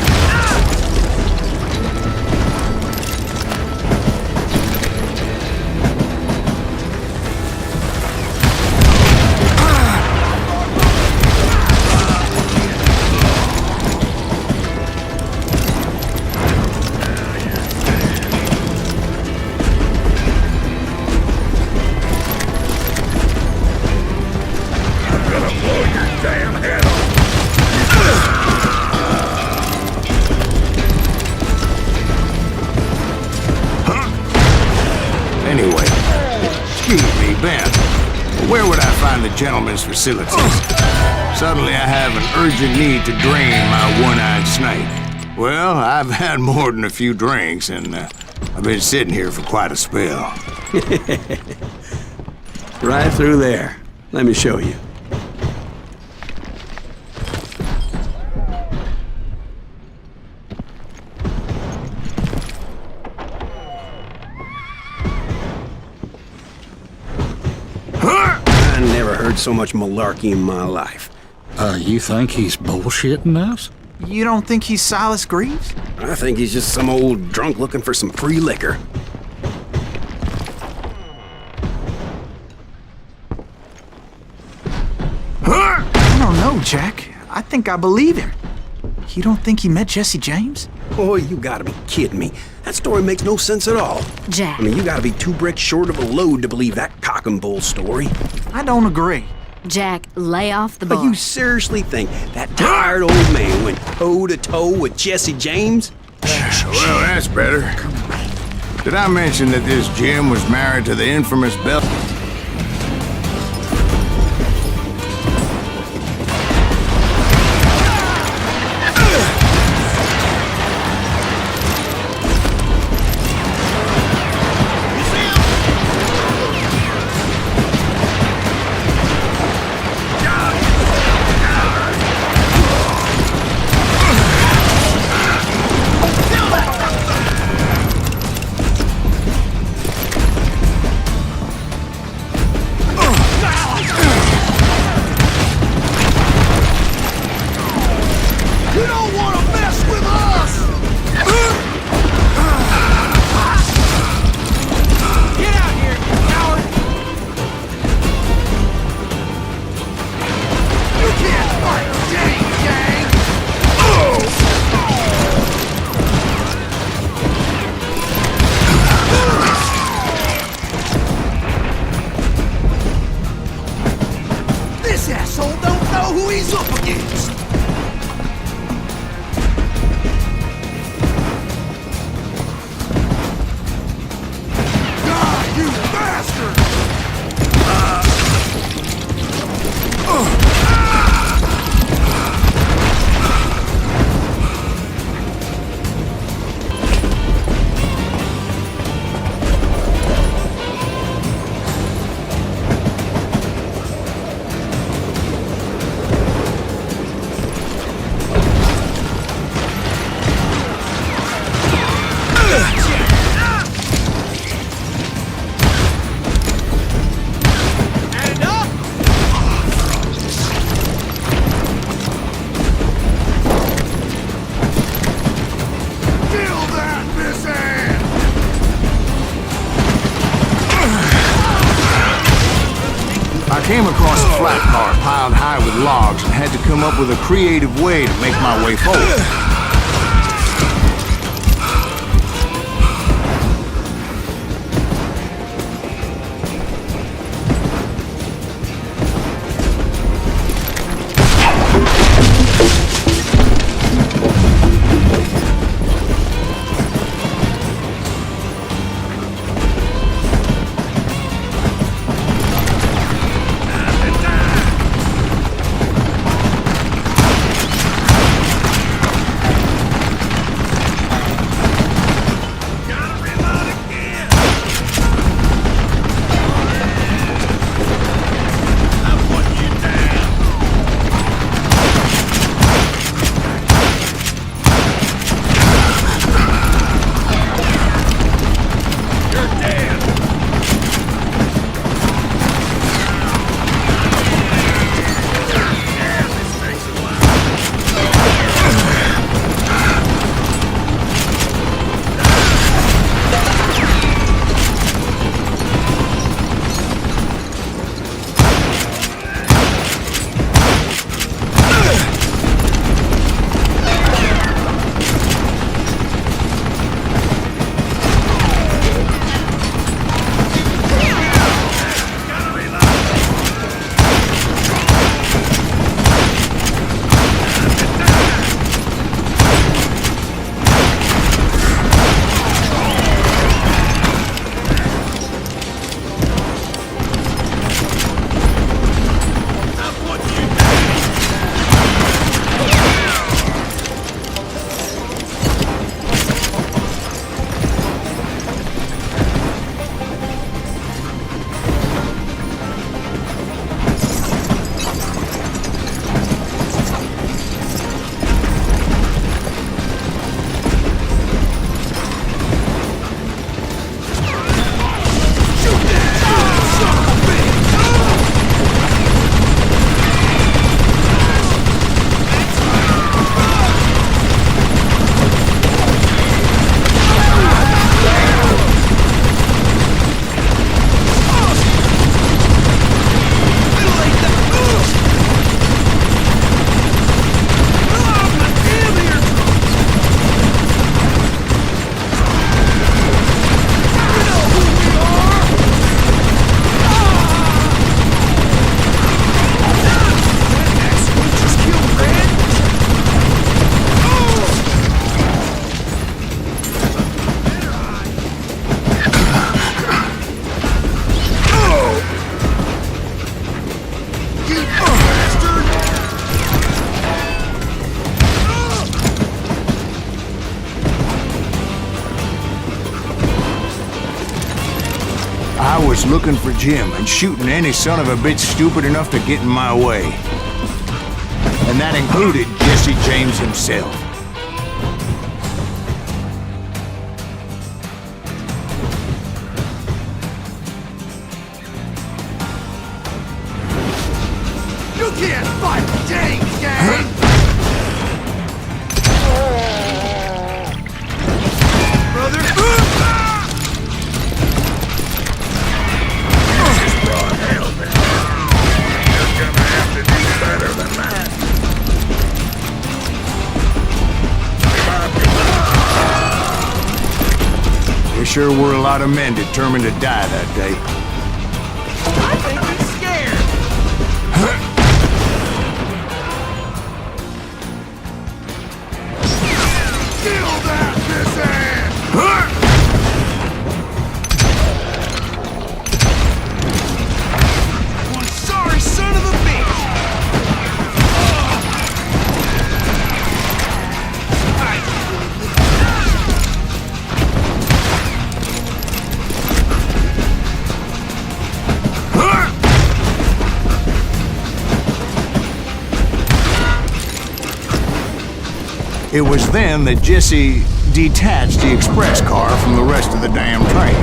Anyway, excuse me, Ben. Where would I find the gentleman's facilities? Suddenly I have an urgent need to drain my one-eyed snake. Well, I've had more than a few drinks, and I've been sitting here for quite a spell. Right through there. Let me show you. I never heard so much malarkey in my life. You think he's bullshitting us? You don't think he's Silas Greaves? I think he's just some old drunk looking for some free liquor. I don't know, Jack. I think I believe him. You don't think he met Jesse James? Boy, you gotta be kidding me. That story makes no sense at all. Jack. I mean, you gotta be 2 bricks short of a load to believe that cock and bull story. I don't agree. Jack, lay off the bar. But you seriously think that tired old man went toe-to-toe with Jesse James? Well, that's better. Did I mention that this Jim was married to the infamous Bell? You don't want to mess with us! Get out here, you coward! You can't fight James, gang! This asshole don't know who he's up against! Die, you bastard! Add it up! Kill that missing! I came across a flat car piled high with logs and had to come up with a creative way to make my way forward. I was looking for Jim and shooting any son of a bitch stupid enough to get in my way. And that included Jesse James himself. You can't fight James, gang! There sure were a lot of men determined to die that day. I think he's scared. Kill that pissant! One sorry son of a bitch. It was then that Jesse detached the express car from the rest of the damn train.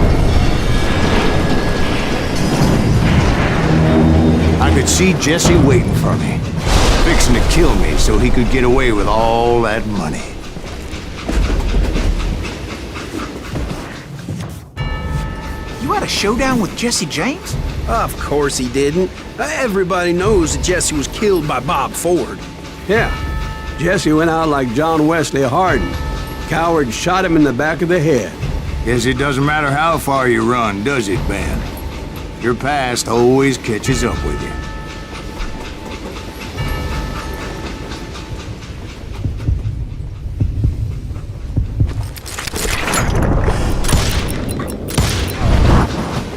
I could see Jesse waiting for me, fixing to kill me so he could get away with all that money. You had a showdown with Jesse James? Of course he didn't. Everybody knows that Jesse was killed by Bob Ford. Yeah, Jesse went out like John Wesley Hardin. Coward shot him in the back of the head. Guess it doesn't matter how far you run, does it, Ben? Your past always catches up with you.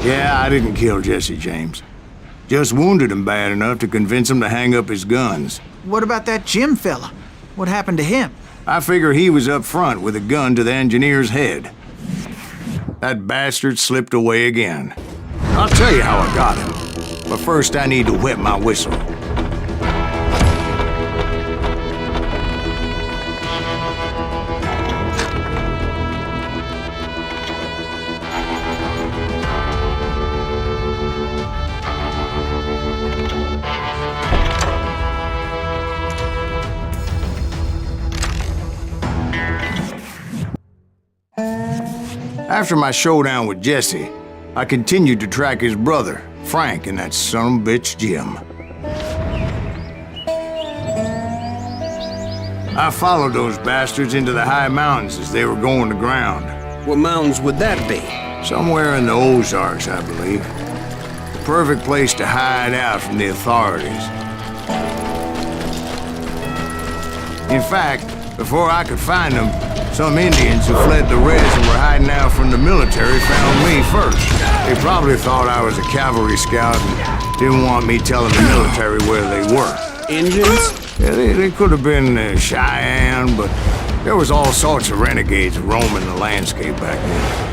Yeah, I didn't kill Jesse James. Just wounded him bad enough to convince him to hang up his guns. What about that Jim fella? What happened to him? I figure he was up front with a gun to the engineer's head. That bastard slipped away again. I'll tell you how I got him. But first I need to wet my whistle. After my showdown with Jesse, I continued to track his brother, Frank, and that son of a bitch, Jim. I followed those bastards into the high mountains as they were going to ground. What mountains would that be? Somewhere in the Ozarks, I believe. The perfect place to hide out from the authorities. In fact, before I could find them, some Indians who fled the res and were hiding out from the military found me first. They probably thought I was a cavalry scout and didn't want me telling the military where they were. Indians? Yeah, they could have been Cheyenne, but there was all sorts of renegades roaming the landscape back then.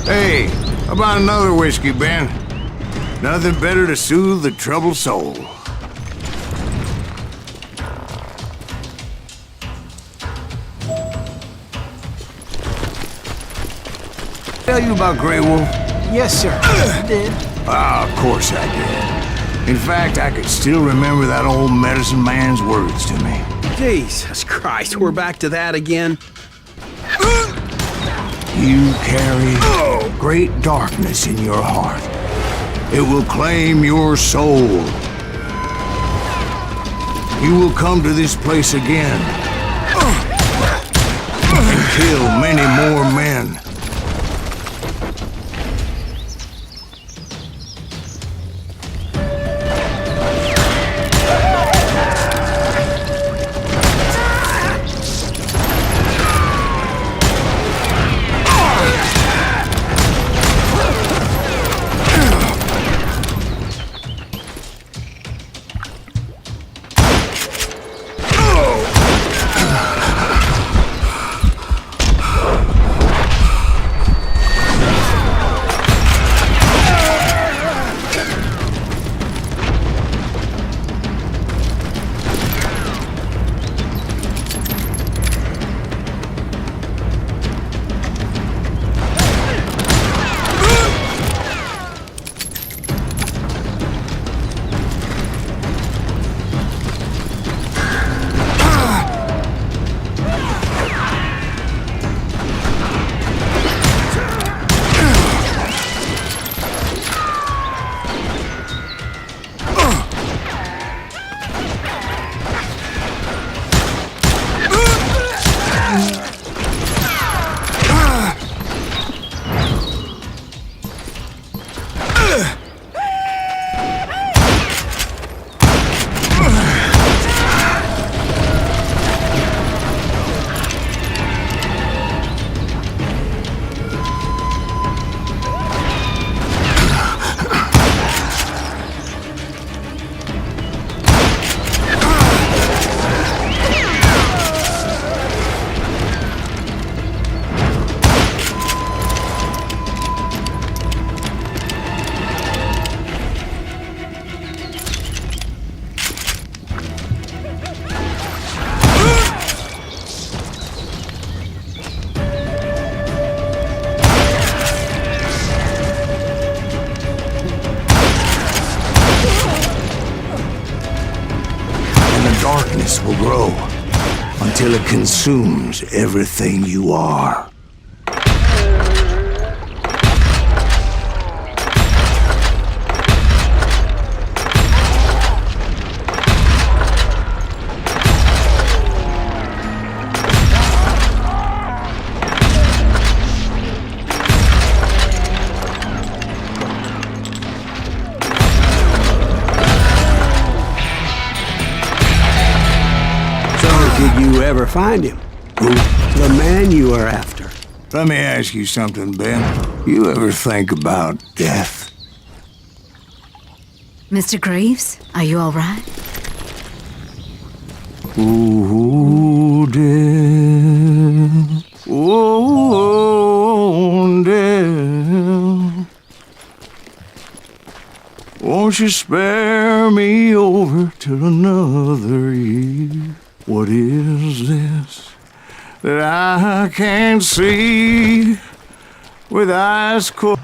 Hey, how about another whiskey, Ben? Nothing better to soothe the troubled soul. tell you about Grey Wolf? Yes, sir. I did. Ah, of course I did. In fact, I could still remember that old medicine man's words to me. Jesus Christ, we're back to that again? You carry great darkness in your heart. It will claim your soul. You will come to this place again and kill many more men. Darkness will grow until it consumes everything you are. Did you ever find him? Who? The man you are after. Let me ask you something, Ben. You ever think about death? Mr. Greaves, are you all right? Ooh, death. Oh, death. Won't you spare me over till another year? What is this that I can't see with eyes closed?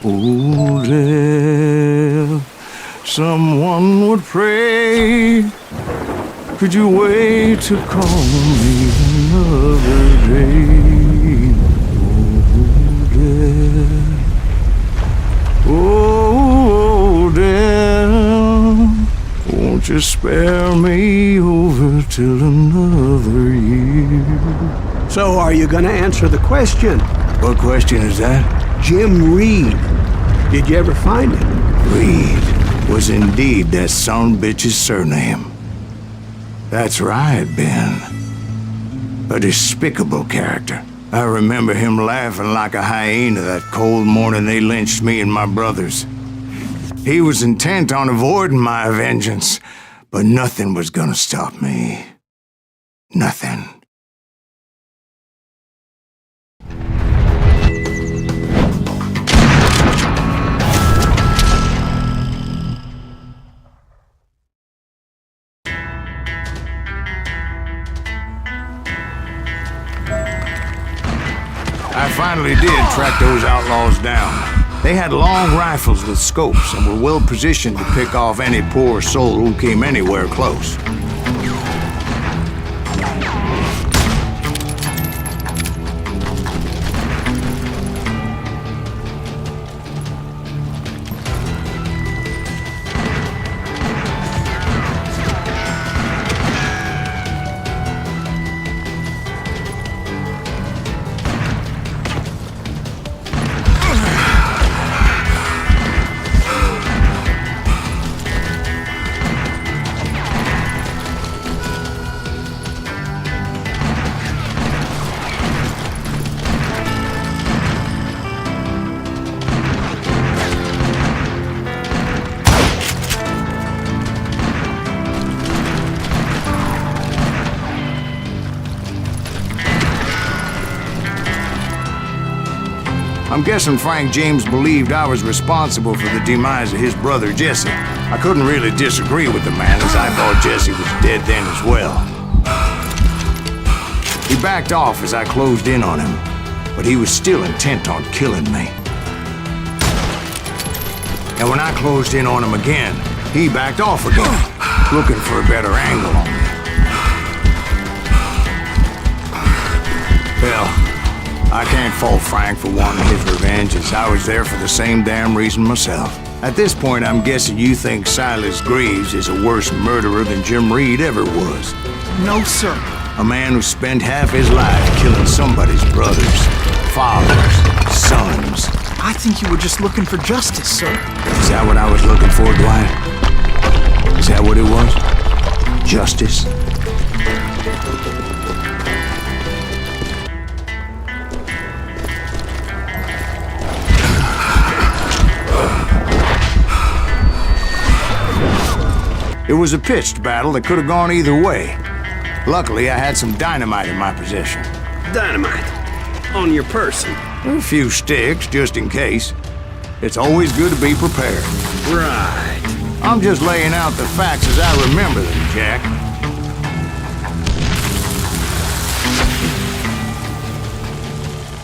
Oh, death, someone would pray. Could you wait to call me another day? Oh, death, won't you spare me over till another year? So are you gonna answer the question? What question is that? Jim Reed. Did you ever find him? Reed was indeed that son bitch's surname. That's right, Ben. A despicable character. I remember him laughing like a hyena that cold morning they lynched me and my brothers. He was intent on avoiding my vengeance, but nothing was gonna stop me. Nothing. finally did track those outlaws down. They had long rifles with scopes and were well positioned to pick off any poor soul who came anywhere close. I'm guessing Frank James believed I was responsible for the demise of his brother Jesse. I couldn't really disagree with the man, as I thought Jesse was dead then as well. He backed off as I closed in on him, but he was still intent on killing me. And when I closed in on him again, he backed off again, looking for a better angle on me. Well, I can't fault Frank for wanting his revenge, as I was there for the same damn reason myself. At this point, I'm guessing you think Silas Greaves is a worse murderer than Jim Reed ever was. No, sir. A man who spent half his life killing somebody's brothers, fathers, sons. I think you were just looking for justice, sir. Is that what I was looking for, Dwight? Is that what it was? Justice? It was a pitched battle that could have gone either way. Luckily, I had some dynamite in my possession. Dynamite? On your person? A few sticks, just in case. It's always good to be prepared. Right. I'm just laying out the facts as I remember them, Jack.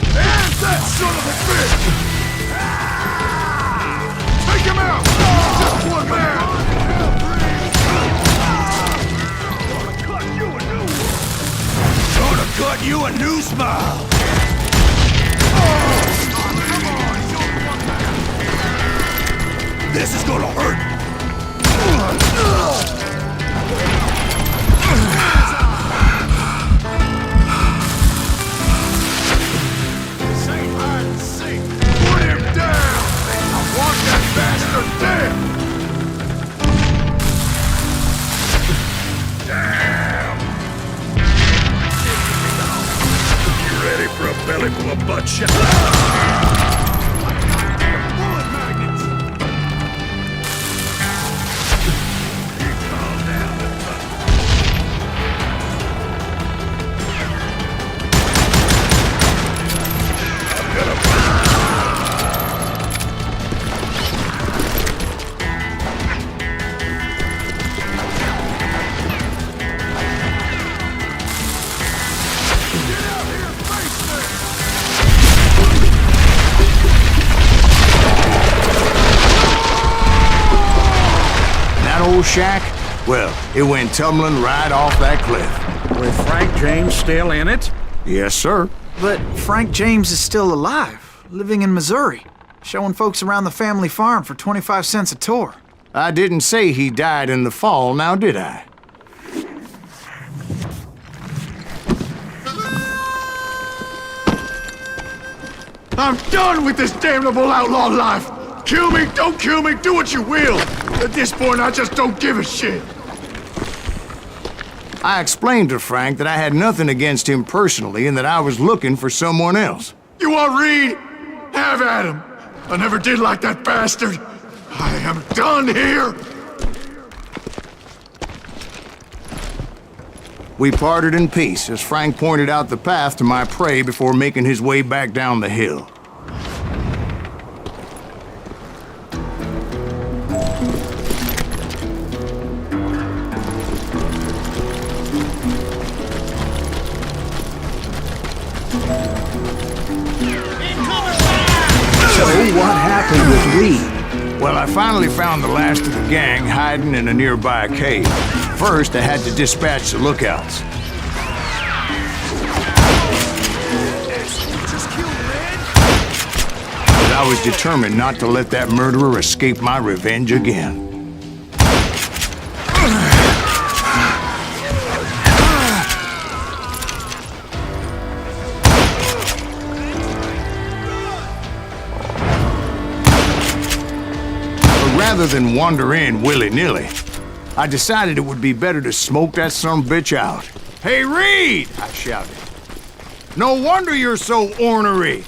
And that son of a bitch! Take him out! Just one man! Gonna cut you a new smile! This is gonna hurt! This ain't hide and seek! Put him down! I want that bastard dead! Damn! You ready for a belly full of butt shot? Old shack? Well, it went tumbling right off that cliff. With Frank James still in it? Yes, sir. But Frank James is still alive, living in Missouri, showing folks around the family farm for 25 cents a tour. I didn't say he died in the fall, now did I? I'm done with this damnable outlaw life! Kill me, don't kill me, do what you will! At this point, I just don't give a shit! I explained to Frank that I had nothing against him personally and that I was looking for someone else. You want Reed? Have at him! I never did like that bastard! I am done here! We parted in peace as Frank pointed out the path to my prey before making his way back down the hill. finally found the last of the gang hiding in a nearby cave. First, I had to dispatch the lookouts. But I was determined not to let that murderer escape my revenge again. Rather than wander in willy-nilly, I decided it would be better to smoke that sumbitch out. "Hey, Reed!" I shouted. "No wonder you're so ornery.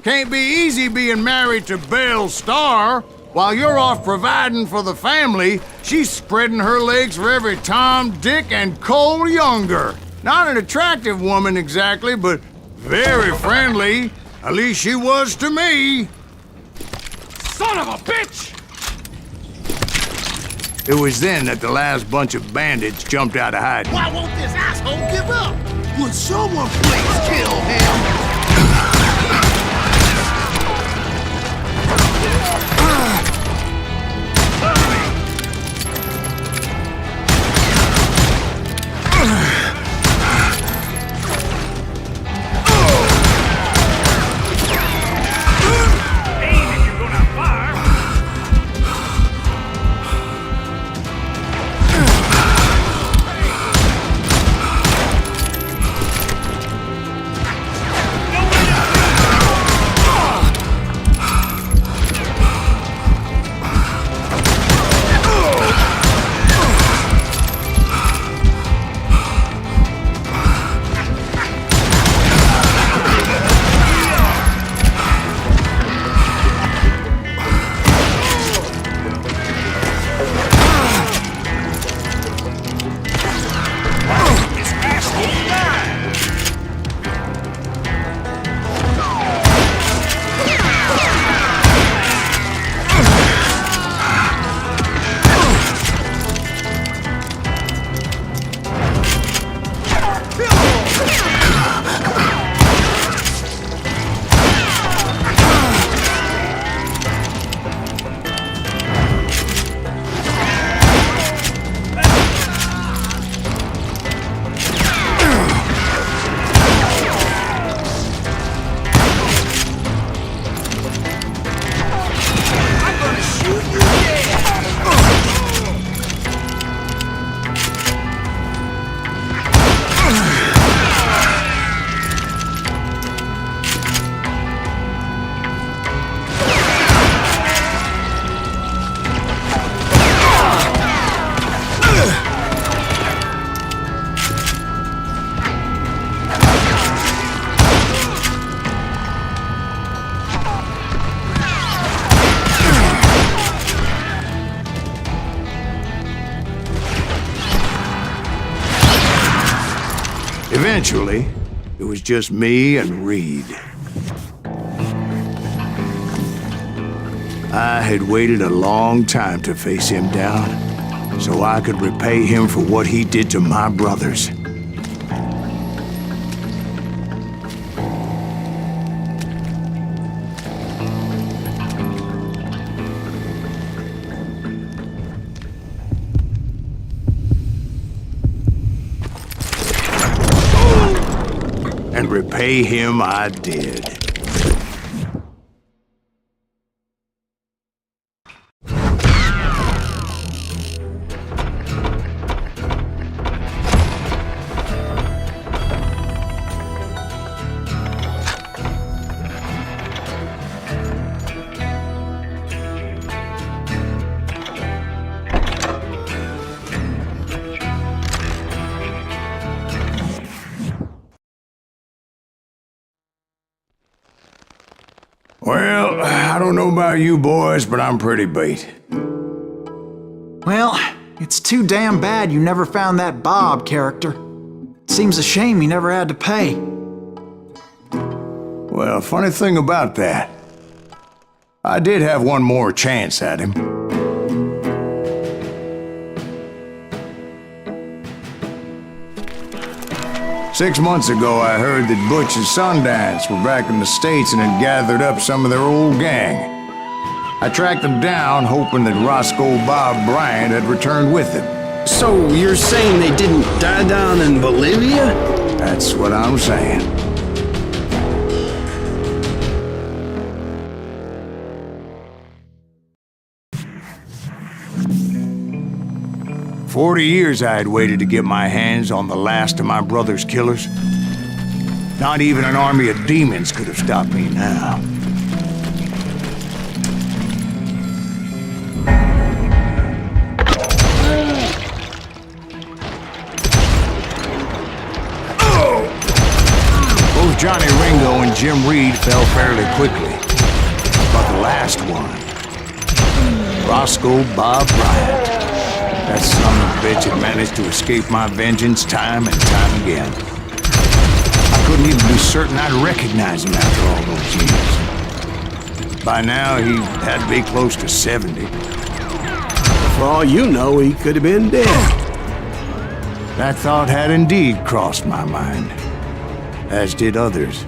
Can't be easy being married to Belle Starr. While you're off providing for the family, she's spreading her legs for every Tom, Dick, and Cole Younger. Not an attractive woman exactly, but very friendly. At least she was to me." Son of a bitch! It was then that the last bunch of bandits jumped out of hiding. Why won't this asshole give up? Would someone please kill him? Eventually, it was just me and Reed. I had waited a long time to face him down, so I could repay him for what he did to my brothers. And repay him I did. Well, I don't know about you boys, but I'm pretty beat. Well, it's too damn bad you never found that Bob character. Seems a shame he never had to pay. Well, funny thing about that, I did have one more chance at him. Six months ago, I heard that Butch and Sundance were back in the States and had gathered up some of their old gang. I tracked them down, hoping that Roscoe Bob Bryant had returned with him. So you're saying they didn't die down in Bolivia? That's what I'm saying. "40 years I had waited to get my hands on the last of my brother's killers. Not even an army of demons could have stopped me now. Both Johnny Ringo and Jim Reed fell fairly quickly. But the last one, Roscoe Bob Bryant, that son of a bitch had managed to escape my vengeance time and time again. I couldn't even be certain I'd recognize him after all those years. By now, he had to be close to 70. For all you know, he could have been dead. That thought had indeed crossed my mind, as did others.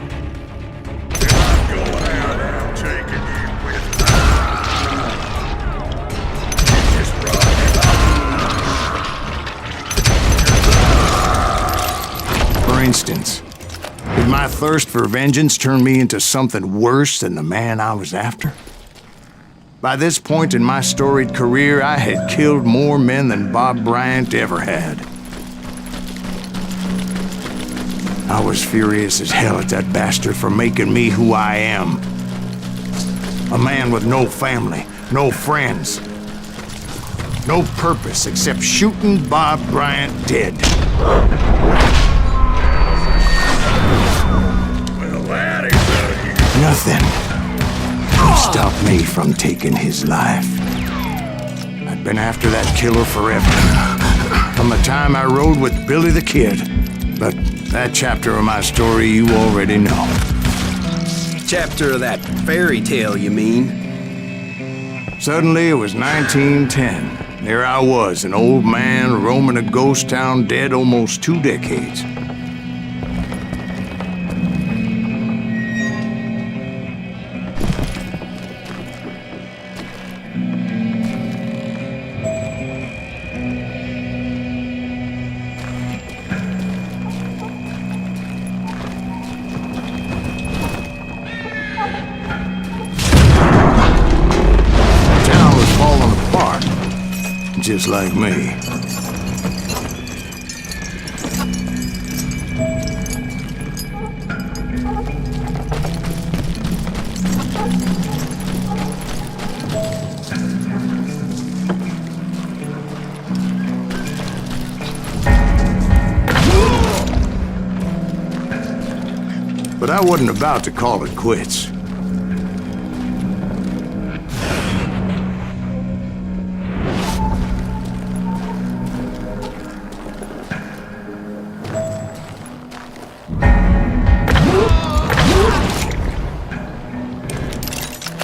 For instance, did my thirst for vengeance turn me into something worse than the man I was after? By this point in my storied career, I had killed more men than Bob Bryant ever had. I was furious as hell at that bastard for making me who I am. A man with no family, no friends, no purpose except shooting Bob Bryant dead. Nothing could stop me from taking his life. I'd been after that killer forever, from the time I rode with Billy the Kid. But that chapter of my story you already know. Chapter of that fairy tale, you mean? Suddenly, it was 1910. There I was, an old man roaming a ghost town dead almost 2 decades. Just like me. But I wasn't about to call it quits.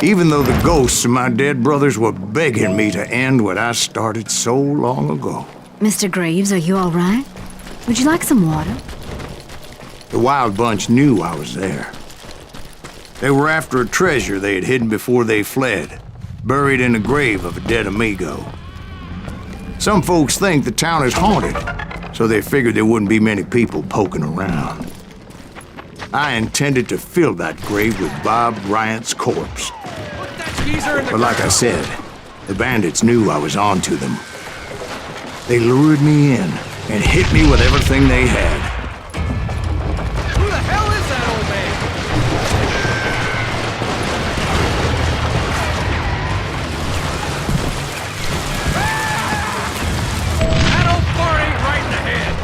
Even though the ghosts of my dead brothers were begging me to end what I started so long ago. Mr. Graves, are you all right? Would you like some water? The Wild Bunch knew I was there. They were after a treasure they had hidden before they fled, buried in the grave of a dead amigo. Some folks think the town is haunted, so they figured there wouldn't be many people poking around. I intended to fill that grave with Bob Bryant's corpse. But like I said, the bandits knew I was on to them. They lured me in and hit me with everything they had. Who the hell is that old man? That old fart ain't right in the head.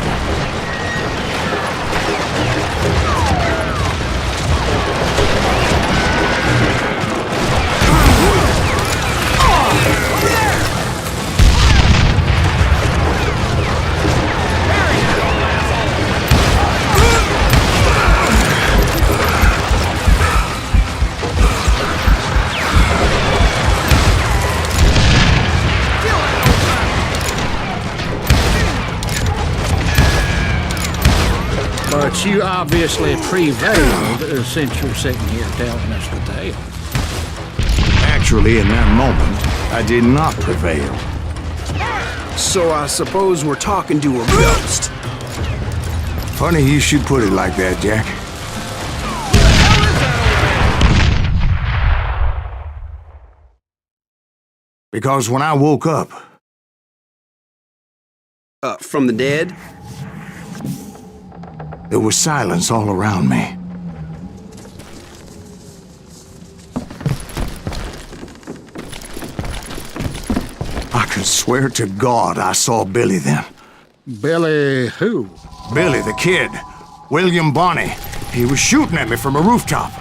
But you obviously prevailed since you're sitting here telling us the tale. Naturally, in that moment, I did not prevail. So I suppose we're talking to a ghost. Funny you should put it like that, Jack. Because when I woke up... From the dead? There was silence all around me. I could swear to God I saw Billy then. Billy who? Billy, the kid. William Bonney. He was shooting at me from a rooftop.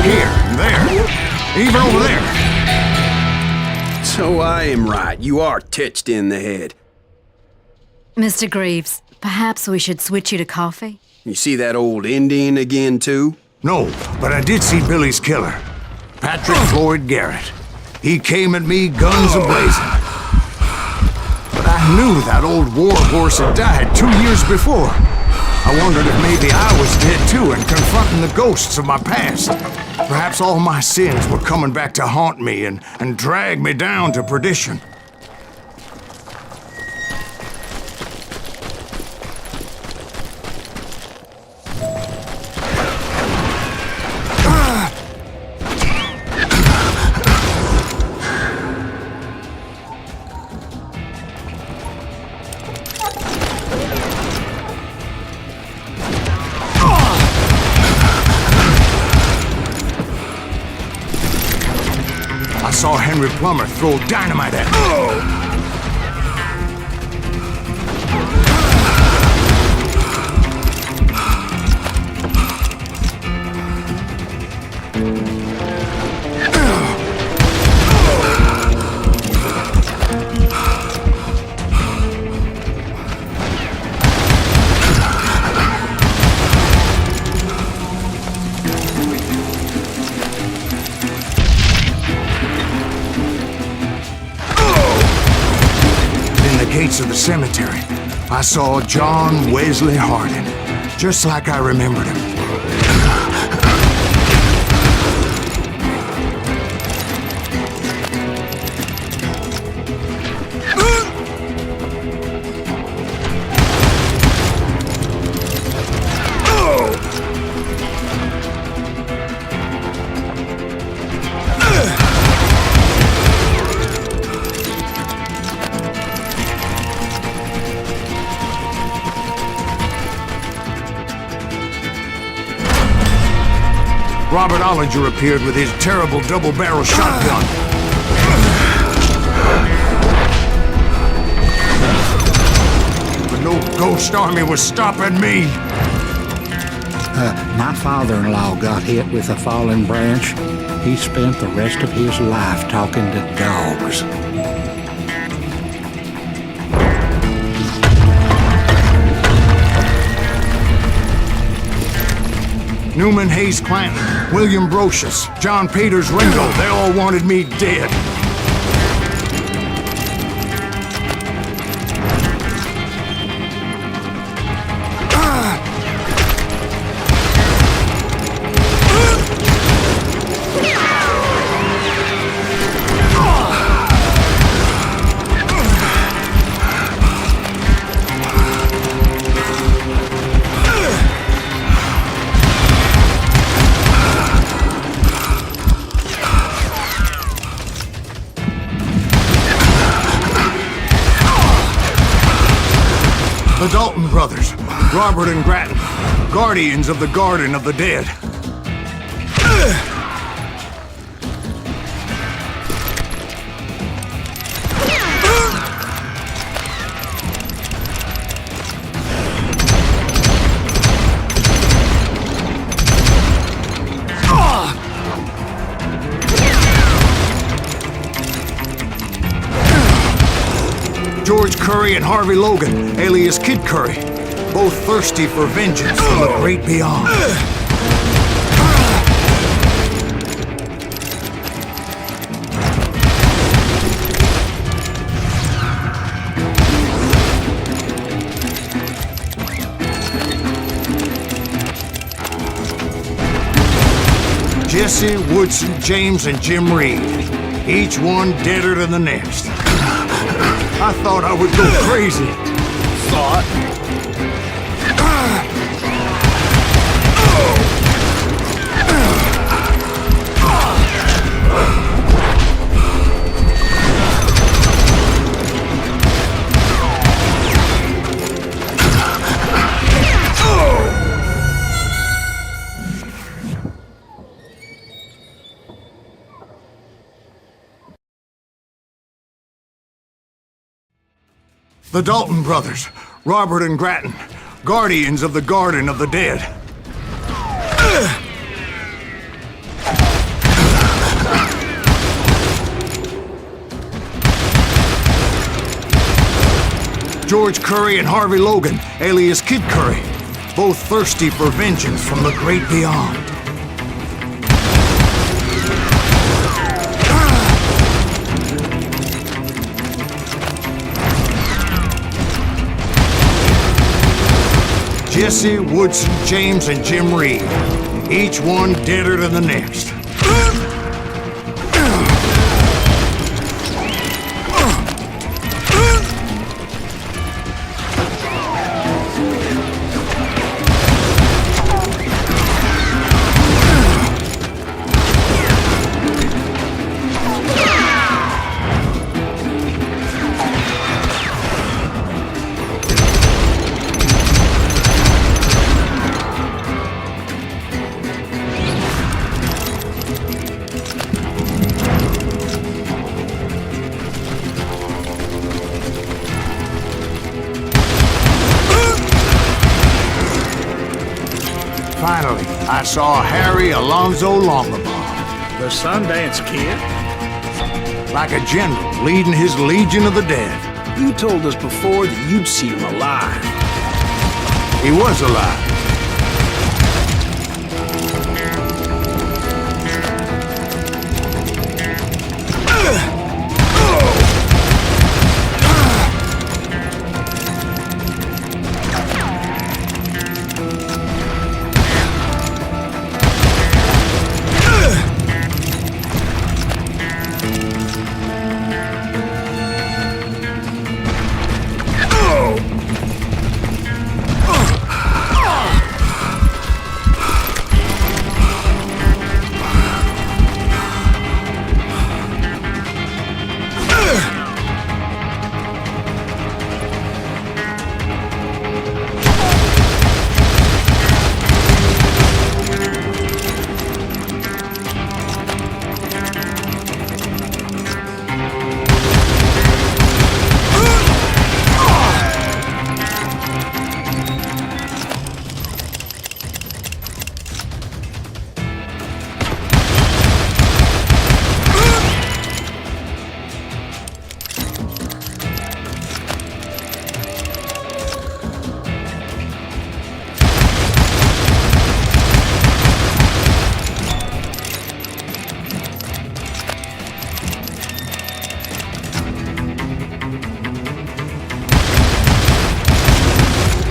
Here, there, even over there. So I am right. You are touched in the head. Mr. Greaves, perhaps we should switch you to coffee? You see that old Indian again, too? No, but I did see Billy's killer. Patrick Floyd Garrett. He came at me guns a-blazing. But I knew that old war horse had died 2 years before. I wondered if maybe I was dead too and confronting the ghosts of my past. Perhaps all my sins were coming back to haunt me and drag me down to perdition. I saw Henry Plummer throw dynamite at me. Gates of the cemetery, I saw John Wesley Hardin, just like I remembered him. Robert Ollinger appeared with his terrible double-barrel shotgun. But no ghost army was stopping me. My father-in-law got hit with a fallen branch. He spent the rest of his life talking to dogs. Newman Hayes Clanton, William Brocious, John Peters Ringo, they all wanted me dead. The Dalton brothers, Robert and Grattan, guardians of the Garden of the Dead. George Curry and Harvey Logan, alias Kid Curry, both thirsty for vengeance from the great beyond. Jesse, Woodson, James, and Jim Reed. Each one deader than the next. I thought I would go crazy. Thought? The Dalton brothers, Robert and Grattan, guardians of the Garden of the Dead. George Curry and Harvey Logan, alias Kid Curry, both thirsty for vengeance from the great beyond. Jesse, Woodson, James, and Jim Reed. Each one deader than the next. Finally, I saw Harry Alonzo Longabaugh. The Sundance Kid? Like a general leading his legion of the dead. You told us before that you'd see him alive. He was alive.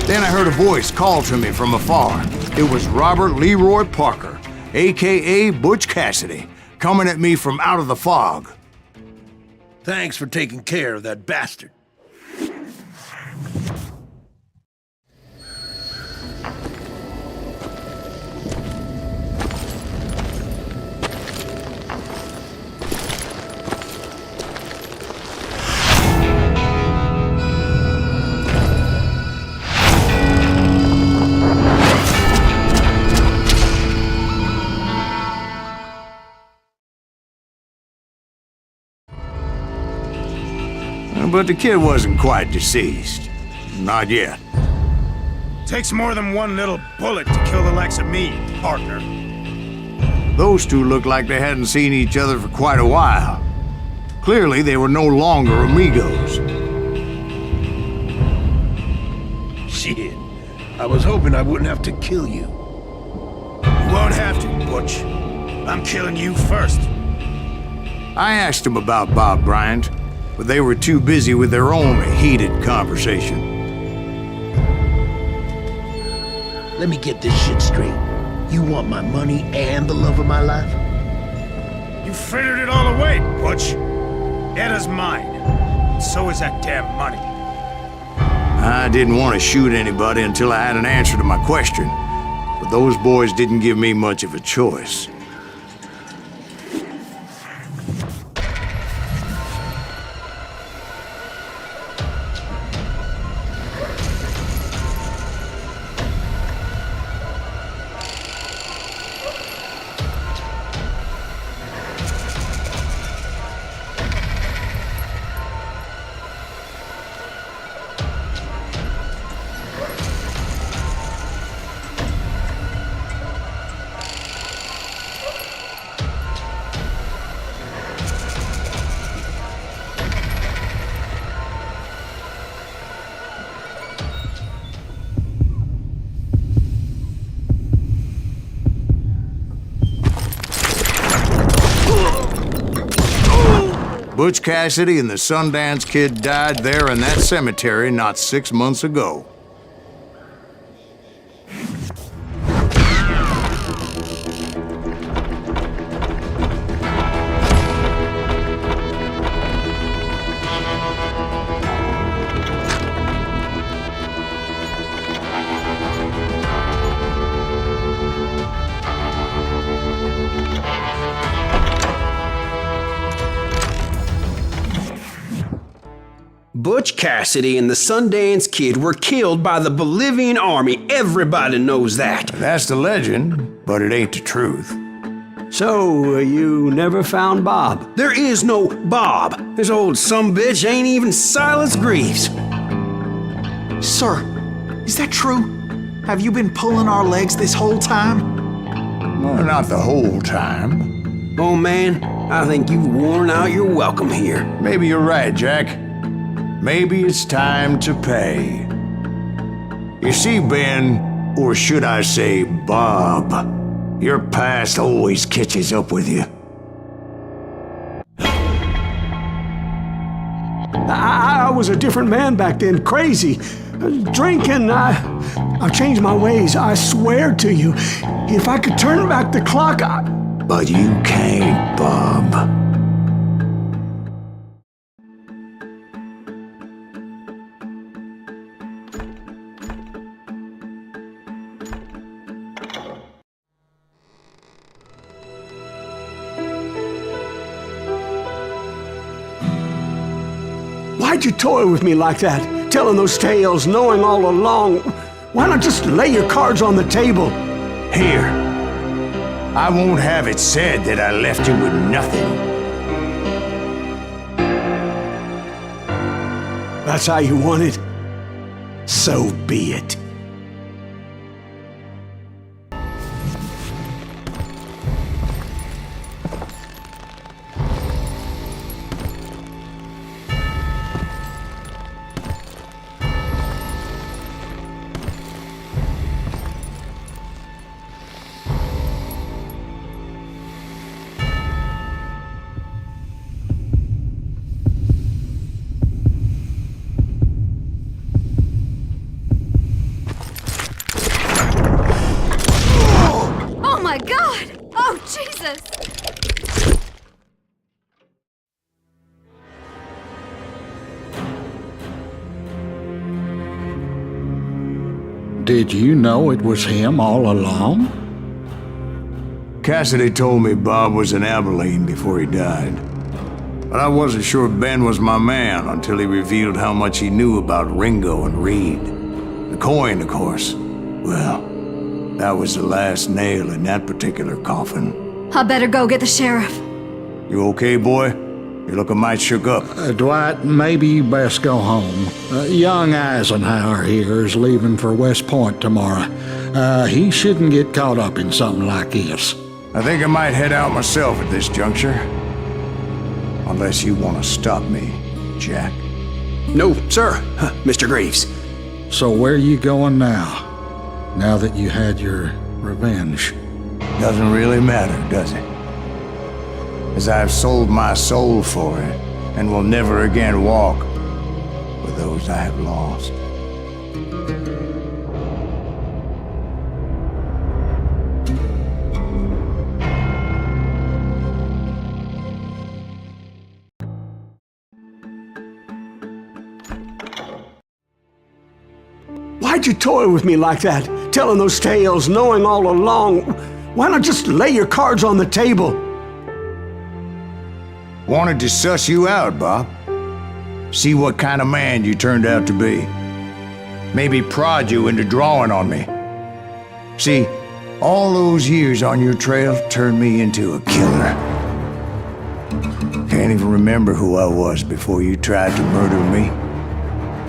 Then I heard a voice call to me from afar. It was Robert Leroy Parker, a.k.a. Butch Cassidy, coming at me from out of the fog. Thanks for taking care of that bastard. But the kid wasn't quite deceased. Not yet. Takes more than one little bullet to kill the likes of me, partner. Those two looked like they hadn't seen each other for quite a while. Clearly, they were no longer amigos. Shit. I was hoping I wouldn't have to kill you. You won't have to, Butch. I'm killing you first. I asked them about Bob Bryant, but they were too busy with their own heated conversation. Let me get this shit straight. You want my money and the love of my life? frittered it all away, Butch. Etta's mine. And so is that damn money. I didn't want to shoot anybody until I had an answer to my question. But those boys didn't give me much of a choice. Butch Cassidy and the Sundance Kid died there in that cemetery not 6 months ago. Butch Cassidy and the Sundance Kid were killed by the Bolivian army. Everybody knows that. That's the legend, but it ain't the truth. So, you never found Bob? There is no Bob. This old sumbitch ain't even Silas Greaves. Sir, is that true? Have you been pulling our legs this whole time? Well, not the whole time. Oh man, I think you've worn out your welcome here. Maybe you're right, Jack. Maybe it's time to pay. You see, Ben, or should I say Bob, your past always catches up with you. I was a different man back then, crazy. Drinking, I changed my ways, I swear to you. If I could turn back the clock, But you can't, Bob. Why'd you toy with me like that? Telling those tales, knowing all along. Why not just lay your cards on the table? Here. I won't have it said that I left you with nothing. That's how you want it? So be it. Oh my God! Oh, Jesus! Did you know it was him all along? Cassidy told me Bob was in Abilene before he died. But I wasn't sure Ben was my man until he revealed how much he knew about Ringo and Reed. The coin, of course. Well, that was the last nail in that particular coffin. I better go get the sheriff. You okay, boy? You're looking mighty shook up. Dwight, maybe you best go home. Young Eisenhower here is leaving for West Point tomorrow. He shouldn't get caught up in something like this. I think I might head out myself at this juncture. Unless you want to stop me, Jack. No, sir, Mr. Greaves. So where you going now? Now that you had your revenge? Doesn't really matter, does it? As I've sold my soul for it, and will never again walk with those I have lost. Why'd you toy with me like that? Telling those tales, knowing all along. Why not just lay your cards on the table? Wanted to suss you out, Bob. See what kind of man you turned out to be. Maybe prod you into drawing on me. See, all those years on your trail turned me into a killer. Can't even remember who I was before you tried to murder me.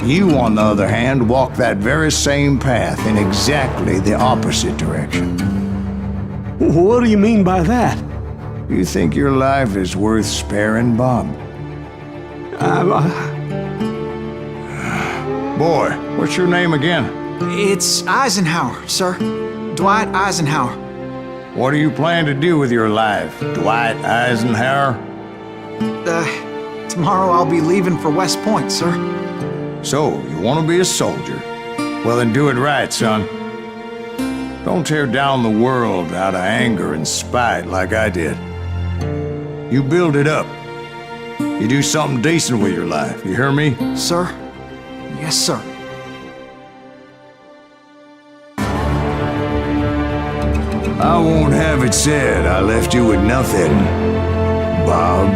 You, on the other hand, walked that very same path in exactly the opposite direction. What do you mean by that? You think your life is worth sparing, Bob? Boy, what's your name again? It's Eisenhower, sir. Dwight Eisenhower. What do you plan to do with your life, Dwight Eisenhower? Tomorrow I'll be leaving for West Point, sir. So, you want to be a soldier? Well, then do it right, son. Don't tear down the world out of anger and spite like I did. You build it up. You do something decent with your life, you hear me? Sir? Yes, sir. I won't have it said I left you with nothing, Bob.